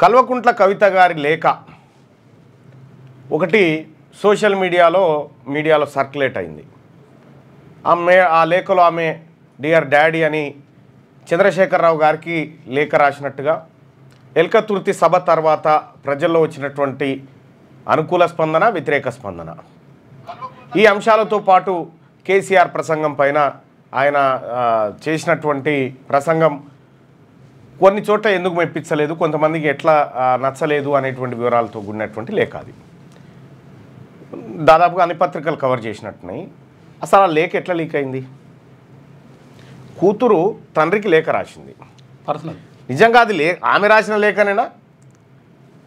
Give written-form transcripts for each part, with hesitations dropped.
కల్వకుంట్ల కవిత గారి లేఖ ఒకటి సోషల్ మీడియాలో సర్క్యులేట్ అయింది. ఆ లేఖలో ఆమె డియర్ డాడీ అని చంద్రశేఖరరావు గారికి లేఖ రాసినట్టుగా, ఎల్కతుర్తి సభ తర్వాత ప్రజల్లో వచ్చినటువంటి అనుకూల స్పందన, వ్యతిరేక స్పందన, ఈ అంశాలతో పాటు కేసీఆర్ ప్రసంగం పైన ఆయన చేసినటువంటి ప్రసంగం కొన్ని చోట్ల ఎందుకు మెప్పించలేదు, కొంతమందికి ఎట్లా నచ్చలేదు అనేటువంటి వివరాలతో కూడినటువంటి లేఖ. అది దాదాపుగా అన్ని పత్రికలు కవర్ చేసినట్టున్నాయి. అసలు ఆ లేఖ ఎట్లా లీక్ అయింది? కూతురు తండ్రికి లేఖ రాసింది. పర్సనల్ నిజంగా అది ఆమె రాసిన లేఖనేనా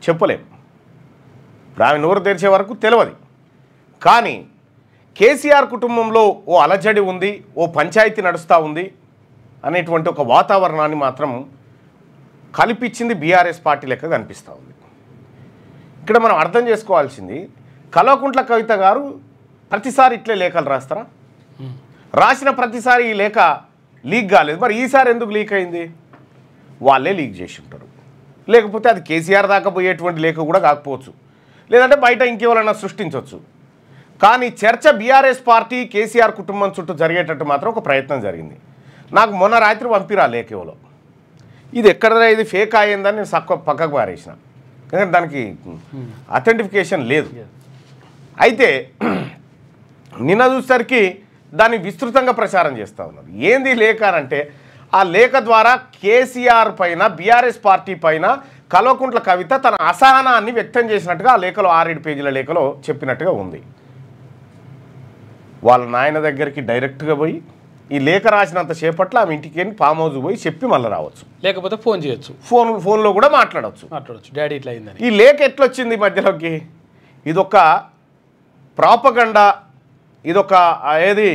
చెప్పలేము. ఆమె నోరు తెరిచే వరకు తెలియదు. కానీ కేసీఆర్ కుటుంబంలో ఓ అలజడి ఉంది, ఓ పంచాయతీ నడుస్తూ ఉంది అనేటువంటి ఒక వాతావరణాన్ని మాత్రం కల్పించింది బీఆర్ఎస్ పార్టీ లెక్క కనిపిస్తూ ఉంది. ఇక్కడ మనం అర్థం చేసుకోవాల్సింది, కల్వకుంట్ల కవిత గారు ప్రతిసారి ఇట్లే లేఖలు రాస్తారా? రాసిన ప్రతిసారి ఈ లేఖ లీక్ కాలేదు. మరి ఈసారి ఎందుకు లీక్ అయింది? వాళ్ళే లీక్ చేసి ఉంటారు. లేకపోతే అది కేసీఆర్ దాకా పోయేటువంటి లేఖ కూడా కాకపోవచ్చు, లేదంటే బయట ఇంకెవరైనా సృష్టించవచ్చు. కానీ చర్చ బీఆర్ఎస్ పార్టీ కేసీఆర్ కుటుంబం చుట్టూ జరిగేటట్టు మాత్రం ఒక ప్రయత్నం జరిగింది. నాకు మొన్న రాత్రి పంపిరా లేఖలో, ఇది ఎక్కడ ఇది ఫేక్ అయ్యిందని నేను పక్కకు పారేసిన, ఎందుకంటే దానికి అథెంటిఫికేషన్ లేదు. అయితే నిన్న చూసేసరికి దాన్ని విస్తృతంగా ప్రచారం చేస్తూ ఉన్నారు. ఏంది లేఖ అంటే, ఆ లేఖ ద్వారా కేసీఆర్ పైన, బీఆర్ఎస్ పార్టీ పైన కల్వకుంట్ల కవిత తన అసహనాన్ని వ్యక్తం చేసినట్టుగా ఆ లేఖలో 6-7 పేజీల లేఖలో చెప్పినట్టుగా ఉంది. వాళ్ళ నాయన దగ్గరికి డైరెక్ట్గా పోయి ఈ లేఖ రాసినంత సేపట్లో ఆమె ఇంటికి వెళ్ళి ఫామ్ హౌస్ పోయి చెప్పి మళ్ళీ రావచ్చు, లేకపోతే ఫోన్ చేయొచ్చు, ఫోన్లో కూడా మాట్లాడవచ్చు. డాడీ ఇట్లా అయిందని. ఈ లేఖ ఎట్లొచ్చింది మధ్యలోకి? ఇదొక ప్రాపగండా, ఇదొక ఏది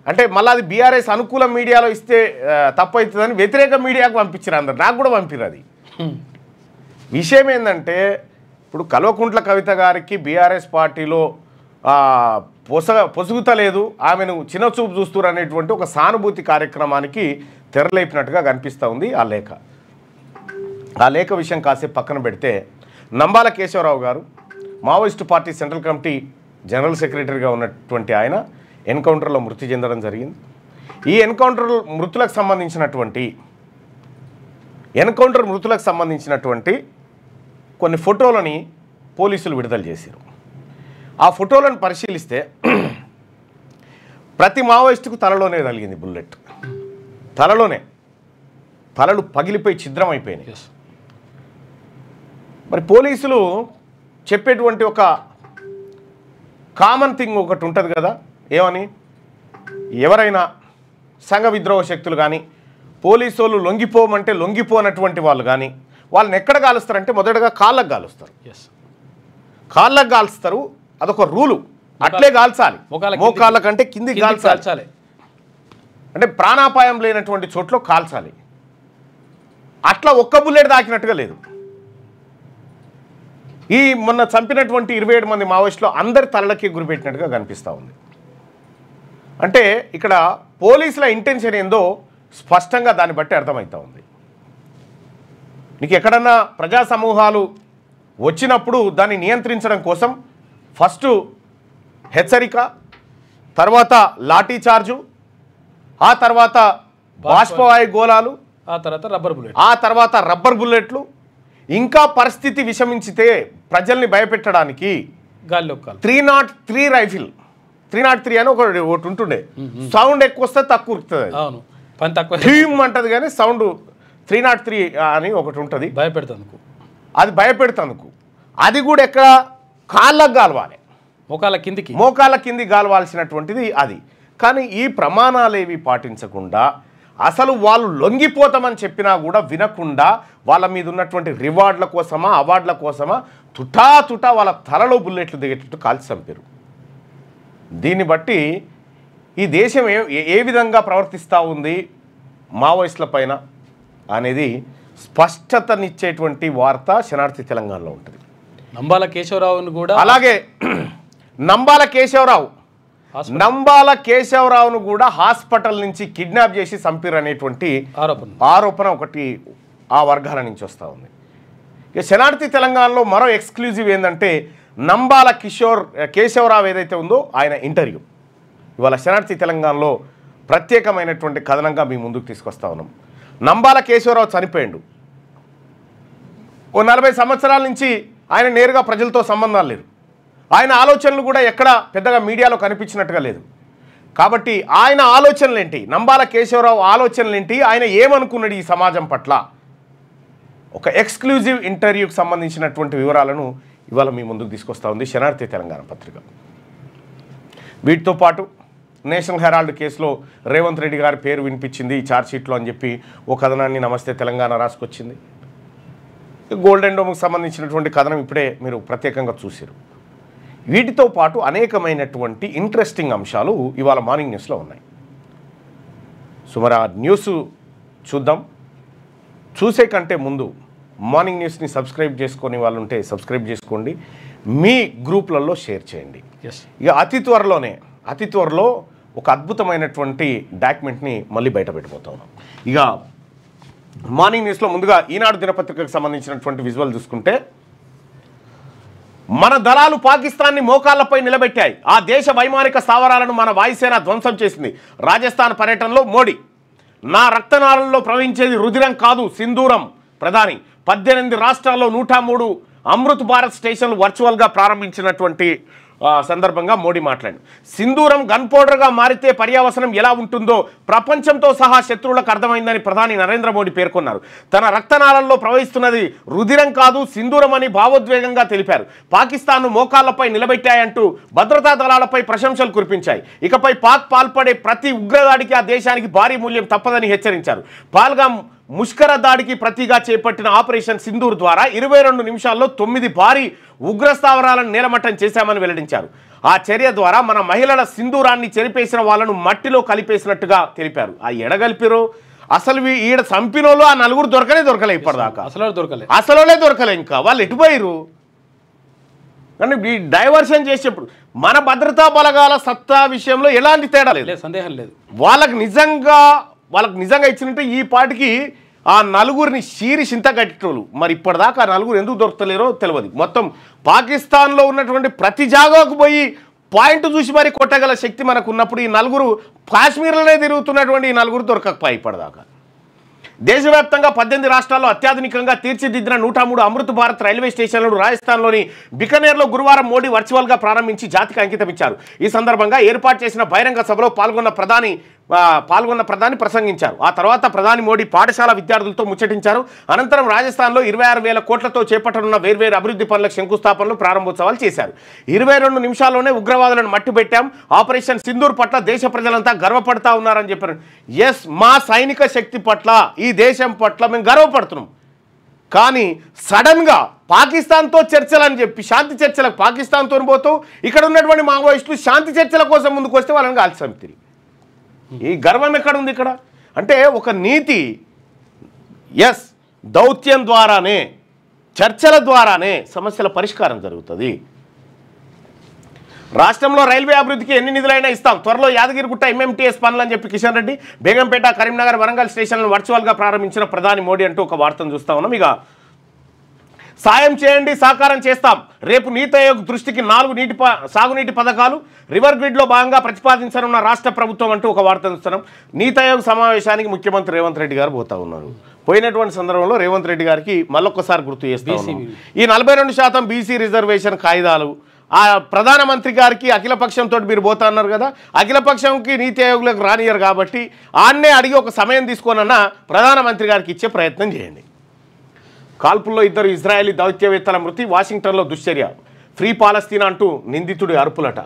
అంటే మళ్ళీ అది బీఆర్ఎస్ అనుకూల మీడియాలో ఇస్తే తప్పవుతుందని వ్యతిరేక మీడియాకు పంపించారు అందరు. నాకు కూడా పంపిరు. అది విషయం ఏంటంటే, ఇప్పుడు కల్వకుంట్ల కవిత గారికి బీఆర్ఎస్ పార్టీలో పొసుగుతలేదు, ఆమెను చిన్నచూపు చూస్తున్నారు అనేటువంటి ఒక సానుభూతి కార్యక్రమానికి తెరలేపినట్టుగా కనిపిస్తూ ఉంది ఆ లేఖ. ఆ లేఖ విషయం కాసేపు పక్కన పెడితే, నంబాల కేశవరావు గారు Maoist party central committee general సెక్రటరీగా ఉన్నటువంటి ఆయన ఎన్కౌంటర్లో మృతి చెందడం జరిగింది. ఈ ఎన్కౌంటర్ మృతులకు సంబంధించినటువంటి కొన్ని ఫోటోలని పోలీసులు విడుదల చేశారు. ఆ ఫోటోలను పరిశీలిస్తే ప్రతి మావోయిస్టుకు తలలోనే తగిలింది బుల్లెట్. తలలు పగిలిపోయి ఛిద్రమైపోయినాయి. మరి పోలీసులు చెప్పేటువంటి ఒక కామన్ థింగ్ ఒకటి ఉంటుంది కదా, ఏమని, ఎవరైనా సంఘ విద్రోహ శక్తులు కానీ పోలీసు వాళ్ళు లొంగిపోమంటే లొంగిపోనటువంటి వాళ్ళు కానీ వాళ్ళని ఎక్కడ కాలుస్తారంటే మొదటగా కాళ్ళకు కాలుస్తారు. అదొక రూలు, అట్లే కాల్చాలి. మోకాళ్ళ కంటే కింది కాల్చాలి, అంటే ప్రాణాపాయం లేనటువంటి చోట్ల కాల్చాలి. అట్లా ఒక్క బుల్లెట్ దాకినట్టుగా లేదు. ఈ మొన్న చంపినటువంటి 27 మంది మావోయిస్టులు అందరి తలలకి గురిపెట్టినట్టుగా కనిపిస్తూ ఉంది. అంటే ఇక్కడ పోలీసుల ఇంటెన్షన్ ఏందో స్పష్టంగా దాన్ని బట్టి అర్థమవుతూ ఉంది. నీకు ఎక్కడన్నా ప్రజా సమూహాలు వచ్చినప్పుడు దాన్ని నియంత్రించడం కోసం ఫస్ట్ హెచ్చరిక, తర్వాత లాఠీ చార్జు, ఆ తర్వాత బాష్పవాయు గోళాలు, ఆ తర్వాత రబ్బర్ బుల్లెట్లు, ఇంకా పరిస్థితి విషమించితే ప్రజల్ని భయపెట్టడానికి 303 రైఫిల్, 303 అని ఒకటి ఉంటుండే. సౌండ్ ఎక్కువ వస్తే తక్కువ ఉరుకుతుంది, టీమ్ అంటది కానీ సౌండ్ 303 అని ఒకటి ఉంటుంది, అది భయపెడుతందుకు. అది కూడా ఎక్కడ కాళ్ళకు గాలవాలి, మోకాళ్ళ కింది గాలవాల్సినటువంటిది అది. కానీ ఈ ప్రమాణాలేవి పాటించకుండా, అసలు వాళ్ళు లొంగిపోతామని చెప్పినా కూడా వినకుండా వాళ్ళ మీద ఉన్నటువంటి రివార్డుల కోసమా అవార్డుల కోసమా తుటా వాళ్ళ తలలో బుల్లెట్లు దిగేటట్టు కాల్చి చంపారు. దీన్ని బట్టి ఈ దేశం ఏ విధంగా ప్రవర్తిస్తూ ఉంది మావోయిస్టుల పైన అనేది స్పష్టతనిచ్చేటువంటి వార్త శనార్థి తెలంగాణలో ఉంటుంది. నంబాల కేశవరావును కూడా అలాగే నంబాల కేశవరావును కూడా హాస్పిటల్ నుంచి కిడ్నాప్ చేసి చంపిరు అనేటువంటి ఆరోపణ ఒకటి ఆ వర్గాల నుంచి వస్తూ ఉంది. ఇక శనార్థి తెలంగాణలో మరో ఎక్స్క్లూజివ్ ఏంటంటే నంబాల కేశవరావు ఏదైతే ఉందో ఆయన ఇంటర్వ్యూ ఇవాళ శనార్థి తెలంగాణలో ప్రత్యేకమైనటువంటి కథనంగా మీ ముందుకు తీసుకొస్తా ఉన్నాం. నంబాల కేశవరావు చనిపోయిండు. ఓ 40 సంవత్సరాల నుంచి ఆయన నేరుగా ప్రజలతో సంబంధాలు లేరు. ఆయన ఆలోచనలు కూడా ఎక్కడ పెద్దగా మీడియాలో కనిపించినట్టుగా లేదు. కాబట్టి ఆయన ఆలోచనలు ఏంటి, నంబాల కేశవరావు ఆలోచనలు ఏంటి, ఆయన ఏమనుకున్నాడు ఈ సమాజం పట్ల, ఒక ఎక్స్క్లూజివ్ ఇంటర్వ్యూకి సంబంధించినటువంటి వివరాలను ఇవాళ మీ ముందుకు తీసుకొస్తా ఉంది శనార్థి తెలంగాణ పత్రిక. వీటితో పాటు నేషనల్ హెరాల్డ్ కేసులో రేవంత్ రెడ్డి గారి పేరు వినిపించింది ఈ ఛార్జ్షీట్లో అని చెప్పి ఓ కథనాన్ని నమస్తే తెలంగాణ రాసుకొచ్చింది. గోల్డెన్ డోమ్కి సంబంధించినటువంటి కథనం ఇప్పుడే మీరు ప్రత్యేకంగా చూసారు. వీటితో పాటు అనేకమైనటువంటి ఇంట్రెస్టింగ్ అంశాలు ఇవాళ మార్నింగ్ న్యూస్లో ఉన్నాయి. సో మరి ఆ న్యూస్ చూద్దాం. చూసే కంటే ముందు మార్నింగ్ న్యూస్ని సబ్స్క్రైబ్ చేసుకొని వాళ్ళు ఉంటే సబ్స్క్రైబ్ చేసుకోండి, మీ గ్రూప్లలో షేర్ చేయండి. ఇక అతి త్వరలో ఒక అద్భుతమైనటువంటి డాక్యుమెంట్ని మళ్ళీ బయట పెట్టబోతా ఉన్నాం. ఇక మార్నింగ్ న్యూస్లో ముందుగా ఈనాడు దినపత్రికకు సంబంధించినటువంటి విజువల్ చూసుకుంటే, మన దళాలు పాకిస్తాన్ని మోకాళ్లపై నిలబెట్టాయి, ఆ దేశ వైమానిక స్థావరాలను మన వాయుసేన ధ్వంసం చేసింది. రాజస్థాన్ పర్యటనలో మోడీ, నా రక్తనాళంలో ప్రవహించేది రుధిరం కాదు సింధూరం. ప్రధాని 18 రాష్ట్రాల్లో 103 అమృత్ భారత్ స్టేషన్లు వర్చువల్గా ప్రారంభించినటువంటి సందర్భంగా మోడీ మాట్లాడారు. సింధూరం గన్ పౌడర్గా మారితే పర్యావసనం ఎలా ఉంటుందో ప్రపంచంతో సహా శత్రువులకు అర్థమైందని ప్రధాని నరేంద్ర మోడీ పేర్కొన్నారు. తన రక్తనాళంలో ప్రవహిస్తున్నది రుధిరం కాదు సింధూరం అని భావోద్వేగంగా తెలిపారు. పాకిస్తాన్ను మోకాళ్లపై నిలబెట్టాయంటూ భద్రతా దళాలపై ప్రశంసలు కురిపించాయి. ఇకపై పాక్ పాల్పడే ప్రతి ఉగ్రదాడికి ఆ దేశానికి భారీ మూల్యం తప్పదని హెచ్చరించారు. పాల్గాం ముష్కర దాడికి ప్రతిగా చేపట్టిన ఆపరేషన్ సింధూర్ ద్వారా 22 నిమిషాల్లో 9 భారీ ఉగ్రస్థావరాలను నేలమట్టం చేశామని వెల్లడించారు. ఆ చర్య ద్వారా మన మహిళల సింధూరాన్ని చెరిపేసిన వాళ్ళను మట్టిలో కలిపేసినట్టుగా తెలిపారు. ఆ ఎడగలిపిరో అసలు ఈడ చంపినోళ్ళు ఆ 4 దొరకలే ఇప్పటిదాకా, అసలు దొరకలే. ఇంకా వాళ్ళు ఎటుపోయారు కానీ ఈ డైవర్షన్ చేసేప్పుడు మన భద్రతా బలగాల సత్తా విషయంలో ఎలాంటి తేడా లేదు, సందేహం లేదు. వాళ్ళకి నిజంగా ఇచ్చినట్టే ఈ పాటికి ఆ 4 షీరి చింత కట్టేటోళ్ళు. మరి ఇప్పటిదాకా ఆ 4 ఎందుకు దొరకలేరో తెలియదు. మొత్తం పాకిస్తాన్లో ఉన్నటువంటి ప్రతి జాగాకు పోయి పాయింట్ చూసి మరి కొట్టగల శక్తి మనకు ఉన్నప్పుడు ఈ 4 కాశ్మీర్లోనే తిరుగుతున్నటువంటి ఈ 4 దొరకకపోయి ఇప్పటిదాకా. దేశవ్యాప్తంగా 18 రాష్ట్రాల్లో అత్యాధునికంగా తీర్చిదిద్దిన 103 అమృత్ భారత్ రైల్వే స్టేషన్లను రాజస్థాన్లోని బికనేర్లో గురువారం మోడీ వర్చువల్గా ప్రారంభించి జాతికి అంకితమిచ్చారు. ఈ సందర్భంగా ఏర్పాటు చేసిన బహిరంగ సభలో పాల్గొన్న ప్రధాని ప్రసంగించారు. ఆ తర్వాత ప్రధాని మోడీ పాఠశాల విద్యార్థులతో ముచ్చటించారు. అనంతరం రాజస్థాన్లో 26,000 కోట్లతో చేపట్టనున్న వేర్వేరు అభివృద్ధి పనులకు శంకుస్థాపనలు ప్రారంభోత్సవాలు చేశారు. 22 నిమిషాల్లోనే ఉగ్రవాదులను మట్టిపెట్టాం. ఆపరేషన్ సింధూర్ పట్ల దేశ ప్రజలంతా గర్వపడతా ఉన్నారని చెప్పారు. ఎస్, మా సైనిక శక్తి పట్ల ఈ దేశం పట్ల మేము గర్వపడుతున్నాం. కానీ సడన్గా పాకిస్తాన్తో చర్చలు అని చెప్పి శాంతి చర్చలకు పాకిస్తాన్తో పోతూ ఇక్కడ ఉన్నటువంటి మావోయిస్టులు శాంతి చర్చల కోసం ముందుకు వస్తే వాళ్ళని కాల్చి చంపిరి. ఈ గర్వం ఎక్కడ ఉంది ఇక్కడ అంటే ఒక నీతి. ఎస్, దౌత్యం ద్వారానే చర్చల ద్వారానే సమస్యల పరిష్కారం జరుగుతుంది. రాష్ట్రంలో రైల్వే అభివృద్ధికి ఎన్ని నిధులైనా ఇస్తాం. త్వరలో యాదగిరిగుట్ట ఎంఎంటీఎస్ పనులు అని చెప్పి కిషన్ రెడ్డి, బేగంపేట, కరీంనగర్, వరంగల్ స్టేషన్లను వర్చువల్గా ప్రారంభించిన ప్రధాని మోడీ అంటూ ఒక వార్తను చూస్తా ఉన్నాం. ఇక సాయం చేయండి, సహకారం చేస్తాం. రేపు నీతి ఆయోగ్ దృష్టికి 4 సాగునీటి పథకాలు రివర్ గ్రిడ్లో భాగంగా ప్రతిపాదించనున్న రాష్ట్ర ప్రభుత్వం అంటూ ఒక వార్త చూస్తున్నాం. నీతి ఆయోగ్ సమావేశానికి ముఖ్యమంత్రి రేవంత్ రెడ్డి గారు పోతా ఉన్నారు. పోయినటువంటి సందర్భంలో రేవంత్ రెడ్డి గారికి మళ్ళొక్కసారి గుర్తు చేస్తా ఉన్నాం. ఈ 42% బీసీ రిజర్వేషన్ కాయిదాలు ఆ ప్రధానమంత్రి గారికి అఖిలపక్షంతో మీరు పోతా అన్నారు కదా, అఖిలపక్షంకి నీతి ఆయోగ్లోకి రానియరు కాబట్టి ఆన్నే అడిగి ఒక సమయం తీసుకోనన్నా ప్రధానమంత్రి గారికి ఇచ్చే ప్రయత్నం చేయండి. కాల్పుల్లో 2 ఇజ్రాయేలీ దౌత్యవేత్తల మృతి, వాషింగ్టన్లో దుశ్చర్య, ఫ్రీ పాలస్తీనా అంటూ నిందితుడి అరుపులట.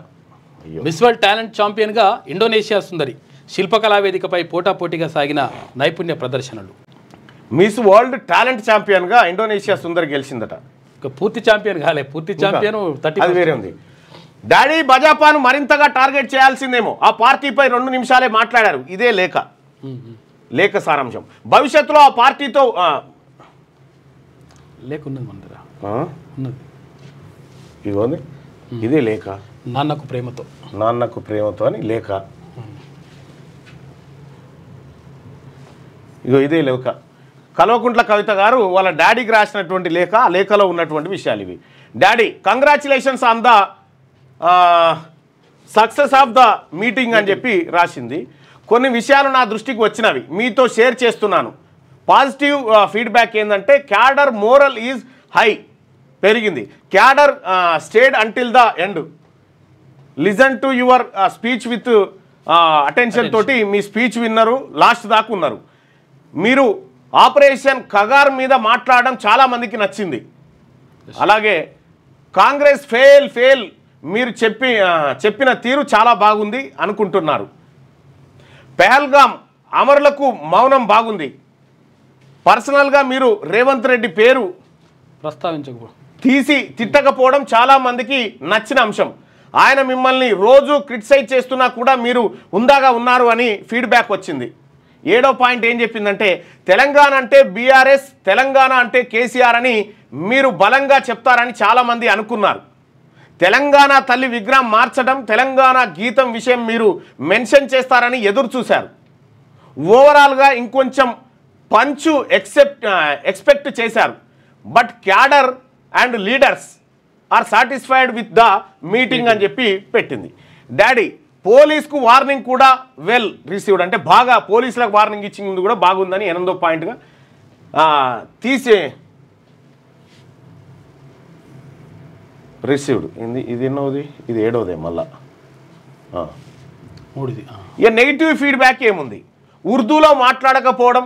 మిస్ వరల్డ్ టాలెంట్ ఛాంపియన్గా ఇండోనేషియా సుందరి శిల్పకళా వేదికపై పోటాపోటీగా సాగిన నైపుణ్య ప్రదర్శనలు. మిస్ వరల్డ్ టాలెంట్ ఛాంపియన్గా ఇండోనేషియా సుందరి గెలిచిందట. పూర్తి ఛాంపియన్ కాలే, పూర్తి ఛాంపియన్ 30 అది వేరే ఉంది. డాడీ భాజపాను మరింతగా టార్గెట్ చేయాల్సిందేమో, ఆ పార్టీపై 2 నిమిషాలే మాట్లాడారు. ఇదే లేఖ సారాంశం. భవిష్యత్తులో ఆ పార్టీతో లేకున్నది మనరా ఉన్నది. ఇదిగోండి, ఇదే లేఖ. నాన్నకు ప్రేమతో అని లేఖ. ఇగో ఇదే లేఖ. కల్వకుంట్ల కవిత గారు వాళ్ళ డాడీకి రాసినటువంటి లేఖ, ఆ లేఖలో ఉన్నటువంటి విషయాలు ఇవి. Daddy congratulations on the success of the meeting అని చెప్పి రాసింది. కొన్ని విషయాలు నా దృష్టికి వచ్చినవి మీతో షేర్ చేస్తున్నాను. పాజిటివ్ ఫీడ్బ్యాక్ ఏంటంటే క్యాడర్ మోరల్ ఈజ్ హై, పెరిగింది. Cadre stayed until the end, listen to your speech with attention తోటి మీ స్పీచ్ విన్నారు, లాస్ట్ దాకా ఉన్నారు. మీరు ఆపరేషన్ కగార్ మీద మాట్లాడడం చాలామందికి నచ్చింది. అలాగే కాంగ్రెస్ ఫెయిల్ మీరు చెప్పిన తీరు చాలా బాగుంది అనుకుంటున్నారు. పెహల్గాం అమరులకు మౌనం బాగుంది. పర్సనల్గా మీరు రేవంత్ రెడ్డి పేరు తీసి తిట్టకపోవడం చాలామందికి నచ్చిన అంశం. ఆయన మిమ్మల్ని రోజు క్రిటిసైజ్ చేస్తున్నా కూడా మీరు హుందాగా ఉన్నారు అని ఫీడ్బ్యాక్ వచ్చింది. 7వ పాయింట్ ఏం చెప్పిందంటే తెలంగాణ అంటే బీఆర్ఎస్, తెలంగాణ అంటే కేసీఆర్ అని మీరు బలంగా చెప్తారని చాలామంది అనుకున్నారు. తెలంగాణ తల్లి విగ్రహం మార్చడం, తెలంగాణ గీతం విషయం మీరు మెన్షన్ చేస్తారని ఎదురు చూశారు. ఓవరాల్గా ఇంకొంచెం పంచు ఎక్స్పెక్ట్ చేశారు. But cadre and leaders are satisfied with the meeting అని చెప్పి పెట్టింది. డాడీ పోలీస్కు వార్నింగ్ కూడా వెల్ రిసీవ్డ్, అంటే బాగా పోలీసులకు వార్నింగ్ ఇచ్చింది కూడా బాగుందని 8వ పాయింట్గా రిసీవ్డ్. ఇది ఎన్నోది, ఇది 7వదే మళ్ళా. ఇక నెగిటివ్ ఫీడ్బ్యాక్ ఏముంది? ఉర్దూలో మాట్లాడకపోవడం,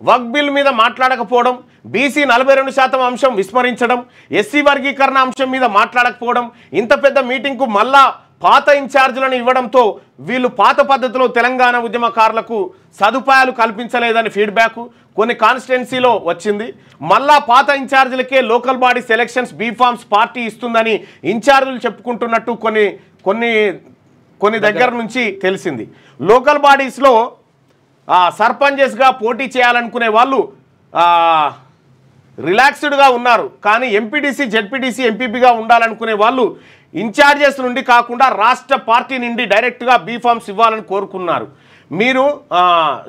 వక్ బిల్ మీద మాట్లాడకపోవడం, బీసీ 42% అంశం విస్మరించడం, ఎస్సీ వర్గీకరణ అంశం మీద మాట్లాడకపోవడం, ఇంత పెద్ద మీటింగ్కు మళ్ళా పాత ఇన్ఛార్జీలను ఇవ్వడంతో వీళ్ళు పాత పద్ధతిలో తెలంగాణ ఉద్యమకారులకు సదుపాయాలు కల్పించలేదని ఫీడ్బ్యాక్ కొన్ని కాన్స్టిట్యున్సీలో వచ్చింది. మళ్ళా పాత ఇన్ఛార్జీలకే local body selections B forms party ఇస్తుందని ఇన్ఛార్జీలు చెప్పుకుంటున్నట్టు కొన్ని దగ్గర నుంచి తెలిసింది. లోకల్ బాడీస్లో సర్పంచెస్గా పోటీ చేయాలనుకునే వాళ్ళు రిలాక్స్డ్గా ఉన్నారు. కానీ ఎంపీటీసీ, జెడ్పీటీసీ, ఎంపీపీగా ఉండాలనుకునే వాళ్ళు ఇన్ఛార్జెస్ నుండి కాకుండా రాష్ట్ర పార్టీ నుండి డైరెక్ట్గా బీఫామ్స్ ఇవ్వాలని కోరుకున్నారు. మీరు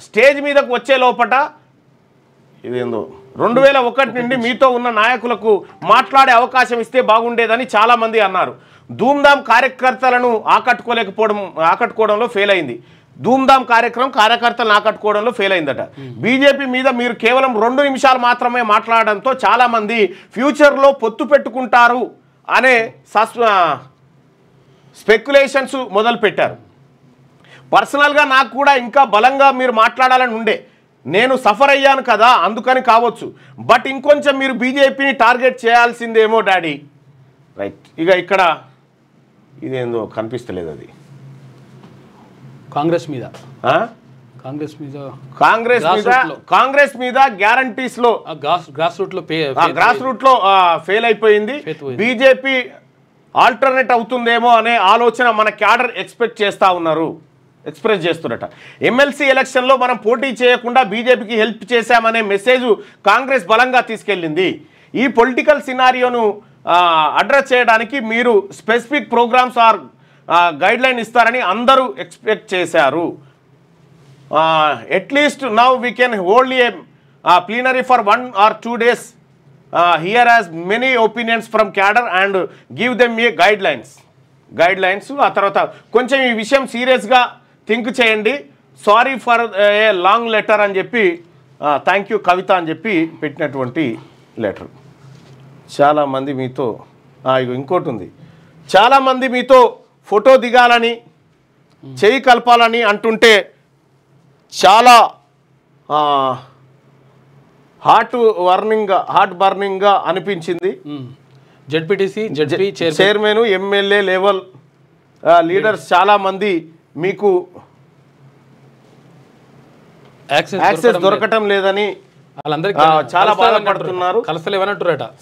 స్టేజ్ మీదకు వచ్చే లోపట ఇదేందో 2001 నుండి మీతో ఉన్న నాయకులకు మాట్లాడే అవకాశం ఇస్తే బాగుండేదని చాలామంది అన్నారు. ధూమ్ధామ్ కార్యకర్తలను ఆకట్టుకోవడంలో ఫెయిల్ అయింది. ధూమ్ధామ్ కార్యకర్తలను ఆకట్టుకోవడంలో ఫెయిల్ అయిందట. బీజేపీ మీద మీరు కేవలం 2 నిమిషాలు మాత్రమే మాట్లాడడంతో చాలామంది ఫ్యూచర్లో పొత్తు పెట్టుకుంటారు అనే స్పెక్యులేషన్స్ మొదలుపెట్టారు. పర్సనల్గా నాకు కూడా ఇంకా బలంగా మీరు మాట్లాడాలని ఉండే, నేను సఫర్ అయ్యాను కదా అందుకని కావచ్చు. బట్ ఇంకొంచెం మీరు బీజేపీని టార్గెట్ చేయాల్సిందేమో డాడీ. రైట్. ఇక ఇక్కడ ఇదేందో కనిపిస్తలేదు, అది కాంగ్రెస్ మీద గ్యారంటీస్లో గ్రాస్ రూట్లో ఫెయిల్ అయిపోయింది. బీజేపీ ఆల్టర్నేట్ అవుతుందేమో అనే ఆలోచన మన క్యాడర్ ఎక్స్ప్రెస్ చేస్తున్నట. ఎమ్మెల్సీ ఎలక్షన్లో మనం పోటీ చేయకుండా బీజేపీకి హెల్ప్ చేశామనే మెసేజ్ కాంగ్రెస్ బలంగా తీసుకెళ్ళింది. ఈ పొలిటికల్ సినారియోను అడ్రస్ చేయడానికి మీరు స్పెసిఫిక్ ప్రోగ్రామ్స్ ఆర్ గైడ్లైన్ ఇస్తారని అందరూ ఎక్స్పెక్ట్ చేశారు. At least now we can hold a plenary for 1 or 2 days here as many opinions from cadre and give them A guidelines. ఆ తర్వాత కొంచెం ఈ విషయం సీరియస్గా థింక్ చేయండి. Sorry for a long letter అని చెప్పి థ్యాంక్ యూ కవిత అని చెప్పి పెట్టినటువంటి లెటర్. చాలామంది మీతో ఇంకోటి ఉంది, చాలామంది మీతో ఫోటో దిగాలని, చేయి కలపాలని అంటుంటే చాలా హార్ట్ బర్నింగ్గా అనిపించింది. ZPTC chairman, MLA level leaders చాలామంది మీకు యాక్సెస్ దొరకటం లేదని చాలా బాధపడుతున్నారు.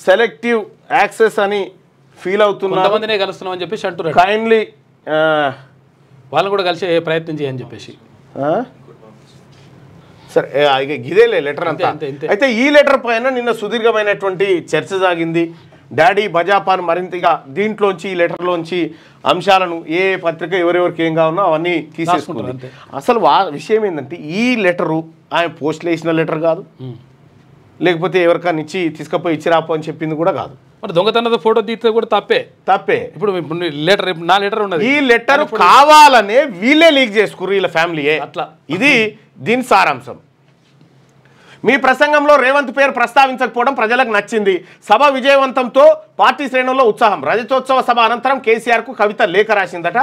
సెలెక్టివ్ యాక్సెస్ అని ఫీల్ అవుతున్నారు. కైండ్లీ వాళ్ళని కూడా కలిసి ప్రయత్నం చేయని చెప్పేసి సరే ఇదేలే లెటర్ అంతా. అయితే ఈ లెటర్ పైన నిన్న సుదీర్ఘమైనటువంటి చర్చ సాగింది. డాడీ బజాపాన్ మరింతగా దీంట్లోంచి ఈ లెటర్లోంచి అంశాలను ఏ పత్రిక ఎవరెవరికి ఏం కావాలో అవన్నీ తీసేసుకుంటారు. అసలు విషయం ఏంటంటే ఈ లెటరు ఆయన పోస్టులు వేసిన లెటర్ కాదు, లేకపోతే ఎవరికైనా ఇచ్చి తీసుకుపోయి ఇచ్చి రాపో అని చెప్పింది కూడా కాదు. మరి దొంగతనంతో ఫోటో తీస్తే కూడా తప్పే. ఇప్పుడు లెటర్ నా లెటర్ ఉన్నది, ఈ లెటర్ కావాలనే వీళ్ళే లీక్ చేసుకుర్రు, వీళ్ళ ఫ్యామిలీయే. అట్లా ఇది దీని సారాంశం. మీ ప్రసంగంలో రేవంత్ పేరు ప్రస్తావించకపోవడం ప్రజలకు నచ్చింది. సభ విజయవంతంతో పార్టీ శ్రేణుల్లో ఉత్సాహం. రజతోత్సవ సభ అనంతరం కేసీఆర్కు కవిత లేఖ రాసిందట.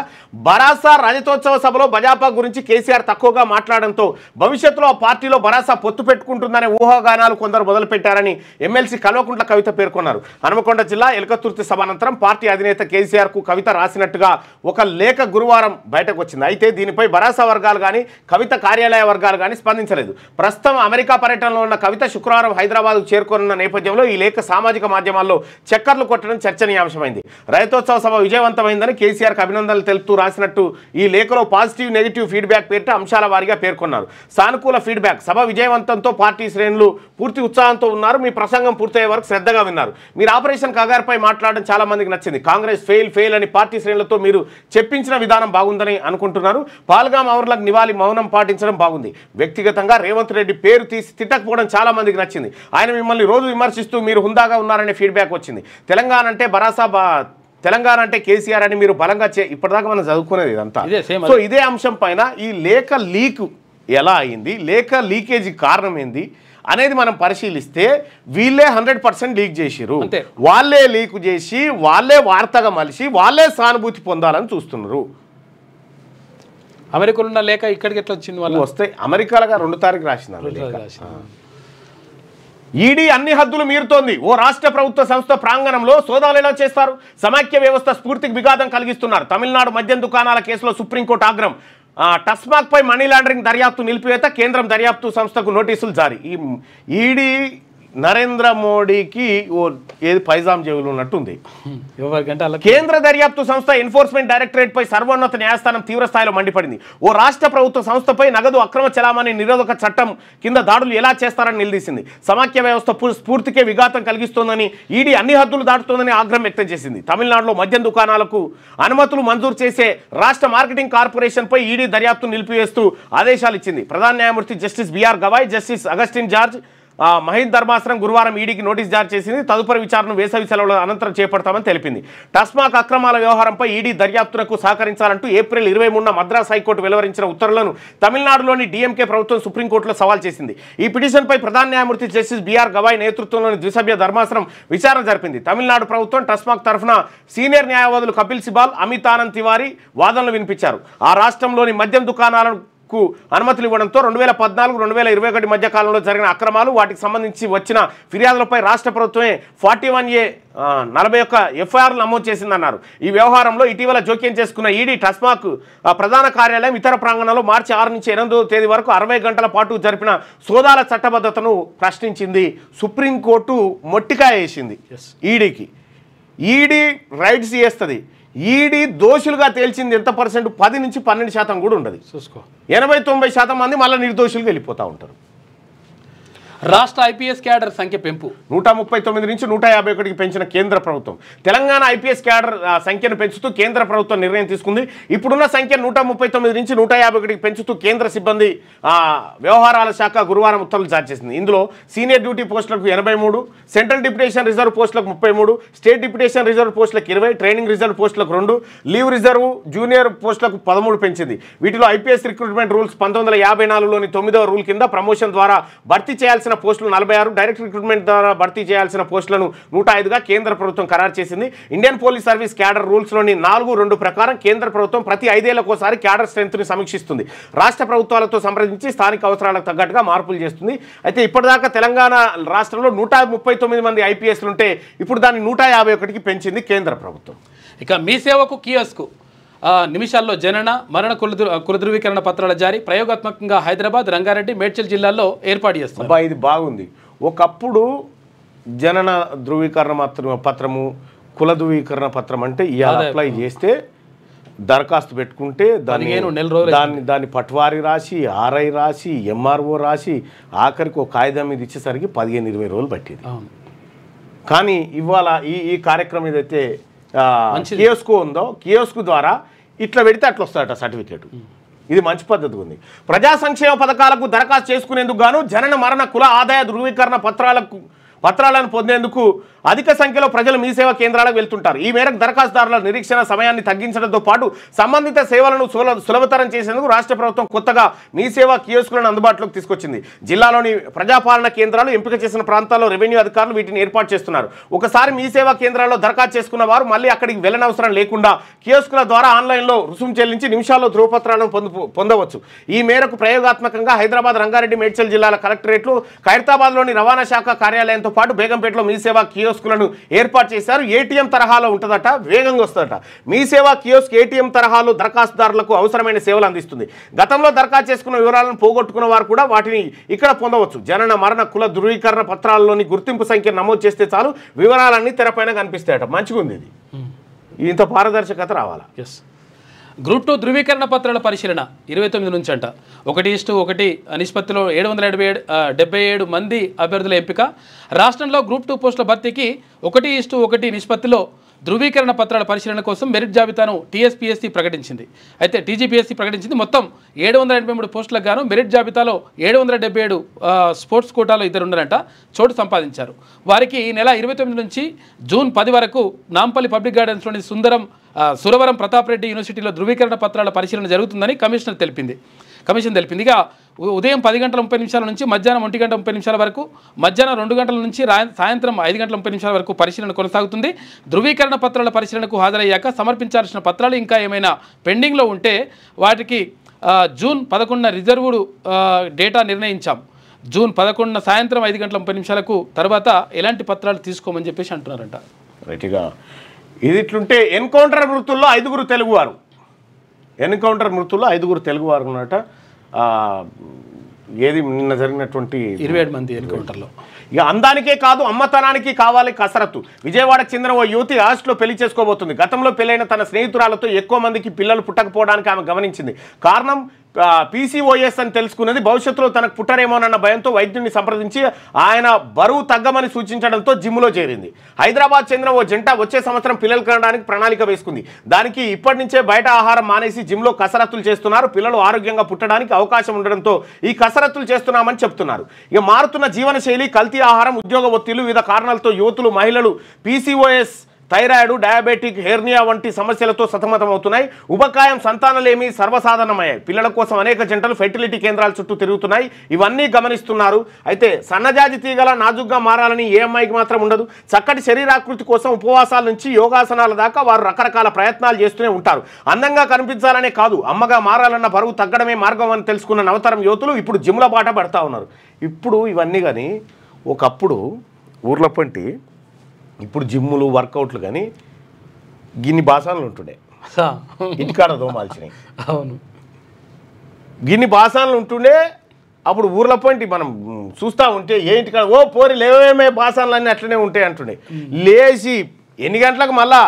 బరాసా రజతోత్సవ సభలో భాజపా గురించి కేసీఆర్ తక్కువగా మాట్లాడడంతో భవిష్యత్తులో ఆ పార్టీలో బరాసా పొత్తు పెట్టుకుంటుందనే ఊహాగానాలు కొందరు మొదలుపెట్టారని ఎమ్మెల్సీ కల్వకుంట్ల కవిత పేర్కొన్నారు. హనుమకొండ జిల్లా ఎలకతుర్తి సభ అనంతరం పార్టీ అధినేత కేసీఆర్కు కవిత రాసినట్టుగా ఒక లేఖ గురువారం బయటకు వచ్చింది. అయితే దీనిపై బరాసా వర్గాలు కానీ కవిత కార్యాలయ వర్గాలు కానీ స్పందించలేదు. ప్రస్తుతం అమెరికా పర్యటనలో ఉన్న కవిత శుక్రవారం హైదరాబాద్కు చేరుకోనున్న నేపథ్యంలో ఈ లేఖ సామాజిక మాధ్యమాల్లో చక్కర్లు కొట్టడం చర్చనీయాంశమైంది. రజతోత్సవ సభ విజయవంతమైందని కేసీఆర్కి అభినందనలు తెలుపుతూ రాసినట్టు ఈ లేఖలో పాజిటివ్ నెగిటివ్ ఫీడ్బ్యాక్ పేరిట అంశాల వారీగా పేర్కొన్నారు. సానుకూల ఫీడ్బ్యాక్: సభ విజయవంతంతో పార్టీ శ్రేణులు పూర్తి ఉత్సాహంతో ఉన్నారు. మీ ప్రసంగం పూర్తయ్యే వరకు శ్రద్ధగా విన్నారు. మీరు ఆపరేషన్ కగార్పై మాట్లాడడం చాలా మందికి నచ్చింది. కాంగ్రెస్ ఫెయిల్ అని పార్టీ శ్రేణులతో మీరు చెప్పించిన విధానం బాగుందని అనుకుంటున్నారు. పాల్గాం అవర్లకు నివాళి మౌనం పాటించడం బాగుంది. వ్యక్తిగతంగా రేవంత్ రెడ్డి పేరు తీసి తిట్టకపోవడం చాలా మందికి నచ్చింది. ఆయన మిమ్మల్ని రోజు విమర్శిస్తూ మీరు హుందాగా ఉన్నారనే ఫీడ్బ్యాక్ వచ్చింది. తెలంగాణ అంటే బరాసా, తెలంగాణ అంటే కేసీఆర్ అని మీరు బలంగా ఇప్పటిదాకా మనం చదువుకునేది ఇదంతా. సో ఇదే అంశం పైన ఈ లేఖ లీక్ ఎలా అయింది, లేఖ లీకేజీ కారణం ఏంది అనేది మనం పరిశీలిస్తే వీళ్ళే 100% లీక్ చేసిరు. వాళ్ళే లీక్ చేసి వాళ్ళే వార్తగా మలిసి వాళ్ళే సానుభూతి పొందాలని చూస్తున్నారు. అమెరికాలో ఉన్న లేఖ ఇక్కడికి ఎట్లా వచ్చింది? వాళ్ళు వస్తే అమెరికాలుగా 2 తారీఖు రాసినారు. ఈడీ అన్ని హద్దులు మీరుతోంది. ఓ రాష్ట్ర ప్రభుత్వ సంస్థ ప్రాంగణంలో సోదాలు ఎలా చేస్తారు? సమాఖ్య వ్యవస్థ స్ఫూర్తికి విఘాతం కలిగిస్తున్నారు. తమిళనాడు మద్యం దుకాణాల కేసులో సుప్రీంకోర్టు ఆగ్రహం. టస్మాక్ పై మనీ లాండరింగ్ దర్యాప్తు నిలిపివేత, కేంద్రం దర్యాప్తు సంస్థకు నోటీసులు జారీ. ఈ ఈడీ నరేంద్ర మోడీకి ఓ ఏది పైజాం జేబులు ఉన్నట్టుంది. కేంద్ర దర్యాప్తు సంస్థ ఎన్ఫోర్స్మెంట్ డైరెక్టరేట్ పై సర్వోన్నత న్యాయస్థానం తీవ్ర స్థాయిలో మండిపడింది. ఓ రాష్ట్ర ప్రభుత్వ సంస్థపై నగదు అక్రమ చలామణి నిరోధక చట్టం కింద దాడులు ఎలా చేస్తారని నిలదీసింది. సమాఖ్య వ్యవస్థ స్ఫూర్తికే విఘాతం కలిగిస్తోందని, ఈడీ అన్ని హద్దులు దాటుతోందని ఆగ్రహం వ్యక్తం చేసింది. తమిళనాడులో మద్యం దుకాణాలకు అనుమతులు మంజూరు చేసే రాష్ట్ర మార్కెటింగ్ కార్పొరేషన్ పై ఈడీ దర్యాప్తు నిలిపివేస్తూ ఆదేశాలు ఇచ్చింది. ప్రధాన న్యాయమూర్తి justice B R Gavai, justice Augustine George మహీన్ ధర్మాసనం గురువారం ఈడీకి నోటీస్ జారీ చేసింది. తదుపరి విచారణ వేసవి సెలవుల అనంతరం చేపడతామని తెలిపింది. టస్మాక్ అక్రమాల వ్యవహారంపై ఈడీ దర్యాప్తునకు సహకరించాలంటూ ఏప్రిల్ 23న మద్రాస్ హైకోర్టు వెలువరించిన ఉత్తర్వులను తమిళనాడులోని డీఎంకే ప్రభుత్వం సుప్రీంకోర్టులో సవాల్ చేసింది. ఈ పిటిషన్పై ప్రధాన న్యాయమూర్తి జస్టిస్ బిఆర్ గవాయ్ నేతృత్వంలోని ద్విసభ్య ధర్మాసనం విచారణ జరిపింది. తమిళనాడు ప్రభుత్వం టస్మాక్ తరఫున సీనియర్ న్యాయవాదులు కపిల్ సిబాల్, అమిత్ ఆనంద్ తివారీ వాదనలు వినిపించారు. ఆ రాష్ట్రంలోని మద్యం దుకాణాలను అనుమతులు ఇవ్వడంతో 2014-2021 మధ్య కాలంలో జరిగిన అక్రమాలు, వాటికి సంబంధించి వచ్చిన ఫిర్యాదులపై రాష్ట్ర ప్రభుత్వమే 41A 41 ఎఫ్ఐఆర్లు నమోదు చేసిందన్నారు. ఈ వ్యవహారంలో ఇటీవల జోక్యం చేసుకున్న ఈడీ టస్మాక్ ప్రధాన కార్యాలయం ఇతర ప్రాంగణంలో మార్చి 6 నుంచి 8వ తేదీ వరకు 60 గంటల పాటు జరిపిన సోదాల చట్టబద్ధతను ప్రశ్నించింది. సుప్రీంకోర్టు మొట్టికాయ వేసింది ఈడీకి. ఈడీ రైట్స్ చేస్తుంది. ఈడీ దోషులుగా తేల్చింది ఎంత పర్సెంట్? 10 నుంచి 12% కూడా ఉండదు. చూసుకో, 80-90% మంది మళ్ళీ నిర్దోషులుగా వెళ్ళిపోతూ ఉంటారు. రాష్ట్ర ఐపీఎస్ క్యాడర్ సంఖ్య పెంపు 139 నుంచి 151కి పెంచిన కేంద్ర ప్రభుత్వం. తెలంగాణ ఐపీఎస్ క్యాడర్ సంఖ్యను పెంచుతూ కేంద్ర ప్రభుత్వం నిర్ణయం తీసుకుంది. ఇప్పుడున్న సంఖ్య 139 నుంచి 151కి పెంచుతూ కేంద్ర సిబ్బంది వ్యవహారాల శాఖ గురువారం ఉత్తర్వులు జారీ చేసింది. ఇందులో సీనియర్ డ్యూటీ పోస్టులకు 83, సెంట్రల్ డిప్యుటేషన్ రిజర్వ్ పోస్టులకు 33, స్టేట్ డిప్యుటేషన్ రిజర్వ్ పోస్టులకు 20, ట్రైనింగ్ రిజర్వ్ పోస్టులకు 2, లీవ్ రిజర్వ్ జూనియర్ పోస్టులకు 13 పెంచింది. వీటిలో ఐపీఎస్ రిక్రూట్మెంట్ రూల్స్ 1954లోని 9వ రూల్ కింద ప్రమోషన్ ద్వారా భర్తీ చేయాల్సిన పోస్టులు 46, డైరెక్ట్ రిక్రూట్మెంట్ ద్వారా భర్తీ చేయాల్సిన పోస్టులను 105గా కేంద్ర ప్రభుత్వం ఖరారు చేసింది. ఇండియన్ పోలీస్ సర్వీస్ క్యాడర్ రూల్స్లోని 4(2) ప్రకారం కేంద్ర ప్రభుత్వం ప్రతి 5 ఏళ్లకోసారి క్యాడర్ స్ట్రెంత్ని సమీక్షిస్తుంది. రాష్ట్ర ప్రభుత్వాలతో సంప్రదించి స్థానిక అవసరాలకు తగ్గట్టుగా మార్పులు చేస్తుంది. అయితే ఇప్పటిదాకా తెలంగాణ రాష్ట్రంలో 139 మంది ఐపీఎస్లు ఉంటే ఇప్పుడు దాన్ని 151కి పెంచింది కేంద్ర ప్రభుత్వం. ఇక మీ సేవకు కియోస్కు నిమిషాల్లో జనన మరణ కుల ధృవీకరణ పత్రాల జారీ ప్రయోగాత్మకంగా హైదరాబాద్, రంగారెడ్డి, మేడ్చల్ జిల్లాల్లో ఏర్పాటు చేస్తారు. ఇది బాగుంది. ఒకప్పుడు జనన ధృవీకరణ పత్రము, కుల ధృవీకరణ పత్రం అంటే ఇవాళ అప్లై చేస్తే దరఖాస్తు పెట్టుకుంటే దాన్ని పట్వారీ రాసి, ఆర్ఐ రాసి, ఎంఆర్ఓ రాసి ఆఖరికి ఒక కాగితం మీద ఇచ్చేసరికి 15-20 రోజులు పట్టేది. కానీ ఇవాళ ఈ కార్యక్రమం ఏదైతే కియోస్కు ఉందో, కియోస్కు ద్వారా ఇట్లా పెడితే అట్లా వస్తాడట సర్టిఫికేట్. ఇది మంచి పద్ధతి ఉంది. ప్రజా సంక్షేమ పథకాలకు దరఖాస్తు చేసుకునేందుకు గాను జనన మరణ కుల ఆదాయ ధృవీకరణ పత్రాలను పొందేందుకు అధిక సంఖ్యలో ప్రజలు మీ సేవా కేంద్రాలకు వెళ్తుంటారు. ఈ మేరకు దరఖాస్తుదారుల నిరీక్షణ సమయాన్ని తగ్గించడంతో పాటు సంబంధిత సేవలను సులభతరం చేసేందుకు రాష్ట్ర ప్రభుత్వం కొత్తగా మీ సేవా కియోస్కులను అందుబాటులోకి తీసుకొచ్చింది. జిల్లాలోని ప్రజాపాలన కేంద్రాలు ఎంపిక చేసిన ప్రాంతాల్లో రెవెన్యూ అధికారులు వీటిని ఏర్పాటు చేస్తున్నారు. ఒకసారి మీ సేవా కేంద్రాల్లో దరఖాస్తు చేసుకున్న వారు మళ్ళీ అక్కడికి వెళ్ళనవసరం లేకుండా కియోస్కుల ద్వారా ఆన్లైన్లో రుసుము చెల్లించి నిమిషాల్లో ధృవపత్రాలను పొందవచ్చు. ఈ మేరకు ప్రయోగాత్మకంగా హైదరాబాద్, రంగారెడ్డి, మేడ్చల్ జిల్లాల కలెక్టరేట్లు, ఖైరతాబాద్లోని రవాణా శాఖ కార్యాలయంతో పాటు బేగంపేటలో మీ సేవా కియోస్కులను ఏర్పాటు చేశారు. ఏటీఎం తరహాలో ఉంటుందట, వేగంగా వస్తుందట. మీ సేవా కియోస్క్ ఏటీఎం తరహాలో దరఖాస్తుదారులకు అవసరమైన సేవలు అందిస్తుంది. గతంలో దరఖాస్తు చేసుకున్న వివరాలను పోగొట్టుకున్న వారు కూడా వాటిని ఇక్కడ పొందవచ్చు. జనన మరణ కుల ధృవీకరణ పత్రాల్లోని గుర్తింపు సంఖ్య నమోదు చేస్తే చాలు వివరాలన్నీ తెరపైన కనిపిస్తాయట. మంచిగా ఉంది ఇది. ఇంత పారదర్శకత రావాలా. గ్రూప్ 2 ధృవీకరణ పత్రాల పరిశీలన 29 నుంచి అంట. 1:1 నిష్పత్తిలో 777 మంది అభ్యర్థుల ఎంపిక. రాష్ట్రంలో గ్రూప్ 2 పోస్టుల భర్తీకి 1:1 నిష్పత్తిలో ధృవీకరణ పత్రాల పరిశీలన కోసం మెరిట్ జాబితాను టీఎస్పీఎస్సీ ప్రకటించింది. అయితే టీజీపీఎస్సీ ప్రకటించింది. మొత్తం 783 పోస్టులకు గాను మెరిట్ జాబితాలో 777 స్పోర్ట్స్ కోటాలో ఇద్దరు ఉన్నారంట చోటు సంపాదించారు. వారికి ఈ నెల 29 నుంచి జూన్ 10 వరకు నాంపల్లి పబ్లిక్ గార్డెన్స్లోని సురవరం ప్రతాప్ రెడ్డి యూనివర్సిటీలో ధృవీకరణ పత్రాల పరిశీలన జరుగుతుందని కమిషన్ తెలిపింది. ఇక ఉదయం 10 గంటల 30 నిమిషాల నుంచి మధ్యాహ్నం 1 గంట 30 నిమిషాల వరకు, మధ్యాహ్నం 2 గంటల నుంచి సాయంత్రం 5 గంటల 30 నిమిషాల వరకు పరిశీలన కొనసాగుతుంది. ధృవీకరణ పత్రాల పరిశీలనకు హాజరయ్యాక సమర్పించాల్సిన పత్రాలు ఇంకా ఏమైనా పెండింగ్లో ఉంటే వాటికి జూన్ 11 రిజర్వ్డ్ డేటా నిర్ణయించాం. జూన్ 11 సాయంత్రం 5 గంటల 30 నిమిషాలకు తర్వాత ఎలాంటి పత్రాలు తీసుకోమని చెప్పేసి అంటున్నారంట. రైట్గా ఇది ఇట్లుంటే ఎన్కౌంటర్ మృతుల్లో 5 తెలుగువారు. ఎన్కౌంటర్ మృతుల్లో 5 తెలుగువారు ఉన్నట. ఏది నిన్న జరిగినటువంటి 27 మంది ఎన్కౌంటర్లో. ఇక అందానికే కాదు అమ్మతనానికి కావాలి కసరత్తు. విజయవాడకు చెందిన ఓ యువతి ఆగస్టులో పెళ్లి చేసుకోబోతుంది. గతంలో పెళ్ళైన తన స్నేహితురాలతో ఎక్కువ మందికి పిల్లలు పుట్టకపోవడానికి ఆమె గమనించింది. కారణం పీసీఓఎస్ అని తెలుసుకున్నది. భవిష్యత్తులో తనకు పుట్టరేమోనన్న భయంతో వైద్యుడిని సంప్రదించి ఆయన బరువు తగ్గమని సూచించడంతో జిమ్లో చేరింది. హైదరాబాద్ చెందిన ఓ జంట వచ్చే సంవత్సరం పిల్లలు కనడానికి ప్రణాళిక వేసుకుంది. దానికి ఇప్పటి నుంచే బయట ఆహారం మానేసి జిమ్లో కసరత్తులు చేస్తున్నారు. పిల్లలు ఆరోగ్యంగా పుట్టడానికి అవకాశం ఉండడంతో ఈ కసరత్తులు చేస్తున్నామని చెప్తున్నారు. ఇక మారుతున్న జీవనశైలి, కల్తీ ఆహారం, ఉద్యోగ ఒత్తిళ్లు, వివిధ కారణాలతో యువతులు, మహిళలు పీసీఓఎస్, థైరాయిడ్, డయాబెటిక్, హెర్నియా వంటి సమస్యలతో సతమతమవుతున్నాయి. ఉపకాయం, సంతానలేమి సర్వసాధారణమయ్యాయి. పిల్లల కోసం అనేక జంటలు ఫెర్టిలిటీ కేంద్రాల చుట్టూ తిరుగుతున్నాయి. ఇవన్నీ గమనిస్తున్నారు. అయితే సన్నజాజి తీగల నాజుగ్గా మారాలని ఏ అమ్మాయికి మాత్రం ఉండదు. చక్కటి శరీరాకృతి కోసం ఉపవాసాల నుంచి యోగాసనాల దాకా వారు రకరకాల ప్రయత్నాలు చేస్తూనే ఉంటారు. అందంగా కనిపించాలనే కాదు, అమ్మగా మారాలన్న బరువు తగ్గడమే మార్గం అని తెలుసుకున్న నవతరం యువతులు ఇప్పుడు జిమ్ల బాట పడతా ఉన్నారు. ఇప్పుడు ఇవన్నీ కానీ ఒకప్పుడు ఊర్ల పంటి, ఇప్పుడు జిమ్ములు, వర్కౌట్లు కానీ గిన్ని బాసాలు ఉంటుండే. ఇంటికాడ దోమాల్సినాయి. అవును, గిన్ని బాసాలు ఉంటుండే. అప్పుడు ఊర్ల పంటి మనం చూస్తూ ఉంటే ఏ ఇంటికాడ ఓ పోరి లేవేమే బాసాలు అన్నీ అట్లనే ఉంటాయి అంటుండే. లేచి ఎన్ని గంటలకు మళ్ళా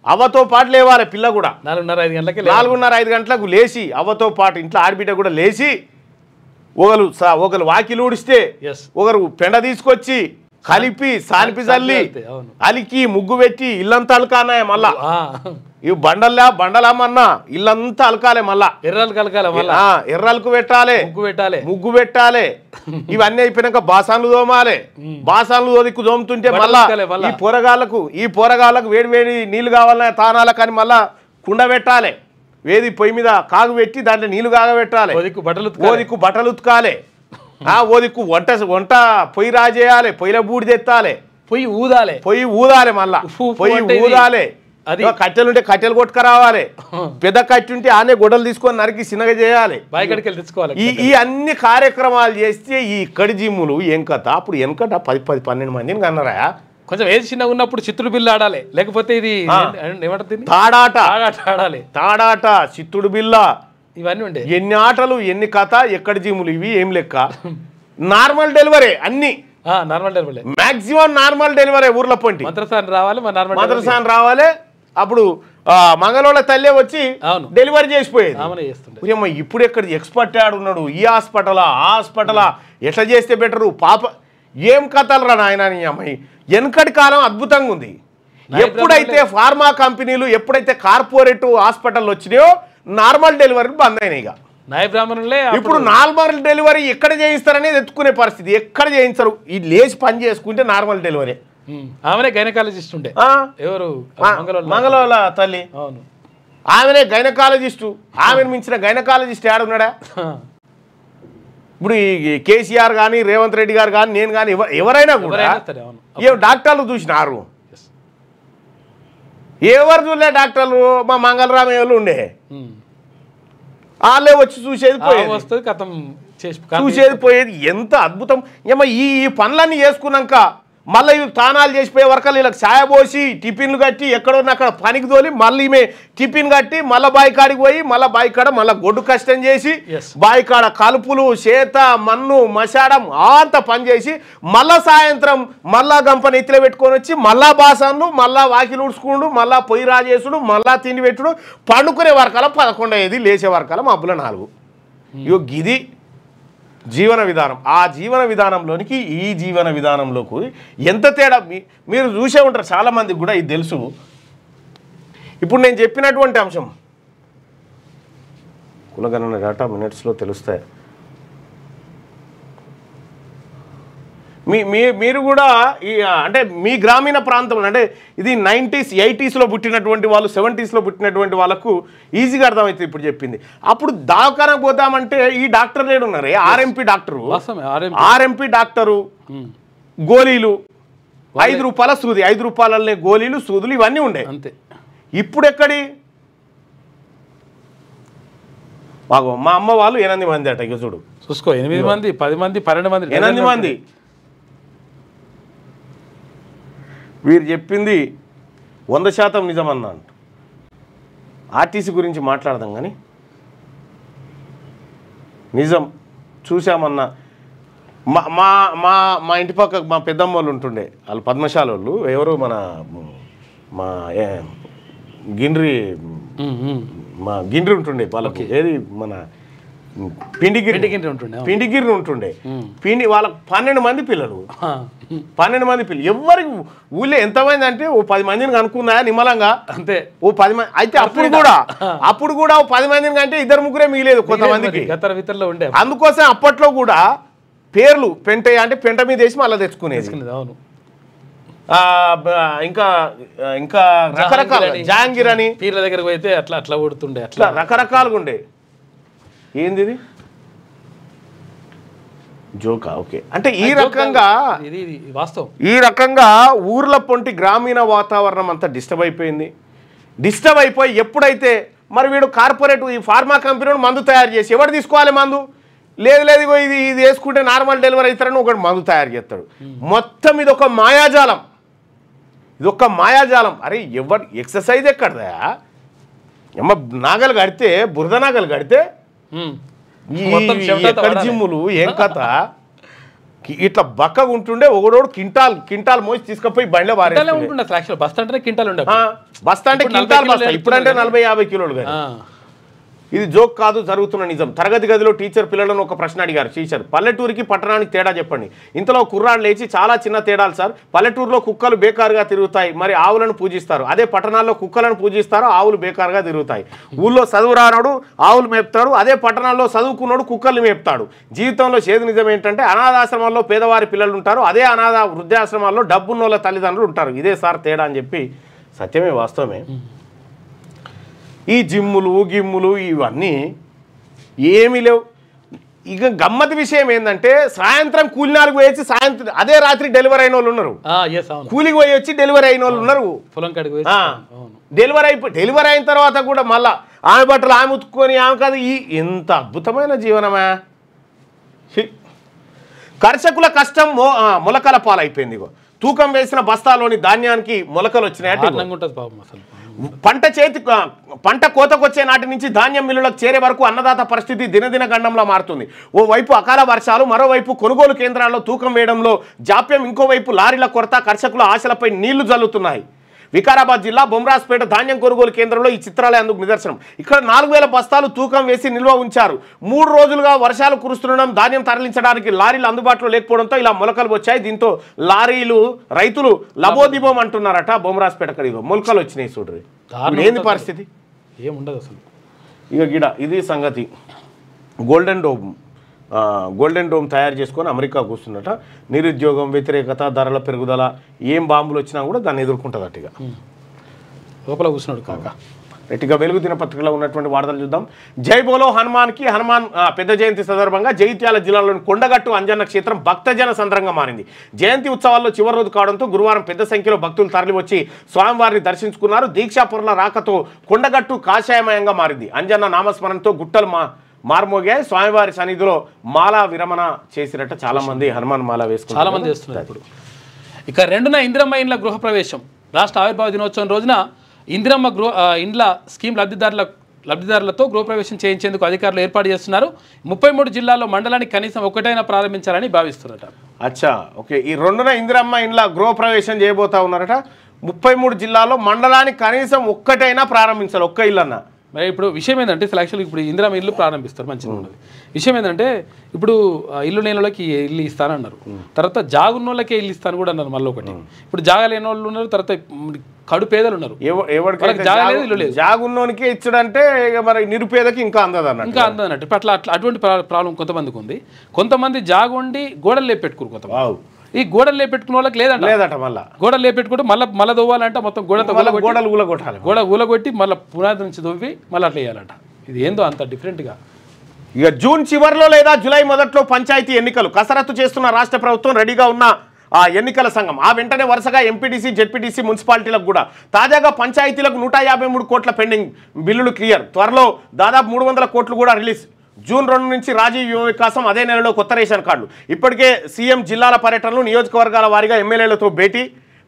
అవ్వతో పాటు లేవాలి. పిల్ల కూడా 4:30-5 గంటలకు లేచి అవ్వతో పాటు ఇంట్లో ఆడబిడ్డ కూడా లేచి ఒకరు వాకిలు ఊడిస్తే ఒకరు పెండ తీసుకొచ్చి కలిపి సానిపి చల్లి అలికి ముగ్గు పెట్టి ఇల్లంతా అలకానాయ. మళ్ళా ఇవి బండలమన్నా ఇల్లంతా అలకాలే. మళ్ళా ఎర్రలకు పెట్టాలి, ముగ్గు పెట్టాలి. ఇవన్నీ అయిపోయినాక బాసాన్లు తోమాలి. బాసాన్లు తోదిక్కు తోముతుంటే మళ్ళా ఈ పోరగాళ్ళకు వేడి వేడి నీళ్లు కావాలన్నా తానాల కానీ మళ్ళా కుండ పెట్టాలి. వేది పొయ్యి మీద కాగు పెట్టి దాంట్లో నీళ్లు కాగబెట్టాలి. ఓ దిక్కు బట్టలు ఉతకాలి. ఓ దిక్కు వంట పొయ్యి రాజేయాలి. పొయ్యిలో బూడి తెత్తాలి. పొయ్యి ఊదాలి. మళ్ళా పొయ్యి ఊదాలి. కట్టెలుంటే కట్టెలు కొట్టుకురావాలి. పెద్ద కట్టి ఉంటే ఆనే గొడవలు తీసుకొని నరికి చిన్నగా చేయాలి. ఈ అన్ని కార్యక్రమాలు చేస్తే ఈ ఇక్కడి జిమ్ములు ఏం కథ. అప్పుడు వెనకట 10-12 మందిని కన్నారా. కొంచెం ఏజ్ చిన్నగా ఉన్నప్పుడు చిత్తుడు బిల్ల ఆడాలి, లేకపోతే ఇది తాడాట, చిత్తుడు బిల్ల, ఇవన్నీ ఉండే. ఎన్ని ఆటలు, ఎన్ని కథ, ఎక్కడి జిమ్ములు ఇవి ఏం లెక్క. నార్మల్ డెలివరీ అన్ని మాక్సిమం నార్మల్ డెలివరీ. ఊర్ల పొంటి మద్రసాన్ రావాలి. అప్పుడు మంగళోళ్ళ తల్లే వచ్చి డెలివరీ చేసిపోయేది. ఇప్పుడు ఎక్కడ ఎక్స్పర్ట్ ఆడున్నాడు. ఈ హాస్పిటలా ఆ హాస్పిటలా, ఎట్లా చేస్తే బెటరు పాప ఏం కథలు రా నాయన. అమ్మాయి వెనకటి కాలం అద్భుతంగా ఉంది. ఎప్పుడైతే ఫార్మా కంపెనీలు, ఎప్పుడైతే కార్పొరేట్ హాస్పిటల్ వచ్చినాయో నార్మల్ డెలివరీ బంద్ అయినాయి. నాయ బ్రాహ్మణులే ఇప్పుడు నార్మల్ డెలివరీ ఎక్కడ చేయిస్తారనేది ఎత్తుకునే పరిస్థితి. ఎక్కడ చేయించరు, ఈ లేచి పని చేసుకుంటే నార్మల్ డెలివరీ. ఆమెనే గైనకాలజిస్ట్ ఉండే, ఎవరు మంగళవాళ్ళ తల్లి, అవును ఆమెనే గైనకాలజిస్టు. ఆమెను మించిన గైనకాలజిస్ట్ ఏడున్నాడా? ఇప్పుడు ఈ కేసీఆర్ కానీ రేవంత్ రెడ్డి గారు కానీ నేను కానీ ఎవరైనా కూడా ఏ డాక్టర్లు చూసినారు? ఎవరు చూడలే డాక్టర్లు. మా మంగళరామయ్యలు ఉండే, వాళ్ళే వచ్చి చూసేది పోయేది. ఎంత అద్భుతం! ఏమో ఈ పనులన్నీ చేసుకున్నాక మళ్ళీ తానాలు చేసిపోయే వరకు వీళ్ళకి ఛాయ పోసి టిఫిన్లు కట్టి ఎక్కడన్నా అక్కడ పనికి తోలి మళ్ళీ ఈమె టిఫిన్ కట్టి మళ్ళీ బాయికాడికి పోయి మళ్ళీ బాయికాడ మళ్ళీ గొడ్డు కష్టం చేసి బాయికాడ కలుపులు చేత మన్ను మసాడం అంత పని చేసి మళ్ళా సాయంత్రం మళ్ళా గంపని ఎత్తిలో పెట్టుకొని వచ్చి మళ్ళా బాసన్లు మళ్ళా వాకిలు ఉడుచుకుండు మళ్ళా పొయ్యి రాజేసుడు మళ్ళా తిండి పెట్టుడు పండుకునే వరకల 11 అయ్యేది, లేచే వరకల మబ్బుల 4. ఇగో గిది జీవన విధానం. ఆ జీవన విధానంలోనికి ఈ జీవన విధానంలోకి ఎంత తేడా మీరు చూసే ఉంటారు. చాలామందికి కూడా ఇది తెలుసు. ఇప్పుడు నేను చెప్పినటువంటి అంశం కులగణన డేటా మినిట్స్లో తెలుస్తాయి. మీరు కూడా ఈ అంటే మీ గ్రామీణ ప్రాంతంలో అంటే ఇది 90s 80sలో పుట్టినటువంటి వాళ్ళు 70sలో పుట్టినటువంటి వాళ్ళకు ఈజీగా అర్థమవుతుంది ఇప్పుడు చెప్పింది. అప్పుడు దవాఖానకు పోతామంటే ఈ డాక్టర్ లేడు ఉన్నారు, ఆర్ఎంపీ డాక్టరు, ఆర్ఎంపీ డాక్టరు, గోళీలు 5 రూపాయల సూది, 5 రూపాయలనే గోళీలు సూదులు ఇవన్నీ ఉండే. అంతే. ఇప్పుడు ఎక్కడి బాగో మా అమ్మ వాళ్ళు 8 మంది అట. ఇక చూడు చూసుకో, 8 మంది 10 మంది 12 మంది 8 మంది. వీరు చెప్పింది 100% నిజమన్నా అంట. ఆర్టీసీ గురించి మాట్లాడదాం కానీ నిజం చూసామన్నా. మా మా మా ఇంటి పక్క మా పెద్దమ్మ వాళ్ళు ఉంటుండే, వాళ్ళు పద్మశాల వాళ్ళు, ఎవరు మా గిండ్రి ఉంటుండే వాళ్ళకి, ఏది మన పిండిగిరి ఉంటుండే. వాళ్ళకి 12 మంది పిల్లలు, 12 మంది పిల్లలు. ఎవరికి ఊళ్ళో ఎంతమంది అంటే ఓ 10 మందిని కనుక్కున్నాయా నిమ్మలంగా, అంతే. ఓ 10 మంది అయితే అప్పుడు కూడా ఓ 10 మందిని కంటే 2-3 మిగిలేదు కొంతమందికి. అందుకోసం అప్పట్లో కూడా పేర్లు పెంటయ్య అంటే పెంట మీద వేసి మళ్ళీ తెచ్చుకునేది. ఇంకా ఇంకా రకరకాల జహాంగీర్ అని పీర్ల దగ్గరకు పోయితే అట్లా కొడుతుండే, అట్లా రకరకాలుగా ఉండే. ఏంది జోకా? ఓకే. అంటే ఈ రకంగా వాస్తవం, ఈ రకంగా ఊర్ల పొంటి గ్రామీణ వాతావరణం అంతా డిస్టర్బ్ అయిపోయింది. డిస్టర్బ్ అయిపోయి ఎప్పుడైతే మరి వీడు కార్పొరేట్ ఈ ఫార్మా కంపెనీ మందు తయారు చేసి ఎవరు తీసుకోవాలి మందు? లేదు ఇది వేసుకుంటే నార్మల్ డెలివరీ అవుతారని ఒకటి మందు తయారు చేస్తాడు. మొత్తం ఇది ఒక మాయాజాలం, అరే ఎవరు ఎక్సర్సైజ్ ఎక్కడదా? ఏమో నాగలు కడితే బురద నాగలు కడితే ఎక్కడ జిమ్ములు ఏం కథ? ఇట్లా బక్కగా ఉంటుండే ఒకడోడు కింటాల్ మోసి తీసుకుపోయి బండ్లో బస్తా అంటే కింటాల్ ఇప్పుడంటే 40-50 కిలోలు. కానీ ఇది జోక్ కాదు, జరుగుతున్న నిజం. తరగతి గదిలో టీచర్ పిల్లలను ఒక ప్రశ్న అడిగారు. టీచర్, పల్లెటూరికి పట్టణానికి తేడా చెప్పండి. ఇంతలో కుర్రాడు లేచి, చాలా చిన్న తేడాలు సార్. పల్లెటూరులో కుక్కలు బేకారుగా తిరుగుతాయి, మరి ఆవులను పూజిస్తారు. అదే పట్టణాల్లో కుక్కలను పూజిస్తారు, ఆవులు బేకారుగా తిరుగుతాయి. ఊళ్ళో చదువు రానోడు ఆవులు మేపుతాడు, అదే పట్టణాల్లో చదువుకున్నాడు కుక్కల్ని మేపుతాడు. జీవితంలో చేదు నిజం ఏంటంటే అనాథాశ్రమాల్లో పేదవారి పిల్లలు ఉంటారు, అదే అనాథ వృద్ధాశ్రమాల్లో డబ్బున్నోళ్ళ తల్లిదండ్రులు ఉంటారు. ఇదే సార్ తేడా అని చెప్పి సత్యమే, వాస్తవమే. ఈ జిమ్ములు ఇవన్నీ ఏమీ లేవు. ఇక గమ్మతి విషయం ఏంటంటే సాయంత్రం కూలినారుకు పోయి సాయంత్రం అదే రాత్రి డెలివరీ అయిన వాళ్ళు ఉన్నారు, కూలికి పోయి వచ్చి డెలివరీ అయిన వాళ్ళు ఉన్నారు. డెలివరీ అయిన తర్వాత కూడా మళ్ళా ఆమె బట్టలు ఆమె ఉతుక్కొని ఆమె కాదు. ఎంత అద్భుతమైన జీవనమా! కర్షకుల కష్టం మొలకల పాలైపోయింది. తూకం వేసిన బస్తాలోని ధాన్యానికి మొలకలు వచ్చినాయి. పంట కోతకొచ్చే నాటి నుంచి ధాన్యం మిల్లులకు చేరే వరకు అన్నదాత పరిస్థితి దినదిన గండంలా మారుతుంది. ఓవైపు అకాల వర్షాలు, మరోవైపు కొనుగోలు కేంద్రాల్లో తూకం వేయడంలో జాప్యం, ఇంకోవైపు లారీల కొరత కర్షకుల ఆశలపై నీళ్లు జల్లుతున్నాయి. వికారాబాద్ జిల్లా బొమ్రాస్పేట ధాన్యం కొనుగోలు కేంద్రంలో ఈ చిత్రాలే అందుకు నిదర్శనం. ఇక్కడ 4000 బస్తాలు తూకం వేసి నిల్వ ఉంచారు. 3 రోజులుగా వర్షాలు కురుస్తుండడం, ధాన్యం తరలించడానికి లారీలు అందుబాటులో లేకపోవడంతో ఇలా మొలకలు వచ్చాయి. దీంతో రైతులు లబోదిబోం అంటున్నారట. బొమ్రాస్పేట కడిలో మొలకలు వచ్చినాయి. చూడ్రి ఏంది పరిస్థితి, ఏముండదు అసలు. ఇక గిడ ఇది సంగతి. గోల్డెన్ డోమ్ తయారు చేసుకొని అమెరికా కూర్చున్నట. నిరుద్యోగం, వ్యతిరేకత, ధరల పెరుగుదల, ఏం బాంబులు వచ్చినా కూడా దాన్ని ఎదుర్కొంటుందట. ఇక లోపల కూర్చున్నాడు కాక. ఇక వెలుగు దినపత్రికలో ఉన్నటువంటి వార్తలు చూద్దాం. జై బోలో హనుమాన్కి హనుమాన్ పెద్ద జయంతి సందర్భంగా జగిత్యాల జిల్లాలోని కొండగట్టు అంజన్న క్షేత్రం భక్తజన సంద్రంగా మారింది. జయంతి ఉత్సవాల్లో చివరి రోజు కావడంతో గురువారం పెద్ద సంఖ్యలో భక్తులు తరలివచ్చి స్వామివారిని దర్శించుకున్నారు. దీక్షాపురుల రాకతో కొండగట్టు కాషాయమయంగా మారింది. అంజన్న నామస్మరణతో గుట్టలు మార్మోగాయి. స్వామివారి సన్నిధిలో మాలా విరమణ చేసినట్టు చాలా మంది హనుమాన్ మాల వేసుకున్నారు. చాలా మంది చేస్తున్నారు ఇప్పుడు. ఇక 2న ఇందిరమ్మ ఇండ్ల గృహప్రవేశం. రాష్ట్ర ఆవిర్భావ దినోత్సవం రోజున ఇందిరమ్మ ఇండ్ల స్కీమ్ లబ్ధిదారులతో గృహప్రవేశం చేయించేందుకు అధికారులు ఏర్పాటు చేస్తున్నారు. 33 జిల్లాల్లో మండలానికి కనీసం ఒకటైనా ప్రారంభించాలని భావిస్తున్నారట. అచ్చా, ఓకే. ఈ 2న ఇందిరమ్మ ఇండ్ల గృహప్రవేశం చేయబోతా ఉన్నారట. 33 జిల్లాల్లో మండలానికి కనీసం ఒక్కటైనా ప్రారంభించాలి, ఒక్క ఇల్లు అన్న. మరి ఇప్పుడు విషయం ఏంటంటే యాక్చువల్గా ఇప్పుడు ఇందిరమ్మ ఇల్లు ప్రారంభిస్తారు, మంచిగా ఉన్నది. విషయం ఏంటంటే ఇప్పుడు ఇల్లు లేని వాళ్ళకి ఇల్లు ఇస్తానన్నారు, తర్వాత జాగున్న వాళ్ళకే ఇల్లు ఇస్తాను కూడా అన్నారు. మళ్ళీ ఒకటి, ఇప్పుడు జాగా లేని వాళ్ళు ఉన్నారు, తర్వాత కడు పేదలు ఉన్నారు. జాగా లేదు, ఇల్లు లేదు. జాగున్నోనికే ఇచ్చడంటే మరి నిరుపేదకి ఇంకా అందదన్నట్టు. అట్లా అటువంటి ప్రాబ్లం కొంతమందికి ఉంది. కొంతమంది జాగుండి గోడలు లేపెట్టుకోరు. కొంతమంది ఈ గోడలు లేపెట్టుకున్న వాళ్ళకి లేదట. మళ్ళీ గోడలు లేపెట్టుకుంటే మళ్ళీ దొవ్వాలంటే మొత్తం గోడ ఊలగొట్టి మళ్ళీ పునాది నుంచి దొవ్వి మళ్ళీ అట్లా వేయాలంట. ఇది ఏందో అంత డిఫరెంట్గా. ఇక జూన్ చివరిలో లేదా జూలై మొదట్లో పంచాయతీ ఎన్నికలు కసరత్తు చేస్తున్న రాష్ట్ర ప్రభుత్వం రెడీగా ఉన్న ఆ ఎన్నికల సంఘం ఆ వెంటనే వరుసగా ఎంపీటీసీ, జెడ్పీటీసీ, మున్సిపాలిటీలకు కూడా తాజాగా పంచాయతీలకు 153 కోట్ల పెండింగ్ బిల్లులు క్లియర్. త్వరలో దాదాపు 300 కోట్లు కూడా రిలీజ్. జూన్ 2 నుంచి రాజీవ్ యువ వికాసం, అదే నెలలో కొత్త రేషన్ కార్డులు. ఇప్పటికే సీఎం జిల్లాల పర్యటనలు, నియోజకవర్గాల వారీగా ఎమ్మెల్యేలతో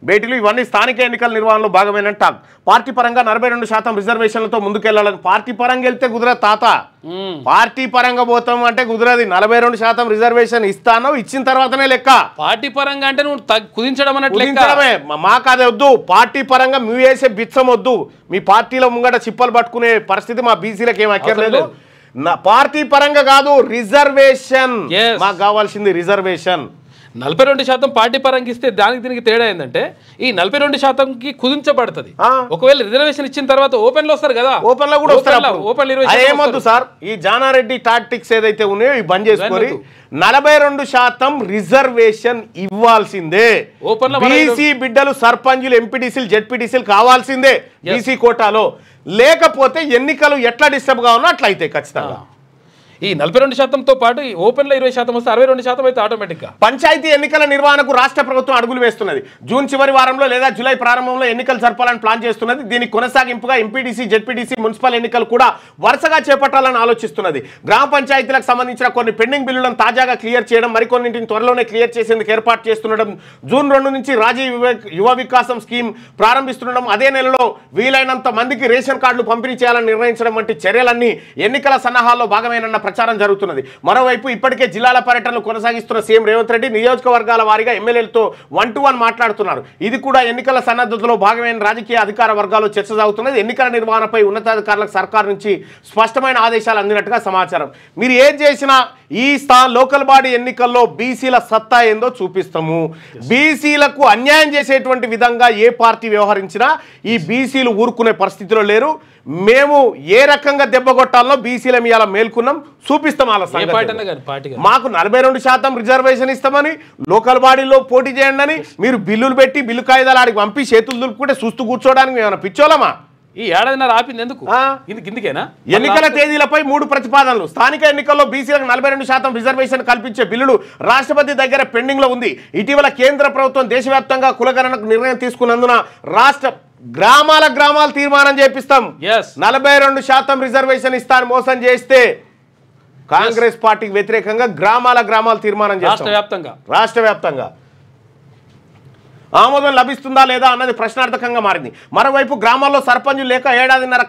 భేటీలు ఇవన్నీ స్థానిక ఎన్నికల నిర్వహణలో భాగమైన టాక్. పార్టీ పరంగా 42% రిజర్వేషన్లతో ముందుకెళ్లాలని. పార్టీ పరంగా వెళ్తే కుదరదు తాత. పార్టీ పరంగా పోతాం అంటే కుదరదు. 42% రిజర్వేషన్ ఇస్తాను, ఇచ్చిన తర్వాతనే లెక్క. పార్టీ పరంగా అంటే నువ్వు కుదించడమే. మాకు అదే వద్దు. పార్టీ పరంగా మీ వేసే బిచ్చం వద్దు. మీ పార్టీలో ముంగట చిప్పలు పట్టుకునే పరిస్థితి మా బీసీలకు ఏం అక్కర్లేదు. పార్టీ పరంగా కాదు, రిజర్వేషన్ మాకు కావాల్సింది. రిజర్వేషన్ 42% పార్టీ పరంగా ఇస్తే దానికి దీనికి తేడా ఏంటంటే ఈ 42%కి కుదించబడుతుంది. ఒకవేళ రిజర్వేషన్ ఇచ్చిన తర్వాత ఓపెన్ లో వస్తారు కదా, ఓపెన్ లో కూడా వస్తారు. ఏమొద్దు సార్, ఈ జానారెడ్డి టాక్టిక్స్ ఏదైతే ఉన్నాయో ఇవి బంద్ చేసుకొని 42% రిజర్వేషన్ ఇవ్వాల్సిందే. బీసీ బిడ్డలు సర్పంచులు, ఎంపీటీసీలు, జెడ్పీటీసీలు కావాల్సిందే బీసీ కోటాలో. లేకపోతే ఎన్నికలు ఎట్లా డిస్టర్బ్ గా ఉన్నా అట్లా అయితే ఖచ్చితంగా. ఈ 42%తో పాటు ఓపెన్లో 20% వస్తే 62% అయితే ఆటోమేటిక్గా. పంచాయతీ ఎన్నికల నిర్వహణకు రాష్ట్ర ప్రభుత్వం అడుగులు వేస్తున్నది. జూన్ చివరి వారంలో లేదా జూలై ప్రారంభంలో ఎన్నికలు జరపాలని ప్లాన్ చేస్తున్నది. దీనికి కొనసాగింపుగా ఎంపీటీసీ, జెడ్పీటీసీ, మున్సిపల్ ఎన్నికలు కూడా వరుసగా చేపట్టాలని ఆలోచిస్తున్నది. గ్రామ పంచాయతీలకు సంబంధించిన కొన్ని పెండింగ్ బిల్లులను తాజాగా క్లియర్ చేయడం, మరికొన్నింటిని త్వరలోనే క్లియర్ చేసేందుకు ఏర్పాటు చేస్తుండడం. జూన్ 2 నుంచి రాజీవ్ యువ వికాసం స్కీమ్ ప్రారంభిస్తుండడం, అదే నెలలో వీలైనంత మందికి రేషన్ కార్డులు పంపిణీ చేయాలని నిర్ణయించడం వంటి చర్యలన్నీ ఎన్నికల సన్నాహాల్లో భాగమైన ప్రచారం జరుగుతున్నది. మరోవైపు ఇప్పటికే జిల్లాల పర్యటనలు కొనసాగిస్తున్న సీఎం రేవంత్ రెడ్డి నియోజకవర్గాల వారీగా ఎమ్మెల్యేలతో 1-to-1 మాట్లాడుతున్నారు. ఇది కూడా ఎన్నికల సన్నద్ధతలో భాగమైన రాజకీయ అధికార వర్గాల్లో చర్చ సాగుతున్నది. ఎన్నికల నిర్వహణపై ఉన్నతాధికారులకు సర్కార్ నుంచి స్పష్టమైన ఆదేశాలు అందినట్టుగా సమాచారం. మీరు ఏం చేసినా ఈ లోకల్ బాడీ ఎన్నికల్లో బీసీల సత్తా ఏందో చూపిస్తాము. బీసీలకు అన్యాయం చేసేటువంటి విధంగా ఏ పార్టీ వ్యవహరించినా ఈ బీసీలు ఊరుకునే పరిస్థితిలో లేరు. మేము ఏ రకంగా దెబ్బ కొట్టాలో బీసీల మీద మేల్కున్నాం, చూపిస్తాం. మాకు 42% రిజర్వేషన్ ఇస్తామని, లోకల్ బాడీలో పోటీ చేయండి అని మీరు బిల్లులు పెట్టి బిల్లు కాయిదాలు ఆడికి పంపి చేతులు దులుపుకుంటే చూస్తూ కూర్చోడానికి ఏమైనా పిచ్చోలమా? ఈ ఏడాదిన్నర ఆపింది ఎందుకు? ఇందుకేనా? ఎన్నికల తేదీలపై 3 ప్రతిపాదనలు. స్థానిక ఎన్నికల్లో బీసీలకు 42% రిజర్వేషన్ కల్పించే బిల్లులు రాష్ట్రపతి దగ్గర పెండింగ్ లో ఉంది. ఇటీవల కేంద్ర ప్రభుత్వం దేశవ్యాప్తంగా కులగణనకు నిర్ణయం తీసుకున్నందున రాష్ట్ర గ్రామాలు తీర్మానం చేపిస్తాం. 42% రిజర్వేషన్ ఇస్తాను మోసం చేస్తే కాంగ్రెస్ పార్టీకి వ్యతిరేకంగా గ్రామాలు తీర్మానం చేస్తాం. రాష్ట్ర వ్యాప్తంగా ఆమోదం లభిస్తుందా లేదా అన్నది ప్రశ్నార్థకంగా మారింది. మరోవైపు గ్రామాల్లో సర్పంచులు లేక ఏడాదిన్నర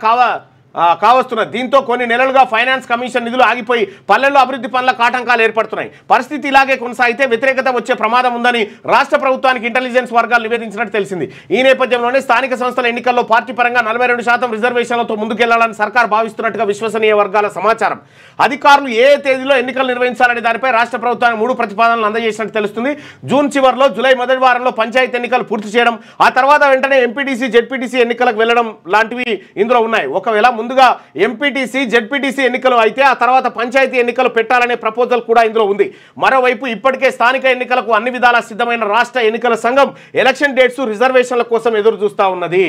కావస్తున్నది. దీంతో కొన్ని నెలలుగా ఫైనాన్స్ కమిషన్ నిధులు ఆగిపోయి పల్లెల్లో అభివృద్ధి పనులకు ఆటంకాలు ఏర్పడుతున్నాయి. పరిస్థితి ఇలాగే కొనసాగితే వ్యతిరేకత వచ్చే ప్రమాదం ఉందని రాష్ట్ర ప్రభుత్వానికి ఇంటెలిజెన్స్ వర్గాలు నివేదించినట్టు తెలిసింది. ఈ నేపథ్యంలోనే స్థానిక సంస్థల ఎన్నికల్లో పార్టీ పరంగా 42% రిజర్వేషన్లతో ముందుకెళ్లాలని సర్కార్ భావిస్తున్నట్టుగా విశ్వసనీయ వర్గాల సమాచారం. అధికారులు ఏ తేదీలో ఎన్నికలు నిర్వహించాలనే దానిపై రాష్ట్ర ప్రభుత్వానికి 3 ప్రతిపాదనలు అందజేసినట్టు తెలుస్తుంది. జూన్ చివరిలో, జూలై మొదటి వారంలో పంచాయతీ ఎన్నికలు పూర్తి చేయడం, ఆ తర్వాత వెంటనే ఎంపీటీసీ, జెడ్పీటీసీ ఎన్నికలకు వెళ్లడం లాంటివి ఇందులో ఉన్నాయి. ఒకవేళ ముందుగా ఎంపీటీసీ జెడ్పీటీసీ ఎన్నికలు అయితే ఆ తర్వాత పంచాయతీ ఎన్నికలు పెట్టాలనే ప్రపోజల్ కూడా ఇందులో ఉంది. మరోవైపు ఇప్పటికే స్థానిక ఎన్నికలకు అన్ని విధాలా సిద్ధమైన రాష్ట్ర ఎన్నికల సంఘం ఎలక్షన్ డేట్స్ రిజర్వేషన్ల కోసం ఎదురు చూస్తూ ఉన్నది.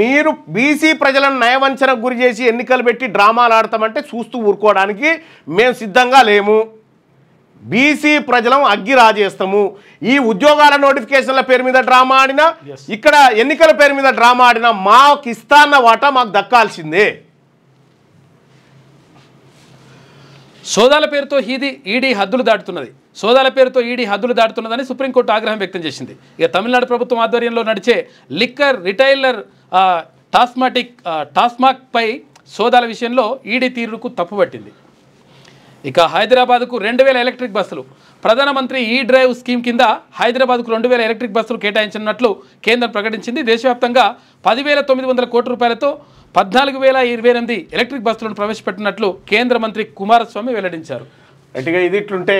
మీరు బీసీ ప్రజలను నయవంచనకు గురి చేసి ఎన్నికలు పెట్టి డ్రామాలు ఆడతామంటే చూస్తూ ఊరుకోవడానికి మేము సిద్ధంగా లేము. బీసీ ప్రజలం అగ్గి రాజేస్తాము. ఈ ఉద్యోగాల నోటిఫికేషన్ల పేరు మీద డ్రామా ఆడినా, ఇక్కడ ఎన్నికల పేరు మీద డ్రామా ఆడినా మాకు ఇస్తాన్న వాటా మాకు దక్కాల్సిందే. సోదాల పేరుతో ఈడీ హద్దులు దాటుతున్నదని సుప్రీంకోర్టు ఆగ్రహం వ్యక్తం చేసింది. ఇక తమిళనాడు ప్రభుత్వం ఆధ్వర్యంలో నడిచే లిక్కర్ రిటైలర్ టాస్మాక్ పై సోదాల విషయంలో ఈడీ తీరుకు తప్పుపట్టింది. ఇక హైదరాబాద్కు 2000 ఎలక్ట్రిక్ బస్సులు ప్రధానమంత్రి ఈ డ్రైవ్ స్కీమ్ కింద హైదరాబాద్కు 2000 ఎలక్ట్రిక్ బస్సులు కేటాయించినట్లు కేంద్రం ప్రకటించింది. దేశవ్యాప్తంగా 10,900 కోట్ల రూపాయలతో 14,028 ఎలక్ట్రిక్ బస్సులను ప్రవేశపెట్టినట్లు కేంద్ర మంత్రి కుమారస్వామి వెల్లడించారు. అంటే ఇది ఇట్లుంటే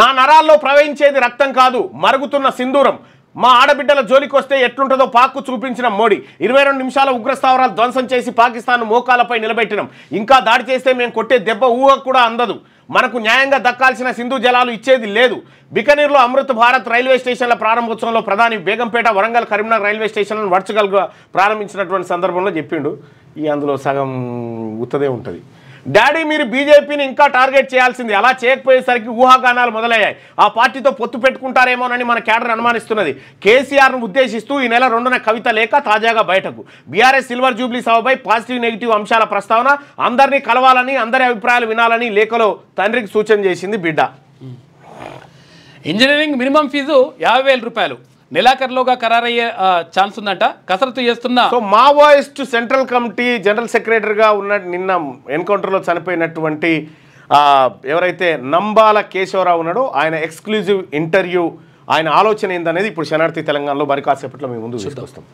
నా నరాల్లో ప్రవహించేది రక్తం కాదు, మరుగుతున్న సింధూరం. మా ఆడబిడ్డల జోలికి వస్తే ఎట్లుంటుందో పాక్కు చూపించిన మోడీ. 22 నిమిషాల ఉగ్రస్థావరాలు ధ్వంసం చేసి పాకిస్తాన్ మోకాలపై నిలబెట్టినాం. ఇంకా దాడి చేస్తే మేము కొట్టే దెబ్బ ఊహ కూడా అందదు. మనకు న్యాయంగా దక్కాల్సిన సింధు జలాలు ఇచ్చేది లేదు. బికనీర్లో అమృత్ భారత్ రైల్వే స్టేషన్ల ప్రారంభోత్సవంలో ప్రధాని బేగంపేట, వరంగల్, కరీంనగర్ రైల్వే స్టేషన్లను వర్చువల్గా ప్రారంభించినటువంటి సందర్భంలో చెప్పిండు. అందులో సగం ఉత్తదే ఉంటుంది. డాడీ మీరు బీజేపీని ఇంకా టార్గెట్ చేయాల్సింది, అలా చేయకపోయేసరికి ఊహాగానాలు మొదలయ్యాయి. ఆ పార్టీతో పొత్తు పెట్టుకుంటారేమోనని మన క్యాడర్ అనుమానిస్తున్నది. కేసీఆర్ను ఉద్దేశిస్తూ ఈ నెల 2న కవిత లేఖ తాజాగా బయటకు. బీఆర్ఎస్ సిల్వర్ జూబ్లీ సభపై పాజిటివ్ నెగిటివ్ అంశాల ప్రస్తావన, అందరినీ కలవాలని, అందరి అభిప్రాయాలు వినాలని లేఖలో తండ్రికి సూచన చేసింది బిడ్డ. ఇంజనీరింగ్ మినిమం ఫీజు 50,000 రూపాయలు నెలాఖరులోగా ఖరారయ్యే ఛాన్స్ ఉందంట. కసరత్తు చేస్తున్న మావోయిస్ట్ సెంట్రల్ కమిటీ జనరల్ సెక్రటరీగా ఉన్న నిన్న ఎన్కౌంటర్లో చనిపోయినటువంటి ఎవరైతే నంబాల కేశవరావు ఉన్నాడో ఆయన ఎక్స్క్లూజివ్ ఇంటర్వ్యూ, ఆయన ఆలోచన ఏందనేది ఇప్పుడు శనార్థి తెలంగాణలో మరి కాసేపట్లో మేము ముందు తీసుకొస్తాం.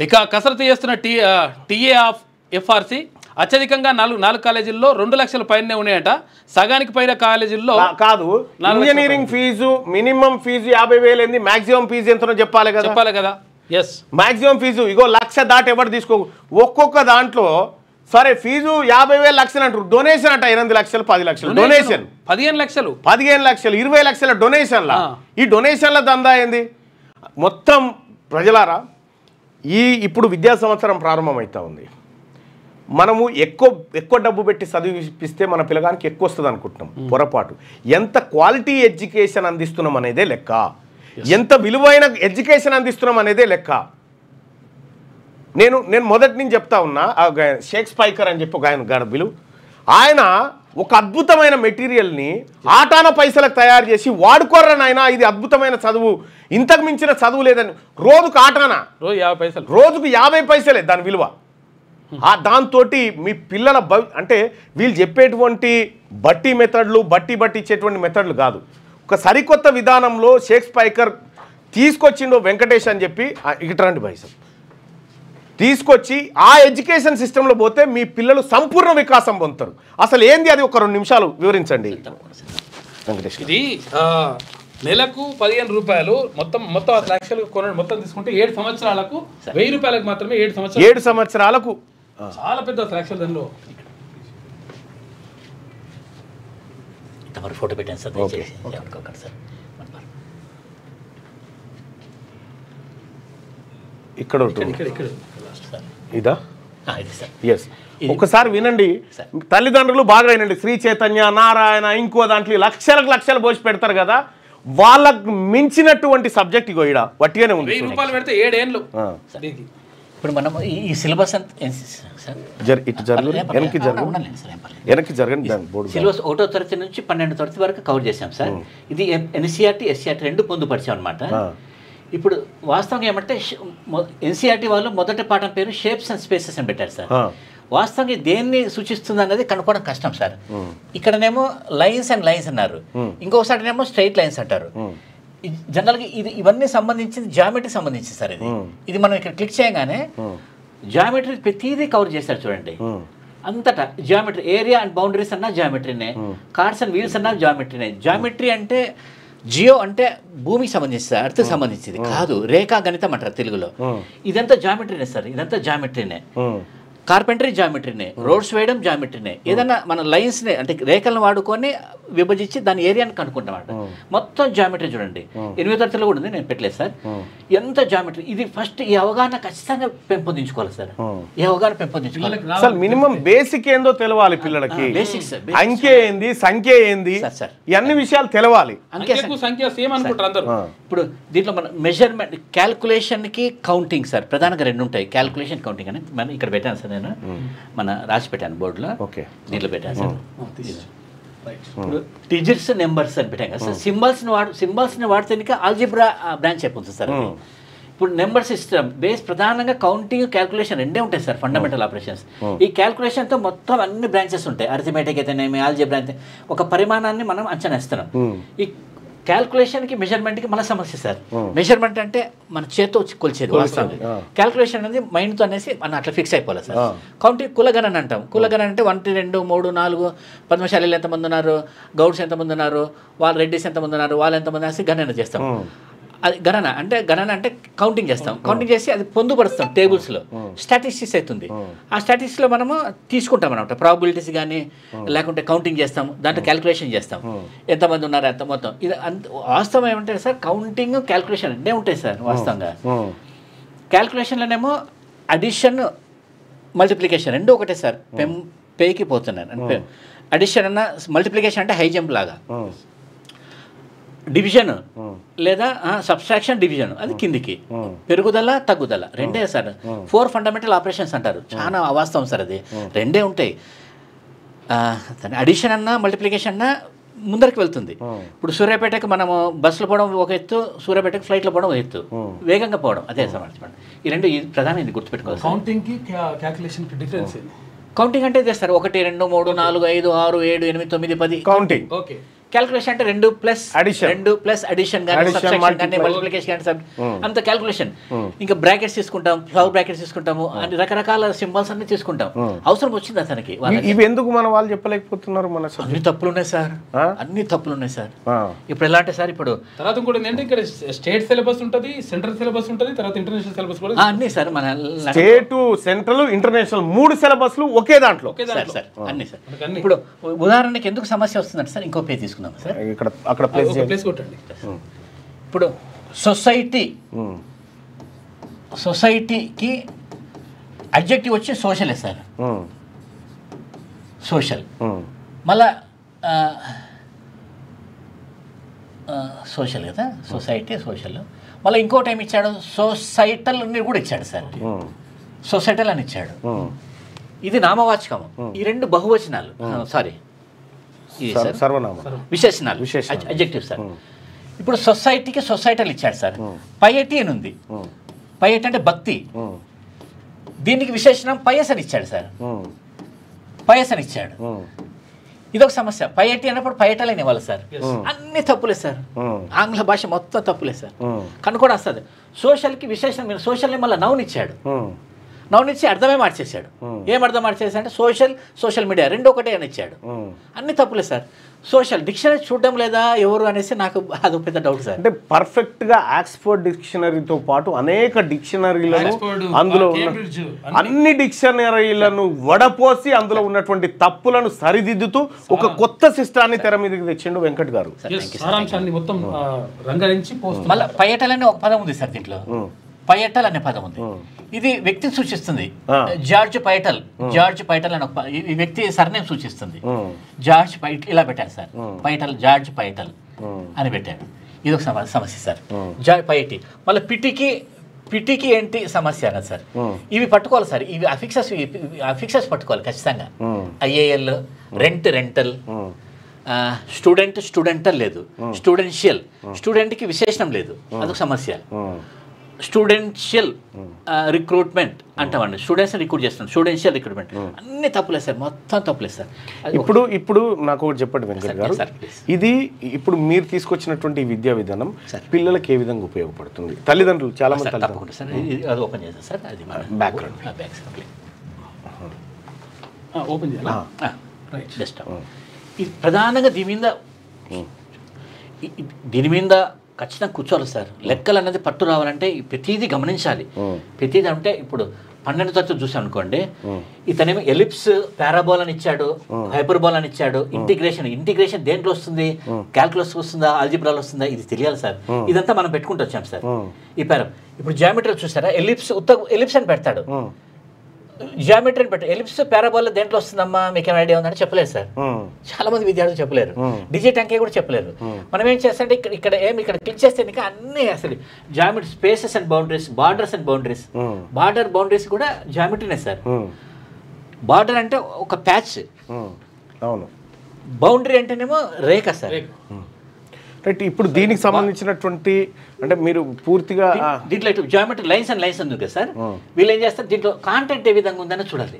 ఇక కసరత్తు చేస్తున్న టీఏ ఆఫ్ ఎఫ్ఆర్సి అత్యధికంగా 4 కాలేజీల్లో 2 లక్షల పైనే ఉన్నాయట. సగానికి పైన కాలేజీల్లో కాదు. ఇంజనీరింగ్ ఫీజు మినిమం ఫీజు 50,000 ఏంది, మాక్సిమం ఫీజు ఎంతనో చెప్పాలి కదా. ఎస్, మాక్సిమం ఫీజు ఇగో 1,00,000 దాటి ఎవరు తీసుకో. ఒక్కొక్క దాంట్లో సరే ఫీజు 50,000 లక్షలు అంటారు, డొనేషన్ అంట 8 లక్షలు 10 లక్షలు డొనేషన్, 15 లక్షలు 20 లక్షల డొనేషన్ల. ఈ డొనేషన్ల దందా ఏంది మొత్తం? ప్రజలారా, ఇప్పుడు విద్యా సంవత్సరం ప్రారంభమవుతా ఉంది. మనము ఎక్కువ డబ్బు పెట్టి చదివిపిస్తే మన పిల్లగానికి ఎక్కువ వస్తుంది అనుకుంటున్నాం. పొరపాటు. ఎంత క్వాలిటీ ఎడ్యుకేషన్ అందిస్తున్నాం అనేదే లెక్క, ఎంత విలువైన ఎడ్యుకేషన్ అందిస్తున్నాం అనేదే లెక్క. నేను మొదటి నుంచి చెప్తా ఉన్నా, షేక్ స్పైకర్ అని చెప్పి ఒక ఆయన గడబిలు, ఆయన ఒక అద్భుతమైన మెటీరియల్ని ఆటాన పైసలకు తయారు చేసి వాడుకోరని ఆయన, ఇది అద్భుతమైన చదువు, ఇంతకు మించిన చదువు లేదని. రోజుకు ఆటాన రోజుకు 50 పైసలే దాని విలువ. దాంతో మీ పిల్లల అంటే వీళ్ళు చెప్పేటువంటి బట్టి ఇచ్చేటువంటి మెథడ్లు కాదు, ఒక సరికొత్త విధానంలో షేక్ స్పైకర్ తీసుకొచ్చిండో వెంకటేష్ అని చెప్పి ఇటువంటి పైసలు తీసుకొచ్చి ఆ ఎడ్యుకేషన్ సిస్టంలో పోతే మీ పిల్లలు సంపూర్ణ వికాసం పొందుతారు. అసలు ఏంది అది ఒక 2 నిమిషాలు వివరించండి వెంకటేష్. ఇది నెలకు 15 రూపాయలు, మొత్తం 10 లక్షలు కొనండి. మొత్తం తీసుకుంటే 7 సంవత్సరాలకు 1000 రూపాయలకు మాత్రమే 7 సంవత్సరాలకు చాలా పెద్ద లక్షలు. దానిలో ఫోటో పెట్టాను సార్. ఇక్కడ ఇదా? ఎస్, ఒకసారి వినండి తల్లిదండ్రులు, బాగా వినండి. శ్రీ చైతన్య, నారాయణ, ఇంకో దాంట్లో లక్షలు పోసి పెడతారు కదా, వాళ్ళకు మించినటువంటి సబ్జెక్ట్ ఇగో ఈడ వట్టిగానే ఉంది. 1000 రూపాయలు పెడితే 7 ఏళ్ళు. ఇప్పుడు మనం ఈ సిలబస్ సిలబస్ 1వ తరగతి నుంచి 12వ తరగతి వరకు కవర్ చేసాం సార్. ఇది ఎన్సీఆర్టీ ఎస్సీఆర్టీ 2 పొందుపరిచాం అనమాట. ఇప్పుడు వాస్తవంగా ఏమంటే ఎన్సీఆర్టీ వాళ్ళు మొదటి పాఠం పేరు షేప్స్ అండ్ స్పేసెస్ అని పెట్టారు సార్. వాస్తవంగా దేన్ని సూచిస్తుంది అన్నది కనుక్కోవడం కష్టం సార్. ఇక్కడనేమో లైన్స్ అండ్ లైన్స్ అన్నారు, ఇంకొకసారినేమో స్ట్రైట్ లైన్స్ అంటారు. జనరల్గా ఇవన్నీ సంబంధించింది జామెట్రీ సంబంధించింది సార్. ఇది మనం ఇక్కడ క్లిక్ చేయగానే జామెట్రీ ప్రతిదీ కవర్ చేస్తారు చూడండి. అంతటా జామెట్రీ, ఏరియా అండ్ బౌండరీస్ అన్నా జామెట్రీనే, కార్డ్స్ అండ్ వీల్స్ అన్నా జామెట్రీనే. జామెట్రీ అంటే జియో అంటే భూమికి సంబంధించి, అర్త్కి సంబంధించింది కాదు, రేఖా గణితం అంటారు తెలుగులో. ఇదంతా జామెట్రీనే సార్, ఇదంతా జామెట్రీనే. కార్పెంటరీ జామెట్రీనే, రోడ్స్ వేయడం జామెట్రీనే, ఏదైనా మన లైన్స్ని అంటే రేఖలను వాడుకొని విభజించి దాని ఏరియాని కనుక్కుంటామాట. మొత్తం జామెట్రీ చూడండి. 8వ తరగతిలో కూడా ఉంది, నేను పెట్టలేదు సార్. ఎంత జామెట్రీ ఇది ఫస్ట్ ఈ అవగాహన ఖచ్చితంగా పెంపొందించుకోవాలి సార్. ఈ అవగాహన పెంపొందించుకోవాలి. అసలు మినిమం బేసిక్ ఏందో తెలవాలి పిల్లలకి. బేసిక్స్ అంకె ఏంది, సంఖ్య ఏంది, ఈ అన్ని విషయాలు తెలవాలి. సంఖ్య సేమ్ అనుకుంటారు అందరూ. ఇప్పుడు దీంట్లో మన మెజర్మెంట్ క్యాల్కులేషన్కి కౌంటింగ్ సార్ ప్రధానంగా 2 ఉంటాయి. క్యాల్కులేషన్ కౌంటింగ్ అని మనం ఇక్కడ పెట్టాను సార్, నేను మన రాసి పెట్టాను బోర్డులో. ఓకే, దీంట్లో పెట్టాను సార్. ఇప్పుడు డిజిట్స్ నెంబర్స్ అని పెట్టాం కదా సార్. సింబల్స్ని వాడితే ఆల్జిబ్రా బ్రాంచ్ అయిపోతుంది సార్. ఇప్పుడు నెంబర్ సిస్టమ్ బేస్ ప్రధానంగా కౌంటింగ్, క్యాల్కులేషన్ 2 ఉంటాయి సార్, ఫండమెంటల్ ఆపరేషన్స్. ఈ క్యాల్కులేషన్తో మొత్తం అన్ని బ్రాంచెస్ ఉంటాయి. అరిథమెటిక్ అయితేనేమి, ఆల్జిబ్రా అయితే ఒక పరిమాణాన్ని మనం అంచనా ఇస్తున్నాం. ఈ క్యాల్కులేషన్కి మెజర్మెంట్కి మన సమస్య సార్. మెజర్మెంట్ అంటే మన చేతితో కొలిచేది వాస్తవంగా. క్యాల్కులేషన్ అనేది మైండ్తో అనేసి మనం అట్లా ఫిక్స్ అయిపోవాలి సార్. కౌంటింగ్ కులగణన అంటాం. కులగణన అంటే 1 2 3 4 పద్మశాలీలు ఎంతమంది ఉన్నారు, గౌడ్స్ ఎంతమంది ఉన్నారు, వాళ్ళు రెడ్డిస్ ఎంతమంది ఉన్నారు, వాళ్ళు ఎంతమంది అనేసి గణన చేస్తాం. అది గణన అంటే కౌంటింగ్ చేస్తాం. కౌంటింగ్ చేసి అది పొందుపరుస్తాం టేబుల్స్లో. స్టాటిస్టిక్స్ అవుతుంది. ఆ స్టాటిస్టిక్స్లో మనము తీసుకుంటాం అనమాట. ప్రాబిలిటీస్ కానీ లేకుంటే కౌంటింగ్ చేస్తాం, దాంట్లో క్యాల్కులేషన్ చేస్తాం, ఎంతమంది ఉన్నారు ఎంత మొత్తం. ఇది వాస్తవం ఏమంటే సార్ కౌంటింగ్, క్యాల్కులేషన్ 2 ఉంటాయి సార్ వాస్తవంగా. క్యాల్కులేషన్లోనేమో అడిషన్, మల్టిప్లికేషన్ 2 ఒకటే సార్. పేకి పోతున్నాను. అడిషన్ అన్న మల్టిప్లికేషన్ అంటే హై జంప్ లాగా, డివిజన్ లేదా సబ్స్ట్రాక్షన్, డివిజన్ అది కిందికి, పెరుగుదల తగ్గుదల 2 సార్. 4 ఫండమెంటల్ ఆపరేషన్స్ అంటారు. చాలా అవాస్తవం సార్, అది 2 ఉంటాయి. అడిషన్ అన్నా మల్టిప్లికేషన్ అన్నా ముందరికి వెళ్తుంది. ఇప్పుడు సూర్యాపేటకి మనము బస్సులో పోవడం ఒక ఎత్తు, సూర్యాపేటకి ఫ్లైట్లో పోవడం ఒక ఎత్తు, వేగంగా పోవడం అదే సమాచారం. ఈ 2 ప్రధానం ఇది గుర్తుపెట్టుకోవాలి. కౌంటింగ్కి క్యాల్కులేషన్కి డిఫరెన్స్ ఏంటి? కౌంటింగ్ అంటే ఇదే సార్ 1 2 3 4 5 6 7 8 9 10 కౌంటింగ్. ఓకే. క్యాల్కులేషన్ అంటే 2 ప్లస్ అడిషన్ కానీ సబ్ట్రాక్షన్ కానీ మల్టిప్లికేషన్ కానీ అంత క్యాల్కులేషన్. ఇంకా బ్రాకెట్స్ తీసుకుంటాం, ఫ్లవర్ బ్రాకెట్స్ తీసుకుంటాము, అన్ని రకరకాల సింబల్స్ అన్ని తీసుకుంటాం. అవసరం వచ్చింది అతనికి. ఇవి ఎందుకు మన వాళ్ళు చెప్పలేకపోతున్నారు? మన అన్ని తప్పులు ఉన్నాయి సార్, అన్ని తప్పులు ఉన్నాయి సార్. ఇప్పుడు ఎలా అంటే సార్, ఇప్పుడు తర్వాత ఇంకోటి ఏంటంటే ఇక్కడ స్టేట్ సిలబస్ ఉంటుంది, సెంట్రల్ సిలబస్ ఉంటుంది, తర్వాత ఇంటర్నేషనల్ సిలబస్ కూడా అన్ని సార్. మన స్టేట్, సెంట్రల్, ఇంటర్నేషనల్ 3 సిలబస్లు ఒకే దాంట్లో సార్ అన్ని సార్. ఇప్పుడు ఉదాహరణకి ఎందుకు సమస్య వస్తుందంటే సార్, ఇంకో పేజ్ తీసుకున్నాం సార్. అక్కడ ప్లేస్ కొట్టండి. ఇప్పుడు సొసైటీకి అడ్జెక్టివ్ వచ్చి సోషలే సార్. సోషల్ మళ్ళా సోషల్ కదా, సొసైటీ సోషల్. మళ్ళీ ఇంకో టైం ఇచ్చాడు సొసైటల్ అని కూడా ఇచ్చాడు సార్. సొసైటల్ అని ఇచ్చాడు. ఇది నామవాచకం. ఈ 2 బహువచనాలు, సారీ విశేషణాలు, అడ్జెక్టివ్ సార్. ఇప్పుడు సొసైటీకి సొసైటల్ ఇచ్చాడు సార్. పైఎటీ అని ఉంది. పైఎటీ అంటే భక్తి. దీనికి విశేషణం పయస్ అని ఇచ్చాడు సార్. పయస్ అని ఇచ్చాడు. ఇదొక సమస్య. పైఎటీ అన్నప్పుడు పైటల్ అని ఇవ్వాలి సార్. అన్ని తప్పులే సార్. ఆంగ్ల భాష మొత్తం తప్పులే సార్. కనుక్కోవడం వస్తుంది. సోషల్కి విశేషణం, సోషల్ని మళ్ళీ నౌన్ ఇచ్చాడు. నౌన్ ఇచ్చి అర్థమే మార్చేశాడు. ఏం అర్థం మార్చేసాడంటే సోషల్ మీడియా 2 ఒకటే అని ఇచ్చాడు. అన్ని తప్పులే సార్. సోషల్ డిక్షనరీ చూడడం లేదా ఎవరు అనేసి నాకు అది పెద్ద డౌట్ సార్. అంటే పర్ఫెక్ట్గా ఆక్స్ఫోర్డ్ డిక్షనరీతో పాటు అనేక డిక్షనరీలను, అందులో అన్ని డిక్షనరీలను వడపోసి అందులో ఉన్నటువంటి తప్పులను సరిదిద్దుతూ ఒక కొత్త సిస్టాన్ని తెర మీదకి తెచ్చిండు వెంకట్ గారు. మళ్ళీ పైటల్ అనే ఒక పదం ఉంది సార్ దీంట్లో. పైటల్ అనే పదం ఉంది. ఇది వ్యక్తిని సూచిస్తుంది. జార్జ్ పైటల్ అని ఒక ఈ వ్యక్తి సర్నేమ్ సూచిస్తుంది. జార్జ్ పైటల్ ఇలా పెట్టారు సార్. పైటల్, జార్జ్ పైటల్ అని పెట్టాడు. ఇది ఒక సమస్య సార్. మళ్ళీ పిటికి ఏంటి సమస్య అన్నది సార్. ఇవి పట్టుకోవాలి సార్. ఇవి అఫిక్సెస్ పట్టుకోవాలి ఖచ్చితంగా. ఐఏఎల్, రెంటల్, స్టూడెంటల్ లేదు, స్టూడెన్షియల్, స్టూడెంట్కి విశేషణం లేదు, అదొక సమస్య. స్టూడెన్షియల్ రిక్రూట్మెంట్ అంటామండి. స్టూడెంట్స్ రిక్రూట్ చేస్తాం. స్టూడెన్షియల్ రిక్రూట్మెంట్ అన్ని తప్పులేదు సార్, మొత్తం తప్పులేదు సార్. ఇప్పుడు నాకు ఒకటి చెప్పండి వెంకట్ గారు, ఇది ఇప్పుడు మీరు తీసుకొచ్చినటువంటి విద్యా విధానం పిల్లలకి ఏ విధంగా ఉపయోగపడుతుంది? తల్లిదండ్రులు చాలా మంది తప్పకుండా సార్ అది ఓపెన్ చేద్దాం సార్. అది బ్యాక్గ్రౌండ్ ఓపెన్ చేయాలి. బెస్ట్. ఇది ప్రధానంగా దీని మీద ఖచ్చితంగా కూర్చోవాలి సార్. లెక్కలు అన్నది పట్టు రావాలంటే ప్రతిదీ గమనించాలి. ప్రతిదీ అంటే ఇప్పుడు 12 తరచులు చూసాం అనుకోండి, ఇతనేమో ఎలిప్స్ పారాబోల్ అని ఇచ్చాడు, హైపర్బోల్ అని ఇచ్చాడు. ఇంటిగ్రేషన్ దేంట్లో వస్తుంది? క్యాల్కులస్ వస్తుందా, ఆల్జిబ్రాలో వస్తుందా? ఇది తెలియాలి సార్. ఇదంతా మనం పెట్టుకుంటూ వచ్చాం సార్. ఈ ఇప్పుడు జియోమెట్రీ చూసారా, ఎలిప్స్ అని పెడతాడు, జియోమెట్రీ అని పెట్టాడు. ఎలిప్స్ పారాబోల్ దేంట్లో వస్తుందమ్మా మీకు ఏమైనా ఐడియా ఉందని చెప్పలేదు సార్. చాలా మంది విద్యార్థులు చెప్పలేరు, డిజిట్ అంకే కూడా చెప్పలేరు. మనం ఏం చేస్తామంటే ఇక్కడ క్లిక్ చేస్తే ఇంకా అన్ని అసలు geometry, spaces and boundaries, borders and boundaries. Border boundaries కూడా జియోమెట్రీనే సార్. బార్డర్ అంటే ఒక ప్యాచ్, అవును. బౌండరీ అంటేనేమో రేఖ సార్. రైట్. ఇప్పుడు దీనికి సంబంధించినటువంటి అంటే మీరు పూర్తిగా దీంట్లో జియోమెట్రీ లైన్స్ అండ్ లైన్స్ ఉంది కదా సార్. వీళ్ళు ఏం చేస్తారు, దీంట్లో కాంటెంట్ ఏ విధంగా ఉందని చూడాలి.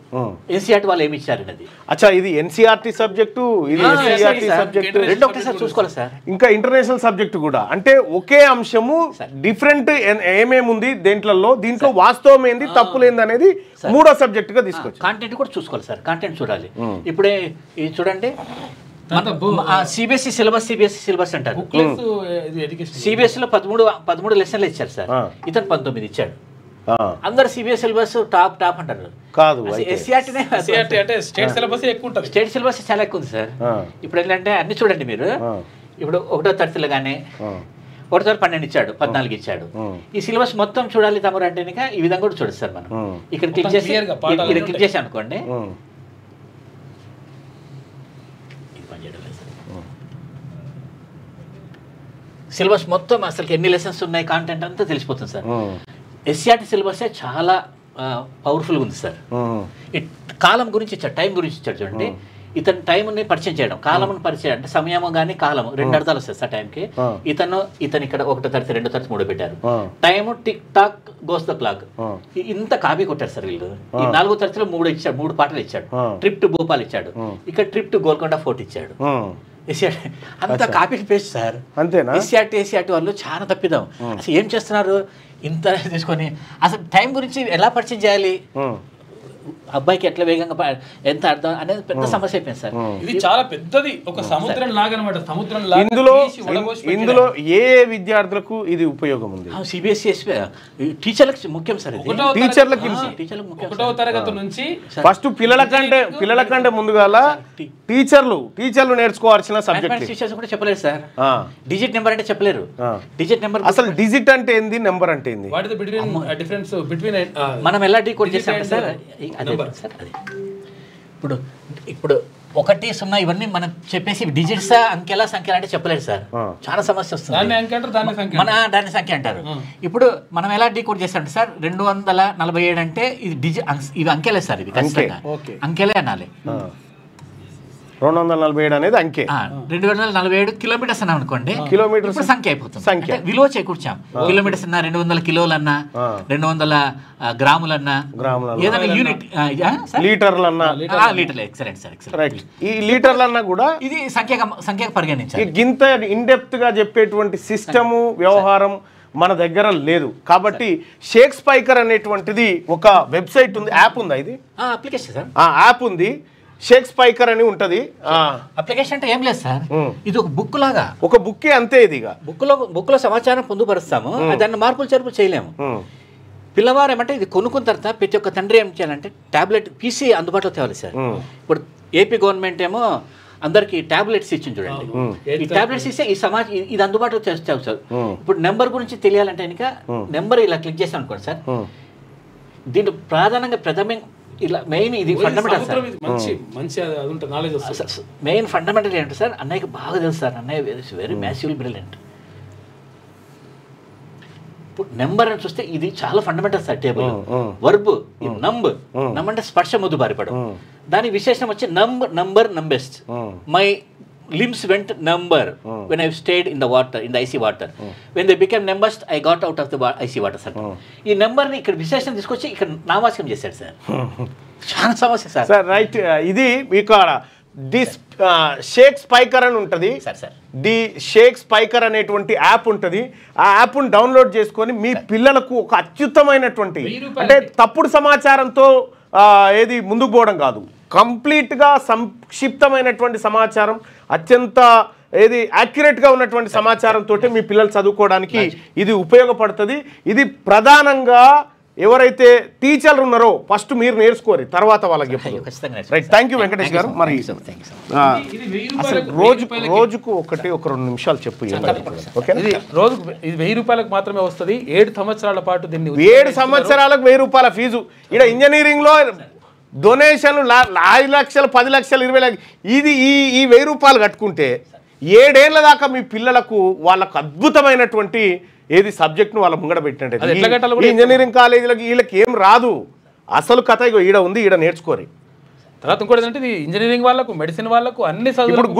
ఎన్సీఆర్టీ వాళ్ళు ఏమి ఇచ్చారు అనేది. అచ్చా, ఇది ఎన్సీఆర్టీ సబ్జెక్టు, ఇది ఎస్సీఆర్టీ సబ్జెక్టు, రెండు ఒకటేసారి చూసుకోవాలి సార్. ఇంకా ఇంటర్నేషనల్ సబ్జెక్టు కూడా. అంటే ఒకే అంశము డిఫరెంట్ ఏమేముంది దీంట్లో వాస్తవం ఏంది, తప్పులేంది అనేది మూడో సబ్జెక్ట్ గా తీసుకోవచ్చు. కాంటెంట్ కూడా చూసుకోవాలి సార్, కాంటెంట్ చూడాలి. ఇప్పుడే ఇది చూడండి, సిబిఎస్ఈ సిలబస్ అంటారు. సిబిఎస్ఈలో 13 లెసన్లు ఇచ్చారు సార్, ఇతను 19 ఇచ్చాడు. అందరు సిబిఎస్ సిలబస్ టాప్ అంటారు. కాదు, స్టేట్ సిలబస్ ఎక్కువ ఉంటుంది. స్టేట్ సిలబస్ చాలా ఎక్కువ ఉంది సార్. ఇప్పుడు ఏంటంటే అన్ని చూడండి మీరు, ఇప్పుడు 1వ తరగతిలో కానీ 1వ తరగతి 12 ఇచ్చాడు, 14 ఇచ్చాడు. ఈ సిలబస్ మొత్తం చూడాలి తమరు అంటే ఈ విధంగా కూడా చూడదు సార్. మనం ఇక్కడ క్లిక్ చేసి అనుకోండి, సిలబస్ మొత్తం అసలు ఎన్ని లెసన్స్ ఉన్నాయి, కాంటెంట్ అంతా తెలిసిపోతుంది సార్. ఎస్సీఆర్టీ సిలబస్ చాలా పవర్ఫుల్గా ఉంది సార్. ఈ కాలం గురించి ఇచ్చాడు, టైం గురించి ఇచ్చాడు. చూడండి, ఇతను టైంని పరిచయం చేయడం, కాలంని పరిచయం అంటే సమయము కానీ కాలము 2 అర్థాలు వస్తాయి సార్ టైంకి. ఇతను ఇక్కడ 1వ తరగతి 2వ తరగతి 3 పెట్టారు. Time tick talk goes the clock, ఇంత కాపీ కొట్టారు సార్ వీళ్ళు. ఈ 4వ తరగతిలో 3 ఇచ్చాడు, 3 పాటలు ఇచ్చాడు. ట్రిప్ టు భోపాల్ ఇచ్చాడు, ఇక్కడ ట్రిప్ టు గోల్కొండ ఫోర్ట్ ఇచ్చాడు. అంత కాపీ పేస్ట్ సార్. అంతేనా? ఎస్సీఆర్టీ వాళ్ళు చాలా తప్పిదాం. అసలు ఏం చేస్తున్నారు, ఇంత తీసుకొని అసలు టైం గురించి ఎలా పరిచయం చేయాలి, అబ్బాయికి ఎట్లా వేగంగా ఎంత అర్థం అనేది పెద్ద సమస్య అయిపోయింది సార్. ఇది చాలా పెద్దది, ఒక సముద్రం లాగా అన్నమాట. సముద్రం ఇందులో ఏ విద్యార్థులకు ఇది ఉపయోగం ఉంది? సిబిఎస్ఈ టీచర్లకు ముఖ్యం సార్. టీచర్లకు 1వ తరగతి నుంచి ఫస్ట్ పిల్లల కంటే ముందుగా టీచర్లు నేర్చుకోవాల్సిన సబ్జెక్ట్. టీచర్స్ కూడా చెప్పలేరు సార్. డిజిట్ నెంబర్ అంటే చెప్పలేరు. డిజిట్ నెంబర్ అసలు డిజిట్ అంటే ఏంది, నెంబర్ అంటే ఏంది, మనం ఎలా డీకోడ్ చేస్తాం సార్. ఇప్పుడు 1, 0 ఇవన్నీ మనం చెప్పేసి డిజిట్స్ అంకెలా సంఖ్యలు అంటే చెప్పలేదు సార్. చాలా సమస్య వస్తుంది. దాని సంఖ్య అంటారు. ఇప్పుడు మనం ఎలా డీకోడ్ చేస్తాం సార్, 247 అంటే ఇది ఇవి అంకెలే సార్. ఇవి ఖచ్చితంగా అంకెలే అనాలి. 247 అనేది అంకె. 247 కిలోమీటర్స్ అన్నా అనుకోండి, కిలోమీటర్ సంఖ్య అయిపోతుంది. సంఖ్య విలువ చేకూర్చాం. కిలోమీటర్స్ అన్నా, 200 కిలోలన్నా, 200 గ్రాములన్నా, ఏదైనా యూనిట్, లీటర్లన్నా, లీటర్లు. Excellent sir, excellent. ఈ లీటర్లన్నా కూడా ఇది సంఖ్యగా పరిగణించాలి. ఇంత ఇన్డెప్త్ గా చెప్పేటువంటి సిస్టము వ్యవహారం మన దగ్గర లేదు. కాబట్టి షేక్ స్పైకర్ అనేటువంటిది ఒక వెబ్సైట్ ఉంది, యాప్ ఉందా? ఇది అప్లికేషన్ సార్, యాప్ ఉంది, షేక్ స్పైకర్ అని ఉంటది. అప్లికేషన్ అంటే ఏం లేదు సార్, ఇది ఒక బుక్ లాగా, ఒక బుక్కే అంతే. ఇది బుక్ లో సమాచారం పొందుపరుస్తాము, దాన్ని మార్పులు చేర్పులు చేయలేము. పిల్లవారు ఏమంటే ఇది కొనుక్కున్న తర్వాత ప్రతి ఒక్క తండ్రి ఏం చేయాలంటే టాబ్లెట్ పీసీ అందుబాటులో తేవాలి సార్. ఇప్పుడు ఏపీ గవర్నమెంట్ ఏమో అందరికి టాబ్లెట్స్ ఇచ్చింది చూడండి. ఈ టాబ్లెట్స్ ఇస్తే ఈ ఇది అందుబాటులో చేస్తావు సార్. ఇప్పుడు నెంబర్ గురించి తెలియాలంటే కనుక నెంబర్ ఇలా క్లిక్ చేస్తాం అనుకోండి సార్. దీంట్లో ప్రధానంగా ఇలా మెయిన్ ఇది ఫండమెంటల్ సార్. మెయిన్ ఫండమెంటల్ ఏంటి సార్, అన్నయ్యకి బాగా తెలుసు సార్. అన్నయ్య వెరీ మ్యాసివ్ బ్రిలియంట్. ఇప్పుడు నెంబర్ అని చూస్తే ఇది చాలా fundamental sir. Table verb numb అంటే స్పర్శ ముద్దు బారిపడం. దాని విశేషం వచ్చి numbest. My limbs went number when I stayed in the water, in the icy water. When they became numbers, I got out of the icy water sir. ఈ నెంబర్ని ఇక్కడ విశేషం తీసుకొచ్చి ఇక్కడ నామవాచకం చేశాడు సార్. చాలా సమస్య సార్. Sir right. ఇది ఇక్కడ ది షేక్ స్పైకర్ అని ఉంటుంది సార్. ది షేక్ స్పైకర్ అనేటువంటి యాప్ ఉంటుంది. ఆ యాప్ను డౌన్లోడ్ చేసుకొని మీ పిల్లలకు ఒక అత్యుత్తమైనటువంటి, అంటే తప్పుడు సమాచారంతో ఏది ముందుకు పోవడం కాదు, కంప్లీట్గా సంక్షిప్తమైనటువంటి సమాచారం, అత్యంత యాక్యురేట్గా ఉన్నటువంటి సమాచారంతో మీ పిల్లలు చదువుకోవడానికి ఇది ఉపయోగపడుతుంది. ఇది ప్రధానంగా ఎవరైతే టీచర్లు ఉన్నారో ఫస్ట్ మీరు నేర్చుకోరు, తర్వాత వాళ్ళకి చెప్పారు. ఖచ్చితంగా రైట్, థ్యాంక్ యూ వెంకటేష్ గారు. మరి ఇది 1000 అసలు రోజుకు ఒక 2 నిమిషాలు చెప్పు. ఓకే, ఇది రోజుకు ఇది 1000 రూపాయలకు మాత్రమే వస్తుంది. 7 సంవత్సరాల పాటు దీన్ని 7 సంవత్సరాలకు 1000 రూపాయల ఫీజు. ఇక్కడ ఇంజనీరింగ్లో డొనేషన్లు 5 లక్షలు 10 లక్షలు 20 లక్షలు, ఇది ఈ 1000 రూపాయలు కట్టుకుంటే 7 ఏళ్ల దాకా మీ పిల్లలకు వాళ్ళకు అద్భుతమైనటువంటి ఏది సబ్జెక్ట్ను వాళ్ళ ముంగడ పెట్టినట్టు. ఇంజనీరింగ్ కాలేజీలకి వీళ్ళకి ఏం రాదు. అసలు కథ ఇగో ఈడ ఉంది, ఈడ నేర్చుకోరు. తర్వాత ఇంకోటి ఏంటంటే ఇది ఇంజనీరింగ్ వాళ్ళకు, మెడిసిన్ వాళ్ళకు అన్ని చదువులు. ఇప్పుడు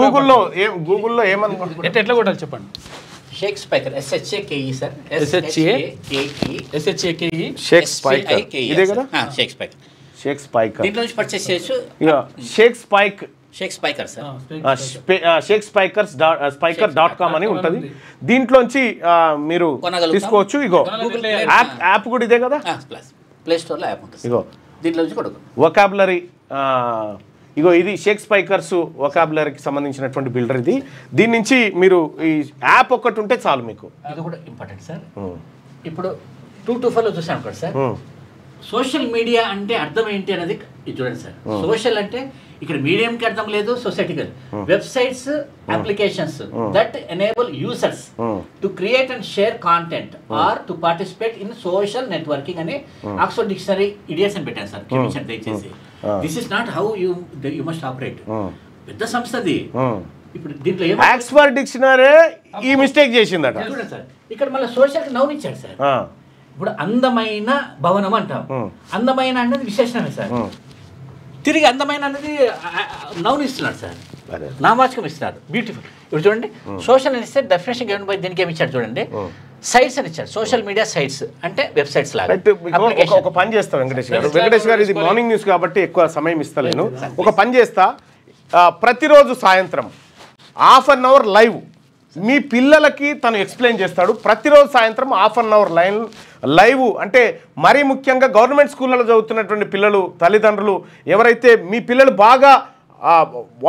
గూగుల్లో ఏమనుకుంటున్నారు? ఎట్లా కొట్టాలి చెప్పండి. Shake spiker SHAKE sir, SHAKE shake spiker ఇదే కదా. షేక్ స్పైకర్ దీంట్లో నుంచి పర్చేస్ చేయొచ్చు. Shake spiker sir, shake spiker అని ఉంటుంది. దీంట్లోంచి మీరు తీసుకోవచ్చు. ఇగో యాప్ కూడా ఇదే కదా, ప్లే స్టోర్లో యాప్ ఉంటుంది. ఇగో దీంట్లో నుంచి కొడుకు వొకాబులరీ. ఇగో ఇది షేక్ స్పైకర్స్ వొకాబులరీకి సంబంధించినటువంటి బిల్డర్ ఇది. దీని నుంచి మీరు ఈ యాప్ ఒక్కటి ఉంటే చాలు మీకు. ఇది కూడా ఇంపార్టెంట్ సార్. ఇప్పుడు 224లో చూసాను అనుకోండి సార్, సోషల్ మీడియా అంటే అర్థం ఏంటి అనేది ఇది చూడండి సార్. సోషల్ అంటే ఇక్కడ మీడియంకి అర్థం లేదు, సొసైటీకి. Websites, applications that enable users to create and share content or to participate in social networking అని ఆక్స్ఫర్డ్ డిక్షనరీ ఇడియట్స్ అని పెట్టాను సార్. క్షమించండి దయచేసి. This is not how you must operate. పెద్ద సంస్థది. ఇప్పుడు దీంట్లో ఆక్స్ఫర్డ్ డిక్షనరీ ఈ మిస్టేక్ చేసిందట. చూడండి సార్, ఇక్కడ మళ్ళీ సోషల్ నౌన్ ఇచ్చాడు సార్. ఇప్పుడు అందమైన భవనం అంటాం. అందమైన అనేది విశేషణమే సార్. తిరిగి అందమైన అనేది నౌన్ ఇస్తున్నాడు సార్, నామవాచకం ఇస్తున్నాడు. బ్యూటిఫుల్. ఇప్పుడు చూడండి, సోషల్ అని ఇస్తే డెఫినేషన్ గివెన్ బై దీనికి ఏమి ఇచ్చాడు చూడండి. సైట్స్ అని ఇచ్చాడు. సోషల్ మీడియా సైట్స్ అంటే వెబ్సైట్స్ లాగా. ఒక పని చేస్తా వెంకటేష్ గారు, ఇది మార్నింగ్ న్యూస్ కాబట్టి ఎక్కువ సమయం ఇస్తలేను. ఒక పని చేస్తా, ప్రతిరోజు సాయంత్రం 1/2 అవర్ లైవ్ మీ పిల్లలకి తను ఎక్స్ప్లెయిన్ చేస్తాడు. ప్రతిరోజు సాయంత్రం 1/2 అవర్ లైవ్ అంటే మరీ ముఖ్యంగా గవర్నమెంట్ స్కూళ్ళలో చదువుతున్నటువంటి పిల్లలు, తల్లిదండ్రులు ఎవరైతే మీ పిల్లలు బాగా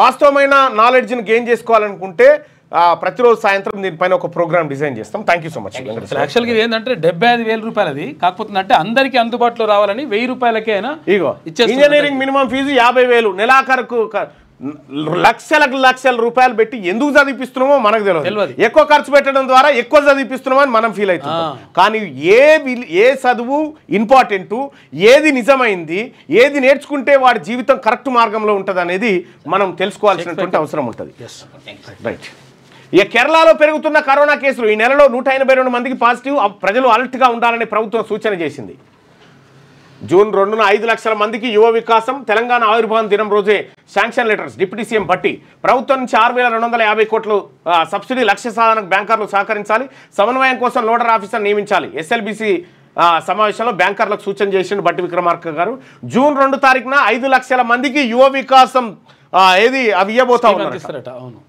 వాస్తవమైన నాలెడ్జ్ని గెయిన్ చేసుకోవాలనుకుంటే ప్రతిరోజు సాయంత్రం దీనిపైన ఒక ప్రోగ్రామ్ డిజైన్ చేస్తాం. Thank you so much. యాక్చువల్గా ఇది ఏంటంటే 75,000 రూపాయలది, కాకపోతే అంటే అందరికీ అందుబాటులో రావాలని 1000 రూపాయలకే అయినా ఇగో ఇంజనీరింగ్ మినిమం ఫీజు 50,000 నెలాఖరుకు లక్షల రూపాయలు పెట్టి ఎందుకు చదివిపిస్తున్నామో మనకు తెలియదు. ఎక్కువ ఖర్చు పెట్టడం ద్వారా ఎక్కువ చదివిపిస్తున్నామో అని మనం ఫీల్ అవుతున్నాం. కానీ ఏ చదువు ఇంపార్టెంట్, ఏది నిజమైంది, ఏది నేర్చుకుంటే వాడి జీవితం కరెక్ట్ మార్గంలో ఉంటుంది అనేది మనం తెలుసుకోవాల్సినటువంటి అవసరం ఉంటుంది. రైట్. ఇక కేరళలో పెరుగుతున్న కరోనా కేసులు. ఈ నెలలో 182 మందికి పాజిటివ్. ప్రజలు అలర్ట్గా ఉండాలని ప్రభుత్వం సూచన చేసింది. జూన్ 2న 5 లక్షల మందికి యువ వికాసం తెలంగాణ ఆవిర్భావం దినం రోజే sanction letters. Deputy CM Bhatti. ప్రభుత్వం నుంచి 6,250 కోట్లు సబ్సిడీ. లక్ష్య సాధనకు బ్యాంకర్లు సహకరించాలి. సమన్వయం కోసం నోడల్ ఆఫీసర్ నియమించాలి. SLBC సమావేశంలో బ్యాంకర్లకు సూచన చేసిండు భట్టి విక్రమార్క గారు. జూన్ 2 తారీఖున 5 లక్షల మందికి యువ వికాసం ఏది అవి ఇవ్వబోతా ఉన్నారు.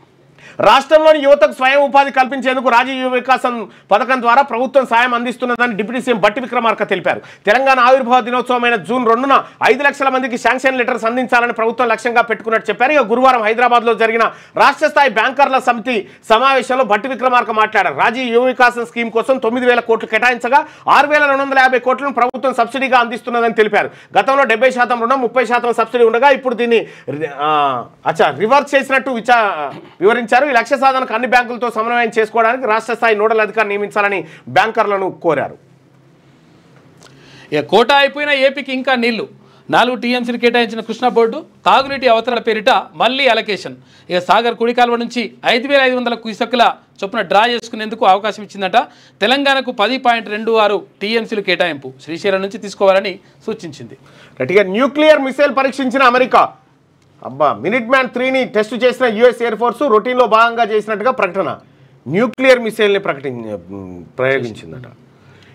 రాష్ట్రంలోని యువతకు స్వయం ఉపాధి కల్పించేందుకు రాజీవ్ యువ వికాసం పథకం ద్వారా ప్రభుత్వం సాయం అందిస్తున్నదని డిప్యూటీ సీఎం భట్టి విక్రమార్క తెలిపారు. తెలంగాణ ఆవిర్భావ దినోత్సవమైన జూన్ 2న 5 లక్షల మందికి శాంక్షన్ లెటర్స్ అందించాలని ప్రభుత్వం లక్ష్యంగా పెట్టుకున్నట్టు చెప్పారు. ఇక గురువారం హైదరాబాద్లో జరిగిన రాష్ట్ర స్థాయి బ్యాంకర్ల సమితి సమావేశంలో భట్టి విక్రమార్క మాట్లాడారు. రాజీవ్ యువ వికాసం స్కీమ్ కోసం 9,000 కోట్లు కేటాయించగా 6,250 కోట్లను ప్రభుత్వం సబ్సిడీగా అందిస్తున్నదని తెలిపారు. గతంలో 70% రుణం, 30% సబ్సిడీ ఉండగా ఇప్పుడు దీన్ని రివర్స్ చేసినట్టు వివరించారు. ఈ లక్ష్య సాధనకు అన్ని బ్యాంకులతో సమన్వయం చేసుకోవడానికి రాష్ట్ర స్థాయి నోడల్ అధికారి నియమించాలని బ్యాంకర్లను కోరారు. కోటా అయిపోయిన ఏపీకి ఇంకా నీళ్లు. 4 TMCలు కేటాయించిన కృష్ణా బోర్డు తాగునీటి అవతరణ పేరిట మళ్లీ అలొకేషన్. ఇక సాగర్ కుడి కాలువ నుంచి 5,500 క్యూసెక్కుల చొప్పున డ్రా చేసుకునేందుకు అవకాశం ఇచ్చిందట. తెలంగాణకు 10.26 TMCలు కేటాయింపు శ్రీశైలం నుంచి తీసుకోవాలని సూచించింది. గట్టిగా న్యూక్లియర్ మిసైల్ పరీక్షించిన అమెరికా. మినిట్ మ్యాన్ 3ని టెస్ట్ చేసిన US ఎయిర్ ఫోర్స్ రొటీన్లో భాగంగా చేసినట్టుగా ప్రకటన. న్యూక్లియర్ మిసైల్ని ప్రయోగించిందట.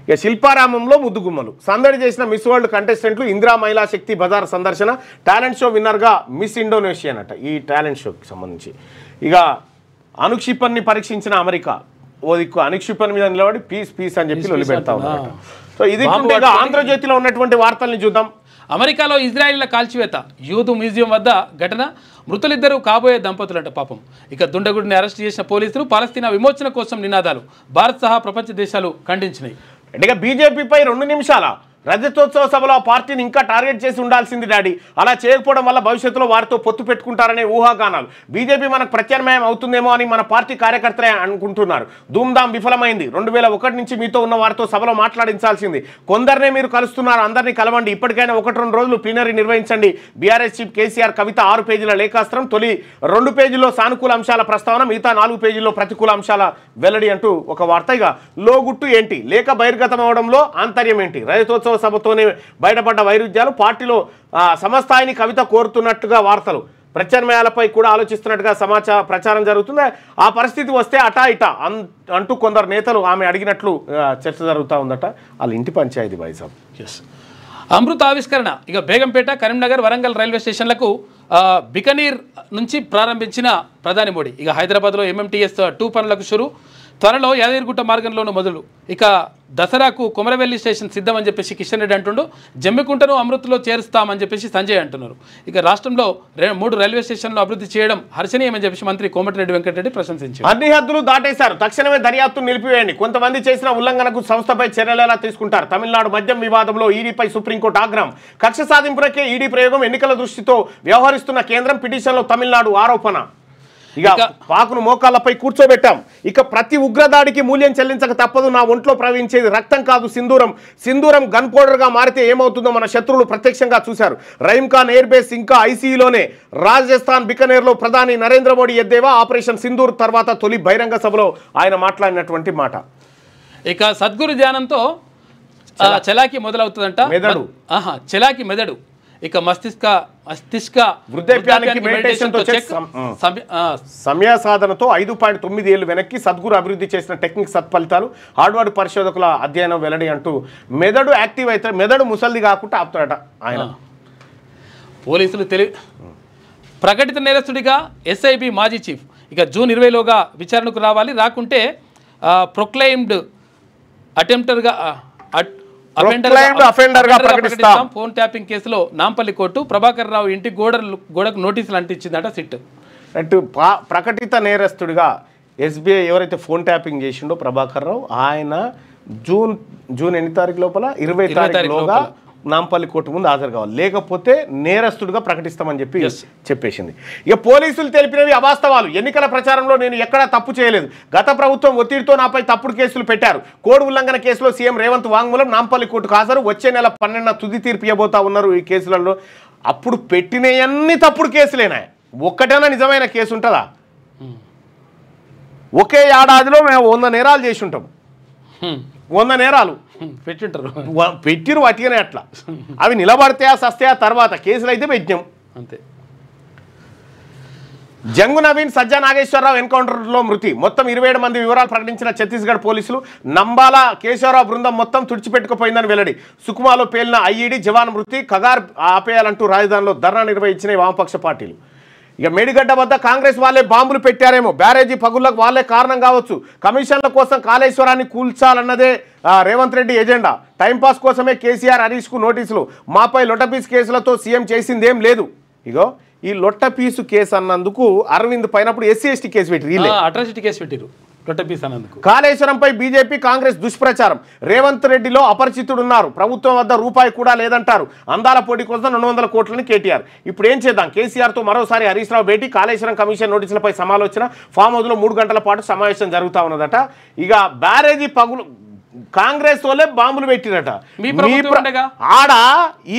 ఇక శిల్పారామంలో ముద్దుగుమ్మలు. సందడి చేసిన మిస్ వరల్డ్ కంటెస్టెంట్లు. ఇందిరా మహిళా శక్తి బజార్ సందర్శన. టాలెంట్ షో విన్నర్గా మిస్ ఇండోనేషియా అట. ఈ టాలెంట్ షోకి సంబంధించి ఇక అనుక్షిపణ్ని పరీక్షించిన అమెరికా. ఓ దిక్కు అనుక్షిపణ్ మీద నిలబడి పీస్ అని చెప్పి వదిలిపెడతా ఉన్నారట. సో ఇది ఆంధ్రజ్యోతిలో ఉన్నటువంటి వార్తల్ని చూద్దాం. అమెరికాలో ఇజ్రాయిల్ల కాల్చివేత. యూదు మ్యూజియం వద్ద ఘటన. మృతులిద్దరూ కాబోయే దంపతులంట పాపం. ఇక దుండగుడిని అరెస్ట్ చేసిన పోలీసులు. పాలస్తీనా విమోచన కోసం నినాదాలు. భారత్ సహా ప్రపంచ దేశాలు ఖండించినాయి. అంటే బీజేపీపై 2 నిమిషాల రజతోత్సవ సభలో ఆ పార్టీని ఇంకా టార్గెట్ చేసి ఉండాల్సింది డాడీ. అలా చేయకపోవడం వల్ల భవిష్యత్తులో వారితో పొత్తు పెట్టుకుంటారనే ఊహాగానాలు. బీజేపీ మనకు ప్రత్యామ్నాయం అవుతుందేమో అని మన పార్టీ కార్యకర్తలే అనుకుంటున్నారు. ధూమ్ధాం విఫలమైంది. 2001 నుంచి మీతో ఉన్న వారితో సభలో మాట్లాడించాల్సింది. కొందరినే మీరు కలుస్తున్నారు, అందరినీ కలవండి. ఇప్పటికైనా 1-2 రోజులు ప్లీనరీ నిర్వహించండి. బీఆర్ఎస్ చీఫ్ కేసీఆర్ కవిత 6 పేజీల లేఖాస్త్రం. తొలి 2 పేజీల్లో సానుకూల అంశాల ప్రస్తావన, మిగతా 4 పేజీల్లో ప్రతికూల అంశాల వెల్లడి అంటూ ఒక వార్త. ఇక లోగుట్టు ఏంటి, లేక బహిర్గతం అవడంలో ఆంతర్యం ఏంటి? రజతోత్సవ సభతోనే బయటపడ్డ వైరుధ్యాలు, పార్టీలో సమస్థాయిని కవిత కోరుతున్నట్టుగా వార్తలు, ప్రత్యామ్నాయాలపై కూడా ఆలోచిస్తున్నట్టుగా ప్రచారం జరుగుతుంది. ఆ పరిస్థితి వస్తే అటా ఇటా అంటూ కొందరు నేతలు ఆమె అడిగినట్లు చర్చ జరుగుతూ ఉందట. వాళ్ళ ఇంటి పంచాయతీ వైజాగ్. అమృత ఆవిష్కరణ ఇక బేగంపేట, కరీంనగర్, వరంగల్ రైల్వే స్టేషన్లకు బికనీర్ నుంచి ప్రారంభించిన ప్రధాని మోడీ. ఇక హైదరాబాద్లో MMTS 2 పనులకు షురు, త్వరలో యాదగిరిగుట్ట మార్గంలోనూ మొదలు. ఇక దసరాకు కొమరవెల్లి స్టేషన్ సిద్ధమని చెప్పేసి కిషన్ రెడ్డి అంటుండు. జమ్మికుంటను అమృత్లో చేరుస్తామని చెప్పేసి సంజయ్ అంటున్నారు. ఇక రాష్ట్రంలో 3 రైల్వే స్టేషన్లు అభివృద్ధి చేయడం హర్షణీయమని చెప్పేసి మంత్రి కోమటిరెడ్డి వెంకటరెడ్డి ప్రశంసించారు. అన్ని హద్దులు దాటేశారు, తక్షణమే దర్యాప్తు నిలిపివేయండి. కొంతమంది చేసిన ఉల్లంఘనకు సంస్థపై చర్యలు ఎలా తీసుకుంటారు? తమిళనాడు మద్యం వివాదంలో ఈడీపై సుప్రీంకోర్టు ఆగ్రహం. కక్ష సాధింపులకే ఈడీ ప్రయోగం, ఎన్నికల దృష్టితో వ్యవహరిస్తున్న కేంద్రం, పిటిషన్లో తమిళనాడు ఆరోపణ. ఇక పాకును మోకాళ్లపై కూర్చోబెట్టాం. ఇక ప్రతి ఉగ్రదాడికి మూల్యం చెల్లించక తప్పదు. నా ఒంట్లో ప్రవహించేది రక్తం కాదు సింధూరం. సింధూరం గన్ పౌడర్గా మారితే ఏమవుతుందో మన శత్రువులు ప్రత్యక్షంగా చూశారు. రహీం ఖాన్ ఎయిర్ బేస్ ఇంకా ఐసీయూలోనే. రాజస్థాన్ బికనేర్లో ప్రధాని నరేంద్ర మోడీ ఎద్దేవా. ఆపరేషన్ సింధూర్ తర్వాత తొలి బహిరంగ సభలో ఆయన మాట్లాడినటువంటి మాట. ఇక సద్గురు ధ్యానంతో చలాకి మొదలవుతుందంట. మెదడు చలాకి మెదడు. ఇక మస్తిష్క వృద్ధాప్యానికి మెడిటేషన్తో సమయ సాధనతో 5.9 ఏళ్ళు వెనక్కి సద్గురు అభివృద్ధి చేసిన టెక్నిక్ సత్ఫలితాలు, హార్డ్వర్డ్ పరిశోధకుల అధ్యయనం వెల్లడి అంటూ మెదడు యాక్టివ్ అయితే మెదడు ముసలిది కాకుండా ఆపుతాడట ఆయన. పోలీసులు ప్రకటిత నేరస్తుడిగా SIB మాజీ చీఫ్. ఇక జూన్ 20లోగా విచారణకు రావాలి, రాకుంటే ప్రొక్లైమ్డ్ అటెంప్టర్గా ప్రకటిస్తాం. ఫోన్ ట్యాపింగ్ కేసులో నాంపల్లి కోర్టు ప్రభాకర్ రావు ఇంటి గోడకు నోటీసులు అంటించిందట సిట్. ప్రకటిత నేరస్తుడిగా SBI ఎవరైతే ఫోన్ ట్యాపింగ్ చేసిండో ప్రభాకర్ రావు, ఆయన జూన్ ఎన్ని తారీఖు లోపల 20 తారీఖులోగా నాంపల్లి కోర్టు ముందు హాజరు కావాలి, లేకపోతే నేరస్తుడిగా ప్రకటిస్తామని చెప్పేసింది. ఇక పోలీసులు తెలిపినవి అవాస్తవాలు. ఎన్నికల ప్రచారంలో నేను ఎక్కడా తప్పు చేయలేదు. గత ప్రభుత్వం ఒత్తిడితో నాపై తప్పుడు కేసులు పెట్టారు. కోడ్ ఉల్లంఘన కేసులో సీఎం రేవంత్ వాంగ్మూలం, నాంపల్లి కోర్టుకు హాజరు. వచ్చే నెల 12న తుది తీర్పు ఇవ్వబోతా ఉన్నారు ఈ కేసులలో. అప్పుడు పెట్టినవన్నీ తప్పుడు కేసులేనా? ఒక్కటైనా నిజమైన కేసు ఉంటుందా? ఒకే ఏడాదిలో మేము 100 నేరాలు చేసి ఉంటాం. 100 నేరాలు పెట్టిరు వాటిగానే అట్లా. అవి నిలబడతాయా సస్తాయా తర్వాత, కేసులు అయితే పెట్టినాం అంతే. జంగు నవీన్, సజ్జా నాగేశ్వరరావు ఎన్కౌంటర్లో మృతి. మొత్తం 27 మంది వివరాలు ప్రకటించిన ఛత్తీస్గఢ్ పోలీసులు. నంబాల కేశవరావు బృందం మొత్తం తుడిచిపెట్టుకుపోయిందని వెల్లడి. సుకుమాలో పేలిన IED జవాన్ మృతి. కగార్ ఆపేయాలంటూ రాజధానిలో ధర్నా నిర్వహించిన వామపక్ష పార్టీలు. ఇక మేడిగడ్డ వద్ద కాంగ్రెస్ వాళ్ళే బాంబులు పెట్టారేమో, బ్యారేజీ పగుళ్లకు వాళ్ళే కారణం కావచ్చు. కమిషన్ల కోసం కాళేశ్వరాన్ని కూల్చాలన్నదే రేవంత్ రెడ్డి ఎజెండా. టైంపాస్ కోసమే కేసీఆర్, హరీష్కు నోటీసులు. మాపై లొట్టపీస్ కేసులతో సీఎం చేసిందేం లేదు. ఇగో ఈ లొట్టపీసు కేసు అన్నందుకు అరవింద్ పైనప్పుడు SC/ST కేసు పెట్టిరు, అట్రాసిటీ కేసు పెట్టిరు. కాళేశ్వరంపై బీజేపీ కాంగ్రెస్ దుష్ప్రచారం. రేవంత్ రెడ్డిలో అపరిచితుడున్నారు, ప్రభుత్వం వద్ద రూపాయి కూడా లేదంటారు. అందాల పోటీ కోసం 200 కోట్లని కేటీఆర్. ఇప్పుడు ఏం చేద్దాం? కేసీఆర్తో మరోసారి హరీష్ రావు భేటీ. కాళేశ్వరం కమిషన్ నోటీసులపై సమాలోచన. ఫామ్ హౌస్లో 3 గంటల పాటు సమావేశం జరుగుతూ ఉన్నదట. ఇక బ్యారేజీ పగులు కాంగ్రెస్ వాళ్ళే బాంబులు పెట్టిరట. ఆడ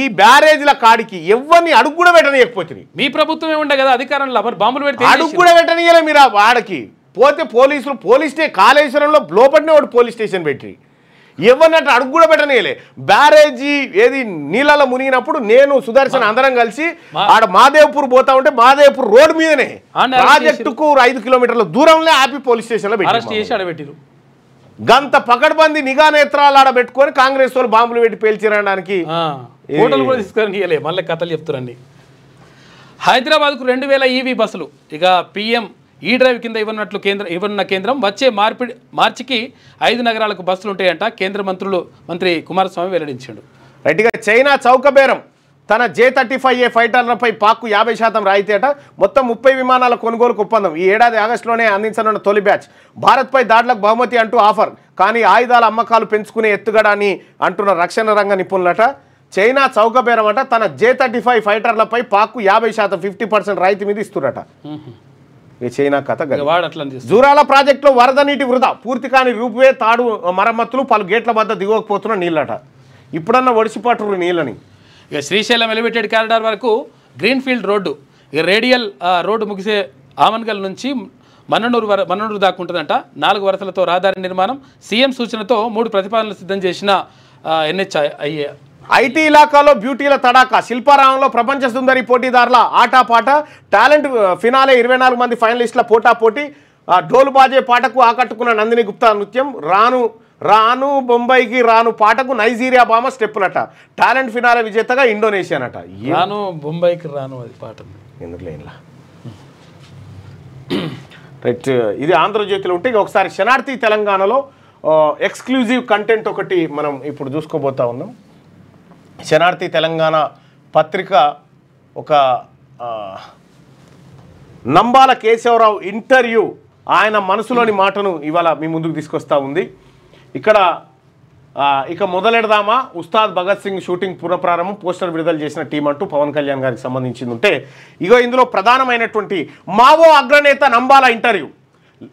ఈ బ్యారేజ్ల కాడికి ఎవరిని అడుగు కూడా పెట్టనీయకపోతుంది. మీ ప్రభుత్వమే ఉండే కదా అధికారంలో, బాంబులు పెడితే అడుగు కూడా పెట్టనీయలే మీరు. ఆడకి పోతే పోలీసులు కాళేశ్వరంలో లోపలనే ఒకటి పోలీస్ స్టేషన్ పెట్టి ఎవరినట్టు అడుగు కూడా పెట్టనీయలే. బ్యారేజీ ఏది నీళ్ళలో మునిగినప్పుడు నేను సుదర్శన్ అందరం కలిసి ఆడ మాదేవ్పూర్ పోతా ఉంటే మాదేవ్పూర్ రోడ్ మీదనే ప్రాజెక్టుకు 5 కిలోమీటర్ల దూరంలో ఆపి పోలీస్ స్టేషన్లో పెట్టారు. గంత పకడ్బందీ నిఘా నేత్రాలు ఆడ పెట్టుకొని కాంగ్రెస్ వాళ్ళు బాంబులు పెట్టి పేల్చిరడానికి మళ్ళీ కథలు చెప్తారండి. హైదరాబాద్కు 2000 EV బస్సులు. ఇక PM E-డ్రైవ్ కింద ఇవ్వనున్న కేంద్రం వచ్చే మార్చికి 5 నగరాలకు బస్సులు ఉంటాయంట. కేంద్ర మంత్రి కుమారస్వామి వెల్లడించాడు. రైట్గా చైనా చౌక బేరం. తన J-35A ఫైటర్లపై పాక్కు 50% రాయితీ అట. మొత్తం 30 విమానాల కొనుగోలుకు ఒప్పందం. ఈ ఏడాది ఆగస్టులోనే అందించనున్న తొలి బ్యాచ్. భారత్పై దాడులకు బహుమతి అంటూ ఆఫర్. కానీ ఆయుధాల అమ్మకాలు పెంచుకునే ఎత్తుగడని అంటున్న రక్షణ రంగ నిపుణులట. చైనా చౌకబేరమట. తన J-35 ఫైటర్లపై పాక్కు 50% 50% రాయితీ మీద ఇస్తున్నట. ఈ చైనా కథ. జూరాల ప్రాజెక్టులో వరద నీటి వృధా. పూర్తి కాని రూపువే తాడు మరమ్మతులు. పలు గేట్ల వద్ద దిగకపోతున్న నీళ్ళట. ఇప్పుడన్నా ఒడిసిపట్టురు నీళ్ళని. ఇక శ్రీశైలం ఎలివేటెడ్ కారిడార్ వరకు గ్రీన్ ఫీల్డ్ రోడ్డు. ఇక రేడియల్ రోడ్డు ముగిసే ఆమన్గల్ నుంచి మన్ననూరు దాకా ఉంటుందంట. 4 వరుసలతో రహదారి నిర్మాణం. సీఎం సూచనతో 3 ప్రతిపాదనలు సిద్ధం చేసిన NHIA. ఐటీ ఇలాకాలో బ్యూటీల తడాకా. శిల్పారామంలో ప్రపంచ సుందరి పోటీదారుల ఆటాపాట. టాలెంట్ ఫినాలే 24 మంది ఫైనలిస్టుల పోటాపోటీ. డోలు బాజే పాటకు ఆకట్టుకున్న నందిని గుప్తా నృత్యం. రాను బొంబాయికి రాను పాటకు నైజీరియా బామ స్టెప్పులట. టాలెంట్ ఫినాలే విజేతగా ఇండోనేషియానట. రాను బొంబాయికి రాను అది పాట ఎందుకులేలా రైట్. ఇది ఆంధ్రజ్యోతిలో ఉంటే ఒకసారి శనార్థి తెలంగాణలో ఎక్స్క్లూజివ్ కంటెంట్ ఒకటి మనం ఇప్పుడు చూసుకోబోతా ఉన్నాం. శనార్థి తెలంగాణ పత్రిక ఒక నంబాల కేశవరావు ఇంటర్వ్యూ, ఆయన మనసులోని మాటను ఇవాళ మీ ముందుకు తీసుకొస్తా ఉంది. ఇక మొదలెడదామా. ఉస్తాద్ భగత్ సింగ్ షూటింగ్ పునఃప్రారంభం. పోస్టర్ విడుదల చేసిన టీం అంటూ పవన్ కళ్యాణ్ గారికి సంబంధించింది ఉంటే, ఇందులో ప్రధానమైనటువంటి మావో అగ్రనేత నంబాల ఇంటర్వ్యూ.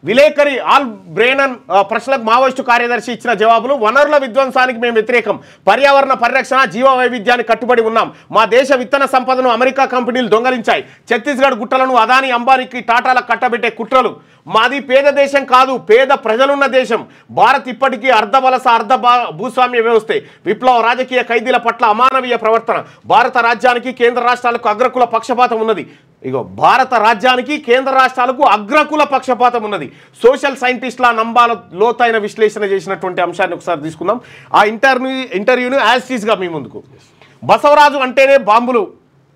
విలేకరి ఆల్ బ్రేనన్ ప్రశ్నలకు మావోయిస్టు కార్యదర్శి ఇచ్చిన జవాబులు. వనరుల విధ్వంసానికి మేము వ్యతిరేకం. పర్యావరణ పరిరక్షణ, జీవ వైవిధ్యాన్ని కట్టుబడి ఉన్నాం. మా దేశ విత్తన సంపదను అమెరికా కంపెనీలు దొంగలించాయి. ఛత్తీస్గఢ్ గుట్టలను అదాని అంబానీకి టాటాలకు కట్టబెట్టే కుట్రలు. మాది పేద దేశం కాదు, పేద ప్రజలున్న దేశం. భారత్ ఇప్పటికీ అర్ధవలస భూస్వామ్య వ్యవస్థే. విప్లవ రాజకీయ ఖైదీల పట్ల అమానవీయ ప్రవర్తన. భారత రాజ్యానికి కేంద్ర రాష్ట్రాలకు అగ్రకుల పక్షపాతం ఉన్నది. భారత రాజ్యానికి కేంద్ర రాష్ట్రాలకు అగ్రకుల పక్షపాతం ఉన్నది. సోషల్ సైంటిస్టుల నంబాల లోతైన విశ్లేషణ చేసినటువంటి అంశాన్ని ఒకసారి తీసుకుందాం. ఆ ఇంటర్వ్యూను యాజ్ టీజ్గా మీ ముందుకు. బసవరాజు అంటేనే బాంబులు,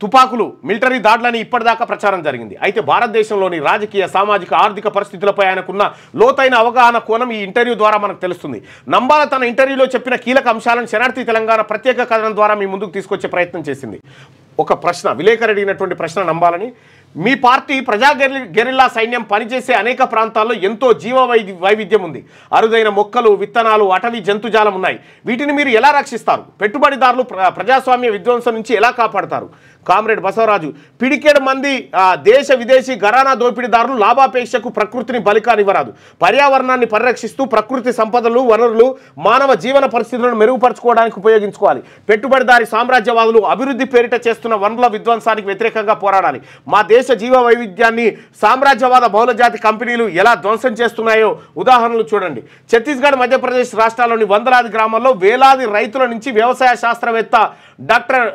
తుపాకులు, మిలిటరీ దాడులని ఇప్పటిదాకా ప్రచారం జరిగింది. అయితే భారతదేశంలోని రాజకీయ, సామాజిక, ఆర్థిక పరిస్థితులపై ఆయనకున్న లోతైన అవగాహన కోణం ఈ ఇంటర్వ్యూ ద్వారా మనకు తెలుస్తుంది. నంబాల తన ఇంటర్వ్యూలో చెప్పిన కీలక అంశాలను శనార్థి తెలంగాణ ప్రత్యేక కథనం ద్వారా మీ ముందుకు తీసుకొచ్చే ప్రయత్నం చేసింది. ఒక ప్రశ్న, విలేకరు అడిగినటువంటి ప్రశ్న నంబాలని. మీ పార్టీ ప్రజా గెరిల్లా సైన్యం పనిచేసే అనేక ప్రాంతాల్లో ఎంతో జీవ వైవిధ్యం ఉంది. అరుదైన మొక్కలు, విత్తనాలు, అటవీ జంతుజాలం ఉన్నాయి. వీటిని మీరు ఎలా రక్షిస్తారు? పెట్టుబడిదారులు ప్రజాస్వామ్య విధ్వంసం నుంచి ఎలా కాపాడతారు? కామ్రేడ్ బసవరాజు, పిడికేడు మంది దేశ విదేశీ ఘరానా దోపిడీదారులు లాభాపేక్షకు ప్రకృతిని బలికానివ్వరాదు. పర్యావరణాన్ని పరిరక్షిస్తూ ప్రకృతి సంపదలు, వనరులు, మానవ జీవన పరిస్థితులను మెరుగుపరచుకోవడానికి ఉపయోగించుకోవాలి. పెట్టుబడిదారి సామ్రాజ్యవాదులు అభివృద్ధి పేరిట చేస్తున్న వనరుల విధ్వంసానికి వ్యతిరేకంగా పోరాడాలి. మా దేశ జీవ వైవిధ్యాన్ని సామ్రాజ్యవాద బహుళజాతి కంపెనీలు ఎలా ధ్వంసం చేస్తున్నాయో ఉదాహరణలు చూడండి. ఛత్తీస్గఢ్, మధ్యప్రదేశ్ రాష్ట్రాల్లోని వందలాది గ్రామాల్లో వేలాది రైతుల నుంచి వ్యవసాయ శాస్త్రవేత్త డాక్టర్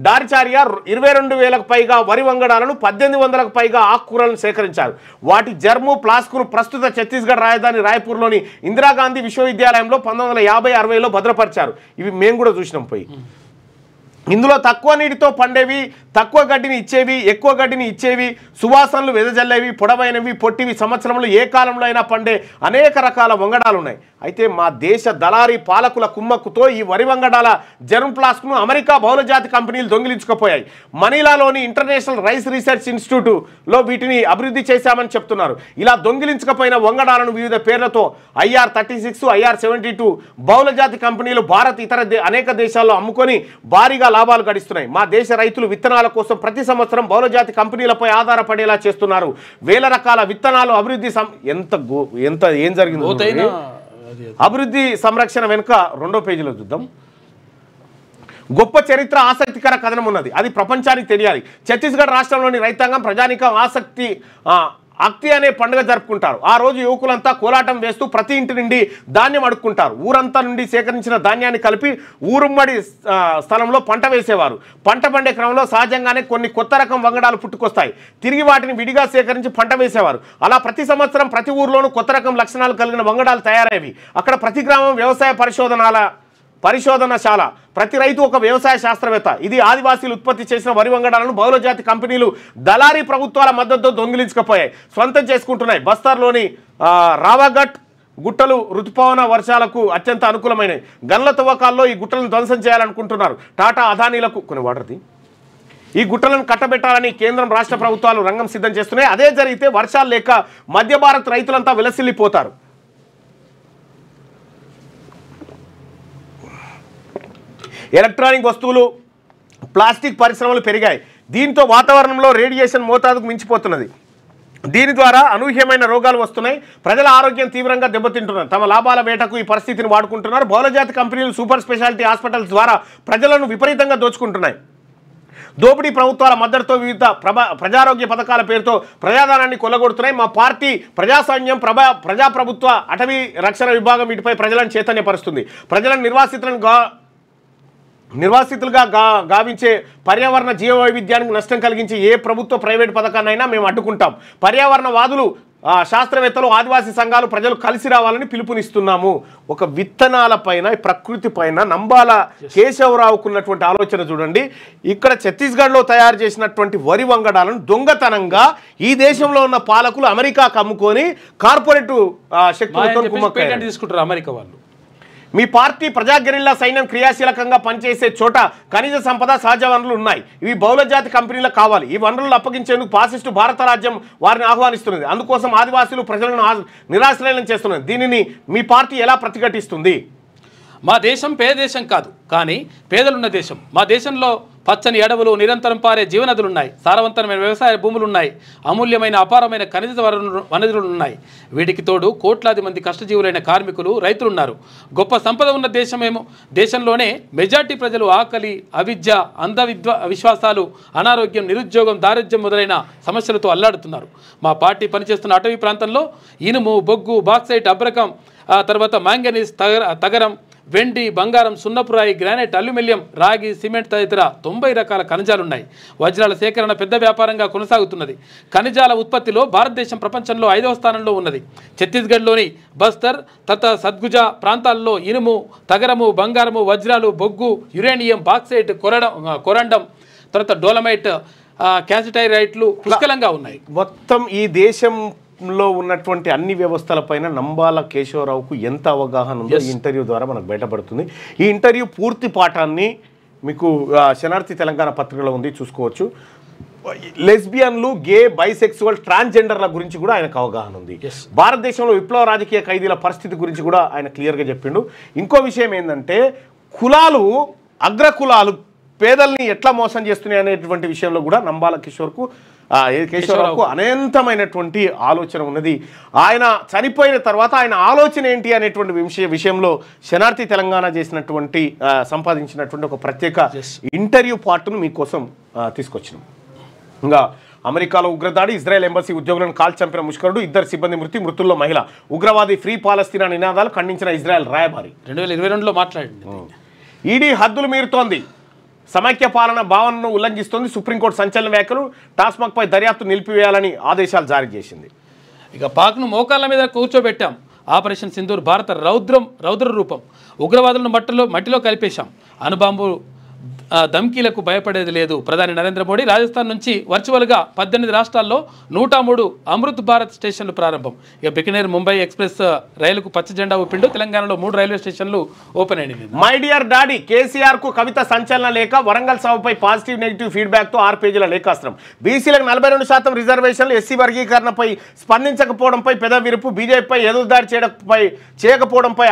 డారిచార్య 22,000కు పైగా వరి వంగడాలను, 1800కు పైగా ఆకుకూరలను సేకరించారు. వాటి జర్ము, ప్లాస్కును ప్రస్తుత ఛత్తీస్గఢ్ రాజధాని రాయ్పూర్లోని ఇందిరాగాంధీ విశ్వవిద్యాలయంలో 1950-60లో భద్రపరిచారు. ఇవి మేము కూడా చూసినాం పోయి. ఇందులో తక్కువ నీటితో పండేవి, తక్కువ గడ్డిని ఇచ్చేవి, ఎక్కువ గడ్డిని ఇచ్చేవి, సువాసనలు వెదజల్లేవి, పొడవైనవి, పొట్టివి, సంవత్సరంలో ఏ కాలంలో అయినా పండే అనేక రకాల వంగడాలు ఉన్నాయి. అయితే మా దేశ దళారీ పాలకుల కుమ్మక్కుతో ఈ వరి వంగడాల జర్మ్ ప్లాస్క్ను అమెరికా బహుళజాతి కంపెనీలు దొంగిలించుకుపోయాయి. మనీలాలోని ఇంటర్నేషనల్ రైస్ రీసెర్చ్ ఇన్స్టిట్యూట్లో వీటిని అభివృద్ధి చేశామని చెప్తున్నారు. ఇలా దొంగిలించకపోయిన వంగడాలను వివిధ పేర్లతో IR-36, IR-72 బహుళజాతి కంపెనీలు భారత్, ఇతర అనేక దేశాల్లో అమ్ముకొని భారీగా లాభాలు గడిస్తున్నాయి. మా దేశ రైతులు విత్తనాల కోసం ప్రతి సంవత్సరం బహుళజాతి కంపెనీలపై ఆధారపడేలా చేస్తున్నారు. వేల రకాల విత్తనాలు అభివృద్ధి ఎంత ఏం జరిగింది అభివృద్ధి సంరక్షణ వెనుక రెండో పేజీలో చూద్దాం. గొప్ప చరిత్ర, ఆసక్తికర కథనం ఉన్నది. అది ప్రపంచానికి తెలియాలి. ఛత్తీస్గఢ్ రాష్ట్రంలోని రైతాంగం, ప్రజానీకం అక్తి అనే పండుగ జరుపుకుంటారు. ఆ రోజు యువకులంతా కోలాటం వేస్తూ ప్రతి ఇంటి నుండి ధాన్యం అడుక్కుంటారు. ఊరంతా నుండి సేకరించిన ధాన్యాన్ని కలిపి ఊరుమ్మడి స్థలంలో పంట వేసేవారు. పంట పండే క్రమంలో సహజంగానే కొన్ని కొత్త రకం వంగడాలు పుట్టుకొస్తాయి. తిరిగి వాటిని విడిగా సేకరించి పంట వేసేవారు. అలా ప్రతి సంవత్సరం ప్రతి ఊర్లోనూ కొత్త రకం లక్షణాలు కలిగిన వంగడాలు తయారయ్యేవి. అక్కడ ప్రతి గ్రామం వ్యవసాయ పరిశోధనశాల, ప్రతి రైతు ఒక వ్యవసాయ శాస్త్రవేత్త. ఇది ఆదివాసీలు ఉత్పత్తి చేసిన వరి వంగడాలను బహుళజాతి కంపెనీలు దళారీ ప్రభుత్వాల మద్దతుతో దొంగిలించుకుపోయాయి, స్వంతం చేసుకుంటున్నాయి. బస్తర్లోని రావాఘట్, గుట్టలు ఋతుపవన వర్షాలకు అత్యంత అనుకూలమైనవి. గన్ల తవ్వకాల్లో ఈ గుట్టలను ధ్వంసం చేయాలనుకుంటున్నారు. టాటా అదానీలకు కొన్ని వాటర్ది ఈ గుట్టలను కట్టబెట్టాలని కేంద్రం రాష్ట్ర ప్రభుత్వాలు రంగం సిద్ధం చేస్తున్నాయి. అదే జరిగితే వర్షాలు లేక మధ్య భారత్ రైతులంతా విలసిల్లిపోతారు. ఎలక్ట్రానిక్ వస్తువులు ప్లాస్టిక్ పరిశ్రమలు పెరిగాయి. దీంతో వాతావరణంలో రేడియేషన్ మోతాదుకు మించిపోతున్నది. దీని ద్వారా అనూహ్యమైన రోగాలు వస్తున్నాయి. ప్రజల ఆరోగ్యం తీవ్రంగా దెబ్బతింటున్నారు. తమ లాభాల వేటకు ఈ పరిస్థితిని వాడుకుంటున్నారు. బహుళజాతి కంపెనీలు సూపర్ స్పెషాలిటీ హాస్పిటల్స్ ద్వారా ప్రజలను విపరీతంగా దోచుకుంటున్నాయి. దోపిడీ ప్రభుత్వాల మద్దతుతో వివిధ ప్రజారోగ్య పథకాల పేరుతో ప్రజాధనాన్ని కొల్లగొడుతున్నాయి. మా పార్టీ ప్రజాస్వామ్యం ప్రజాప్రభుత్వ అటవీ రక్షణ విభాగం వీటిపై ప్రజలను చైతన్యపరుస్తుంది. ప్రజలను నిర్వాసితులుగా గావించే పర్యావరణ జీవ వైవిధ్యానికి నష్టం కలిగించే ఏ ప్రభుత్వ ప్రైవేట్ పథకాన్నైనా మేము అడ్డుకుంటాం. పర్యావరణవాదులు శాస్త్రవేత్తలు ఆదివాసీ సంఘాలు ప్రజలు కలిసి రావాలని పిలుపునిస్తున్నాము. ఒక విత్తనాల పైన ప్రకృతి పైన నంబాల కేశవరావుకున్నటువంటి ఆలోచన చూడండి. ఇక్కడ ఛత్తీస్గఢ్లో తయారు చేసినటువంటి వరి వంగడాలను దొంగతనంగా ఈ దేశంలో ఉన్న పాలకులు అమెరికాకు అమ్ముకొని కార్పొరేట్ శక్తులతో తీసుకుంటారు అమెరికా వాళ్ళు. మీ పార్టీ ప్రజా గెరిల్లా సైన్యం క్రియాశీలకంగా పనిచేసే చోట ఖనిజ సంపద సహజ వనరులు ఉన్నాయి. ఇవి బహుళజాతి కంపెనీలకు కావాలి. ఈ వనరులను అప్పగించేందుకు ఫాసిస్టు భారత రాజ్యం వారిని ఆహ్వానిస్తున్నది. అందుకోసం ఆదివాసీలు ప్రజలను నిరాశ్రయం చేస్తున్నది. దీనిని మీ పార్టీ ఎలా ప్రతిఘటిస్తుంది? మా దేశం పేద దేశం కాదు, కానీ పేదలున్న దేశం. మా దేశంలో పచ్చని అడవులు, నిరంతరం పారే జీవనదులున్నాయి, సారవంతమైన వ్యవసాయ భూములున్నాయి, అమూల్యమైన అపారమైన ఖనిజ వనరులు ఉన్నాయి. వీటికి తోడు కోట్లాది మంది కష్టజీవులైన కార్మికులు, రైతులున్నారు. గొప్ప సంపద ఉన్న దేశంలోనే మెజార్టీ ప్రజలు ఆకలి, అవిద్య, విశ్వాసాలు, అనారోగ్యం, నిరుద్యోగం, దారిద్ర్యం మొదలైన సమస్యలతో అల్లాడుతున్నారు. మా పార్టీ పనిచేస్తున్న అటవీ ప్రాంతంలో ఇనుము, బొగ్గు, బాక్సైట్, అబ్రకం, తర్వాత మ్యాంగనీస్, తగరం, వెండి, బంగారం, సున్నపురాయి, గ్రానైట్, అల్యూమినియం, రాగి, సిమెంట్ తదితర 90 రకాల ఖనిజాలున్నాయి. వజ్రాల సేకరణ పెద్ద వ్యాపారంగా కొనసాగుతున్నది. ఖనిజాల ఉత్పత్తిలో భారతదేశం ప్రపంచంలో 5వ స్థానంలో ఉన్నది. ఛత్తీస్గఢ్లోని బస్తర్ తత సద్గుజ ప్రాంతాల్లో ఇనుము, తగరము, బంగారము, వజ్రాలు, బొగ్గు, యురేనియం, బాక్సైట్, కొరండం, తర్వాత డోలమైట్, క్యాసిటైరైట్లు పుష్కలంగా ఉన్నాయి. మొత్తం ఈ దేశంలో ఉన్నటువంటి అన్ని వ్యవస్థలపైన నంబాల కేశవరావుకు ఎంత అవగాహన ఉందో ఈ ఇంటర్వ్యూ ద్వారా మనకు బయటపడుతుంది. ఈ ఇంటర్వ్యూ పూర్తి పాఠాన్ని మీకు శనార్థి తెలంగాణ పత్రికలో ఉంది, చూసుకోవచ్చు. లెస్బియన్లు, గే, బైసెక్సువల్, ట్రాన్స్జెండర్ల గురించి కూడా ఆయనకు అవగాహన ఉంది. భారతదేశంలో విప్లవ రాజకీయ ఖైదీల పరిస్థితి గురించి కూడా ఆయన క్లియర్గా చెప్పిండు. ఇంకో విషయం ఏంటంటే కులాలు, అగ్రకులాలు పేదల్ని ఎట్లా మోసం చేస్తున్నాయి అనేటువంటి విషయంలో కూడా నంబాల కేశవరావుకు అనంతమైనటువంటి ఆలోచన ఉన్నది. ఆయన చనిపోయిన తర్వాత ఆయన ఆలోచన ఏంటి అనేటువంటి విషయంలో శనార్థి తెలంగాణ చేసినటువంటి సంపాదించినటువంటి ఒక ప్రత్యేక ఇంటర్వ్యూ పార్ట్ను మీకోసం తీసుకొచ్చినాం. ఇంకా అమెరికాలో ఉగ్రదాడి, ఇజ్రాయెల్ ఎంబసీ ఉద్యోగులను కాల్చంపిన ముష్కరుడు, 2 సిబ్బంది మృతుల్లో మహిళ, ఉగ్రవాది ఫ్రీ పాలస్తీనా నినాదాలు ఖండించిన ఇజ్రాయెల్ రాయబారి. 2022లో మాట్లాడింది. ఈడీ హద్దులు మీరుతోంది, సమైక్య పాలన భావనను ఉల్లంఘిస్తోంది. సుప్రీంకోర్టు సంచలన వ్యాఖ్యలు, టాస్మాక్పై దర్యాప్తు నిలిపివేయాలని ఆదేశాలు జారీ చేసింది. ఇక పాక్ను మోకాళ్ళ మీద కూర్చోబెట్టాం. ఆపరేషన్ సింధూర్ భారత రౌద్ర రూపం. ఉగ్రవాదులను మట్టిలో కలిపేశాం. అణుబాంబు ధమ్కీలకు భయపడేది లేదు. ప్రధాని నరేంద్ర మోడీ రాజస్థాన్ నుంచి వర్చువల్గా 18 రాష్ట్రాల్లో 103 అమృత్ భారత్ స్టేషన్లు ప్రారంభం. ఇక బికనేర్ ముంబై ఎక్స్ప్రెస్ రైలుకు పచ్చ జెండా ఊపిండు. తెలంగాణలో 3 రైల్వే స్టేషన్లు ఓపెన్ అయినాయి. మై డియర్ డాడీ, కేసీఆర్ కు కవిత సంచలన లేఖ. వరంగల్ సభపై పాజిటివ్ నెగిటివ్ ఫీడ్బ్యాక్ తో 6 పేజీల లేఖాస్త్రం. బీసీలకు 42% రిజర్వేషన్లు, ఎస్సీ వర్గీకరణపై స్పందించకపోవడంపై పెద విరుపు. బీజేపీపై ఎదురుదాడి చేయకపోవడంపై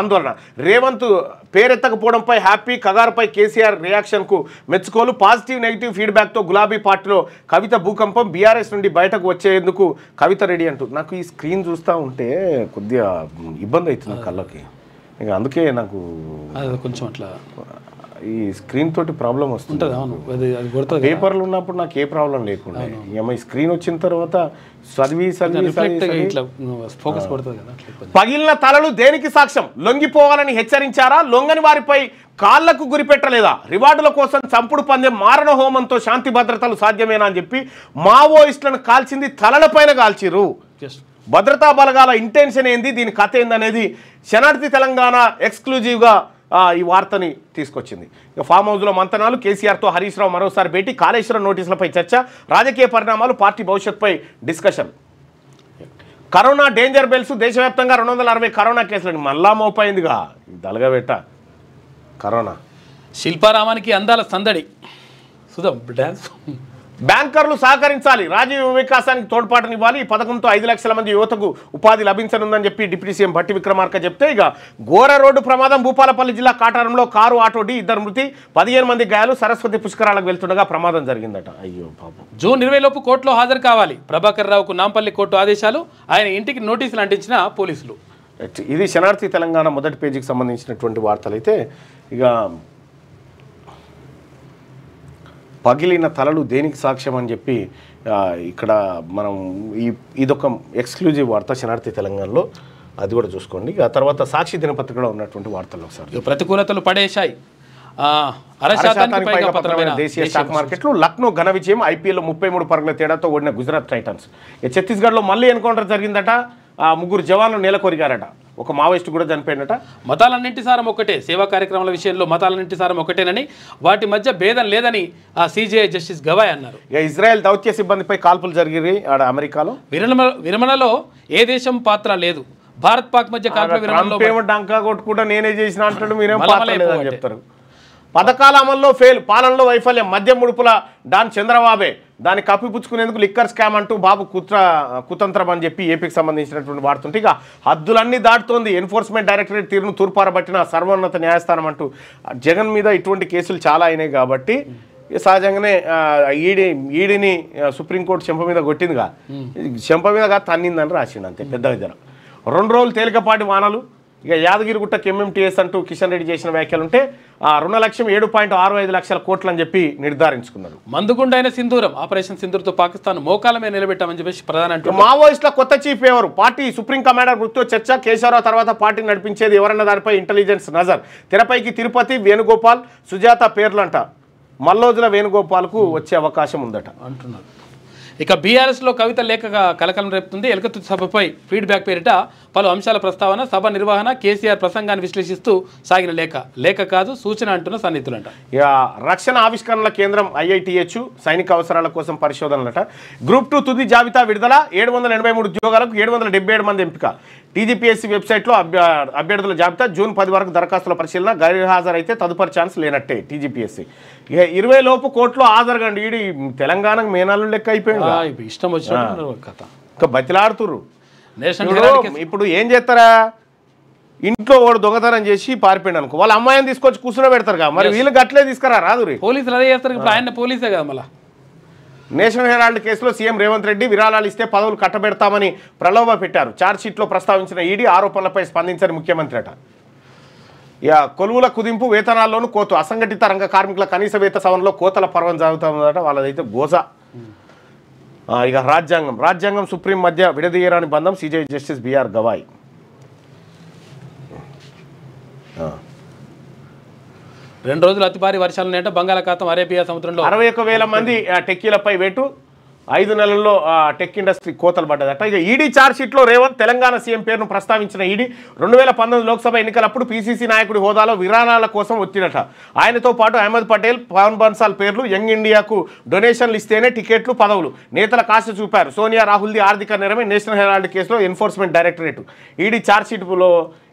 ఆందోళన. రేవంత్ పేరెత్తకపోవడంపై హ్యాపీ. కగారుపై కేసీఆర్ రియాక్షన్కు మెచ్చుకోలు. పాజిటివ్ నెగిటివ్ ఫీడ్బ్యాక్తో గులాబీ పార్టీలో కవిత భూకంపం. బీఆర్ఎస్ నుండి బయటకు వచ్చేందుకు కవిత రెడీ అంటూ. నాకు ఈ స్క్రీన్ చూస్తూ ఉంటే కొద్దిగా ఇబ్బంది అవుతుంది కళ్ళకి. ఇక అందుకే నాకు కొంచెం అట్లా ఈ స్క్రీన్ తోటి ప్రాబ్లం వస్తుంటుంది. పేపర్లు ఉన్నప్పుడు నాకు ఏ ప్రాబ్లం లేకుండా ఈ స్క్రీన్ వచ్చిన తర్వాత పగిలిన తలలు దేనికి సాక్ష్యం? లొంగిపోవాలని హెచ్చరించారా? లొంగని వారిపై కాళ్లకు గురిపెట్టలేదా? రివార్డుల కోసం చంపుడు పందెం, మారణ హోమంతో శాంతి భద్రతలు సాధ్యమేనా అని చెప్పి మావోయిస్టులను కాల్చింది తలలపైన కాల్చిరు. భద్రతా బలగాల ఇంటెన్షన్ ఏంది, దీని కథ ఏందనేది శనార్థి తెలంగాణ ఎక్స్క్లూజివ్గా ఈ వార్తని తీసుకొచ్చింది. ఫామ్ హౌస్లో మంతనాలు, కేసీఆర్తో హరీష్ రావు మరోసారి భేటీ, కాళేశ్వరం నోటీసులపై చర్చ, రాజకీయ పరిణామాలు, పార్టీ భవిష్యత్తుపై డిస్కషన్. కరోనా డేంజర్ బెల్స్ దేశవ్యాప్తంగా 260 కరోనా కేసులని మళ్ళా మోపైందిగా దలగబెట్ట కరోనా. శిల్పారామానికి అందాల సందడి సుధా డ్యాన్స్. బ్యాంకర్లు సహకరించాలి, రాజీవ్ వికాసానికి తోడ్పాటునివ్వాలి. ఈ పథకంతో 5 లక్షల మంది యువతకు ఉపాధి లభించనుందని చెప్పి డిప్యూటీ సీఎం భట్టి విక్రమార్క చెప్తే, ఇక ఘోర రోడ్డు ప్రమాదం భూపాలపల్లి జిల్లా కాటారంలో కారు ఆటో ఢీ 2 మృతి, 15 మంది గాయాలు. సరస్వతి పుష్కరాలకు వెళ్తుండగా ప్రమాదం జరిగిందట. అయ్యో పాపం. జూన్ 20 లోపు కోర్టులో హాజరు కావాలి ప్రభాకర్ రావుకు నాంపల్లి కోర్టు ఆదేశాలు. ఆయన ఇంటికి నోటీసులు అంటించిన పోలీసులు. ఇది శనార్థి తెలంగాణ మొదటి పేజీకి సంబంధించినటువంటి వార్తలు. అయితే ఇక పగిలిన తలలు దేనికి సాక్ష్యం అని చెప్పి ఇక్కడ మనం ఇదొక ఎక్స్క్లూజివ్ వార్త శనార్థి తెలంగాణలో, అది కూడా చూసుకోండి. ఆ తర్వాత సాక్షి దినపత్రికలో ఉన్నటువంటి వార్తలు ఒకసారి. ప్రతికూలతలు పడేశాయి. దేశీయ స్టాక్ మార్కెట్లు లక్నో ఘన విజయం, ఐపీఎల్లో 33 పరుగుల తేడాతో ఓడిన గుజరాత్ టైటన్స్. ఛత్తీస్గఢ్లో మళ్ళీ ఎన్కౌంటర్ జరిగిందట. 3 జవాన్లు నేలకొరిగారట. ఒక మావోయిస్టు కూడా చనిపోయినట. మతాలన్నింటి సారం ఒకటే, సేవా కార్యక్రమాల విషయంలో మతాలన్నింటి సారం ఒకటేనని, వాటి మధ్య భేదం లేదని సిజేఐ జస్టిస్ గవాయ్ అన్నారు. ఇక ఇజ్రాయెల్ దౌత్య సిబ్బందిపై కాల్పులు జరిగాయి ఆడ అమెరికాలో. విరమణలో ఏ దేశం పాత్ర లేదు. భారత్ పాక్ మధ్య కాల్పుల విరమణలో డంకా కొట్టుకుంటా నేనే చేసిన అంటాడు, మీరేం పాత్ర లేదని చెప్తారు. పథకాల అమల్లో ఫెయిల్, పాలనలో వైఫల్యం, మద్యం ముడుపుల డాన్ చంద్రబాబే, దాన్ని కప్పిపుచ్చుకునేందుకు లిక్కర్ స్కామ్ అంటూ బాబు కుతంత్రం అని చెప్పి ఏపీకి సంబంధించినటువంటి వాడుతుంటే, ఇక హద్దులన్నీ దాటుతోంది ఎన్ఫోర్స్మెంట్ డైరెక్టరేట్ తీరును తూర్పారబట్టిన సర్వోన్నత న్యాయస్థానం అంటూ. జగన్ మీద ఇటువంటి కేసులు చాలా అయినాయి కాబట్టి సహజంగానే ఈడీని సుప్రీంకోర్టు చెంప మీద కొట్టిందిగా, చెంప మీద తన్నిందని రాసిండు అంతే. పెద్ద విధంగా 2 రోజులు తేలికపాటి వానలు. ఇక యాదగిరిగుట్టకి ఎంఎంటీఎస్ అంటూ కిషన్ రెడ్డి చేసిన వ్యాఖ్యలు ఉంటే, రుణ లక్ష్యం 7.65 లక్షల కోట్లు అని చెప్పి నిర్ధారించుకున్నారు. మందుగుండైన సింధూరం, ఆపరేషన్ సింధూర్తో పాకిస్తాన్ మోకాల మీద నిలబెట్టామని చెప్పేసి ప్రధాని అంటూ. మావోయిస్టుల కొత్త చీఫ్ ఎవరు? పార్టీ సుప్రీం కమాండర్ వృత్తితో చర్చ. కేశవరావు తర్వాత పార్టీ నడిపించేది ఎవరన్న దానిపై ఇంటెలిజెన్స్ నజర్. తెరపైకి తిరుపతి, వేణుగోపాల్, సుజాత పేర్లంట. మల్లోజుల వేణుగోపాల్కు వచ్చే అవకాశం ఉందట అంటున్నారు. ఇక బీఆర్ఎస్లో కవిత లేఖ కలకలం రేపుతుంది. ఎలకతు సభపై ఫీడ్బ్యాక్ పేరిట పలు అంశాల ప్రస్తావన, సభ నిర్వహణ, కేసీఆర్ ప్రసంగాన్ని విశ్లేషిస్తూ సాగిన లేఖ కాదు సూచన అంటున్న సన్నిహితులంట. ఇక రక్షణ ఆవిష్కరణల కేంద్రం ఐఐటిహెచ్ సైనిక అవసరాల కోసం పరిశోధనలట. గ్రూప్ 2 తుది జాబితా విడుదల. 783 ఉద్యోగాలకు 777 మంది ఎంపిక. టీజీపీఎస్సీ వెబ్సైట్లో అభ్యర్థుల జాబితా. జూన్ 10 వరకు దరఖాస్తుల పరిశీలన. గైర్హాజరైతే తదుపరి ఛాన్స్ లేనట్టే టీజీపీఎస్సీ. ఇక 20 లోపు కోర్టులో హాజరుగండి. ఈడి తెలంగాణకు మేనాలు లెక్క అయిపోయింది. ఇష్టం వచ్చిన కథ ఇంకా బతిలాడుతుర్రు. ఇప్పుడు ఏం చేస్తారా, ఇంట్లో వాడు దొంగతనం చేసి పారిపోయాడు అనుకో, వాళ్ళ అమ్మాయిని తీసుకొచ్చి కూర్చుని పెడతారుగా, మరి వీళ్ళు గట్లే తీసుకురా రాదు. పోలీసులు అదే చేస్తారు. ఇప్పుడు ఆయన పోలీసే కదా. మళ్ళీ నేషనల్ హెరాల్డ్ కేసులో సీఎం రేవంత్ రెడ్డి విరాళాలు ఇస్తే పదవులు కట్టబెడతామని ప్రలోభ పెట్టారు. ఛార్జ్షీట్లో ప్రస్తావించిన ఈడీ ఆరోపణలపై స్పందించని ముఖ్యమంత్రి అట. ఇక కొలువుల కుదింపు, వేతనాల్లోనూ కోత. అసంఘటిత రంగ కార్మికుల కనీస వేతన సవరణలో కోతల పర్వం జరుగుతుందట. వాళ్ళదైతే గోజా. ఇక రాజ్యాంగం సుప్రీం మధ్య విడదీయరాని బంధం. CJI justice B R Gavai. 2 రోజులు అతి భారీ వర్షాలు నేట బంగాళాఖాతం, అరేబియా సముద్రంలో 61,000 మంది టెక్కీలపై వేటు. 5 నెలల్లో టెక్ ఇండస్ట్రీ కోతలు పడ్డదట. ఇక ఈడీ ఛార్జ్షీట్లో రేవంత్ తెలంగాణ సీఎం పేరును ప్రస్తావించిన ఈడీ 2019 లోక్సభ ఎన్నికలప్పుడు పీసీసీ నాయకుడి హోదాలో విరాళాల కోసం వచ్చినట. ఆయనతో పాటు అహ్మద్ పటేల్, పవన్ బన్సాల్ పేర్లు. యంగ్ ఇండియాకు డొనేషన్లు ఇస్తేనే టికెట్లు, పదవులు. నేతల కాశ చూపారు. సోనియా రాహుల్ది ఆర్థిక నేరమే. నేషనల్ హెరాల్డ్ కేసులో ఎన్ఫోర్స్మెంట్ డైరెక్టరేట్ ఈడీ ఛార్జ్షీట్లో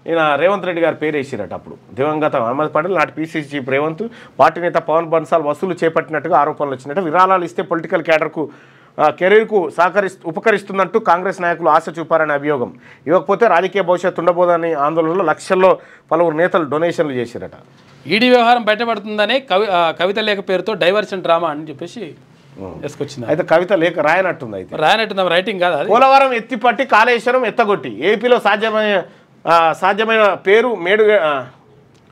ఈయన రేవంత్ రెడ్డి గారు పేరు వేసిరట. అప్పుడు దివంగత అహ్మద్ పటేల్, నాటి పీసీసీ చీఫ్ రేవంత్, పార్టీ నేత పవన్ బన్సాల్ వసూలు చేపట్టినట్టుగా ఆరోపణలు వచ్చినట్టు. విరాళాలు ఇస్తే పొలిటికల్ క్యాడర్కు కెరీర్కు ఉపకరిస్తున్నట్టు కాంగ్రెస్ నాయకులు ఆశ చూపారనే అభియోగం. ఇవ్వకపోతే రాజకీయ భవిష్యత్తు ఉండబోదని ఆందోళనలో లక్షల్లో పలువురు నేతలు డొనేషన్లు చేసిరట. ఈడీ వ్యవహారం బయటపడుతుందనే కవిత లేఖ పేరుతో డైవర్షన్ డ్రామా అని చెప్పేసి వేసుకొచ్చింది. అయితే కవిత లేఖ రాయనట్టుంది. అయితే రాయనట్టుందా? రైటింగ్ కాదు. పోలవరం ఎత్తిపట్టి కాళేశ్వరం ఎత్తగొట్టి. ఏపీలో సాధ్యమైన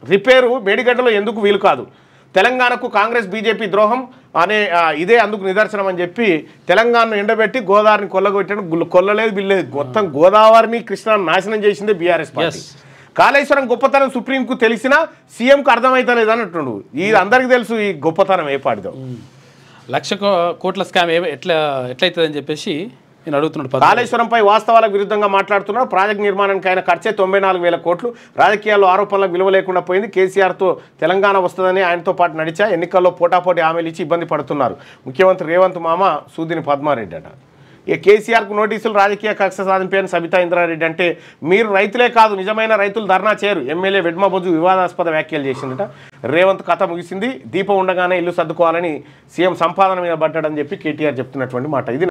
రిపేరు మేడిగడ్డలో ఎందుకు వీలు కాదు? తెలంగాణకు కాంగ్రెస్ బీజేపీ ద్రోహం అనే ఇదే అందుకు నిదర్శనం అని చెప్పి తెలంగాణను ఎండబెట్టి గోదావరిని కొల్లగొట్టడం. కొల్లలేదు బిల్లేదు. మొత్తం గోదావరిని కృష్ణాను నాశనం చేసిందే బీఆర్ఎస్ పార్టీ. కాళేశ్వరం గొప్పతనం సుప్రీంకు తెలిసినా సీఎంకు అర్థమవుతలేదు అన్నట్టుండు. ఇది అందరికీ తెలుసు ఈ గొప్పతనం ఏ పాటిదో. 1,00,000 కోట్ల స్కామ్ ఎట్లయితుందని చెప్పేసి నేను అడుగుతున్నాడు. కాళేశ్వరంపై వాస్తవాలకు విరుద్ధంగా మాట్లాడుతున్నారు. ప్రాజెక్టు నిర్మాణానికి ఆయన ఖర్చే 94,000 కోట్లు. రాజకీయాల్లో ఆరోపణలకు విలువ లేకుండా పోయింది. కేసీఆర్తో తెలంగాణ వస్తుందని ఆయనతో పాటు నడిచా. ఎన్నికల్లో పోటాపోటీ హామీలు ఇచ్చి ఇబ్బంది పడుతున్నారు. ముఖ్యమంత్రి రేవంత్ మామ సూదిని పద్మారెడ్డి అట. ఇక కేసీఆర్కు నోటీసులు, రాజకీయ కక్ష సాధింపని సబితా ఇంద్రారెడ్డి అంటే మీరు రైతులే కాదు నిజమైన రైతులు ధర్నా చేయరు. ఎమ్మెల్యే వెడ్మబొజ్జు వివాదాస్పద వ్యాఖ్యలు చేసిందట. రేవంత్ కథ ముగిసింది, దీపం ఉండగానే ఇల్లు సర్దుకోవాలని సీఎం సంపాదన మీద పడ్డాడని చెప్పి కేటీఆర్ చెప్తున్నటువంటి మాట ఇది.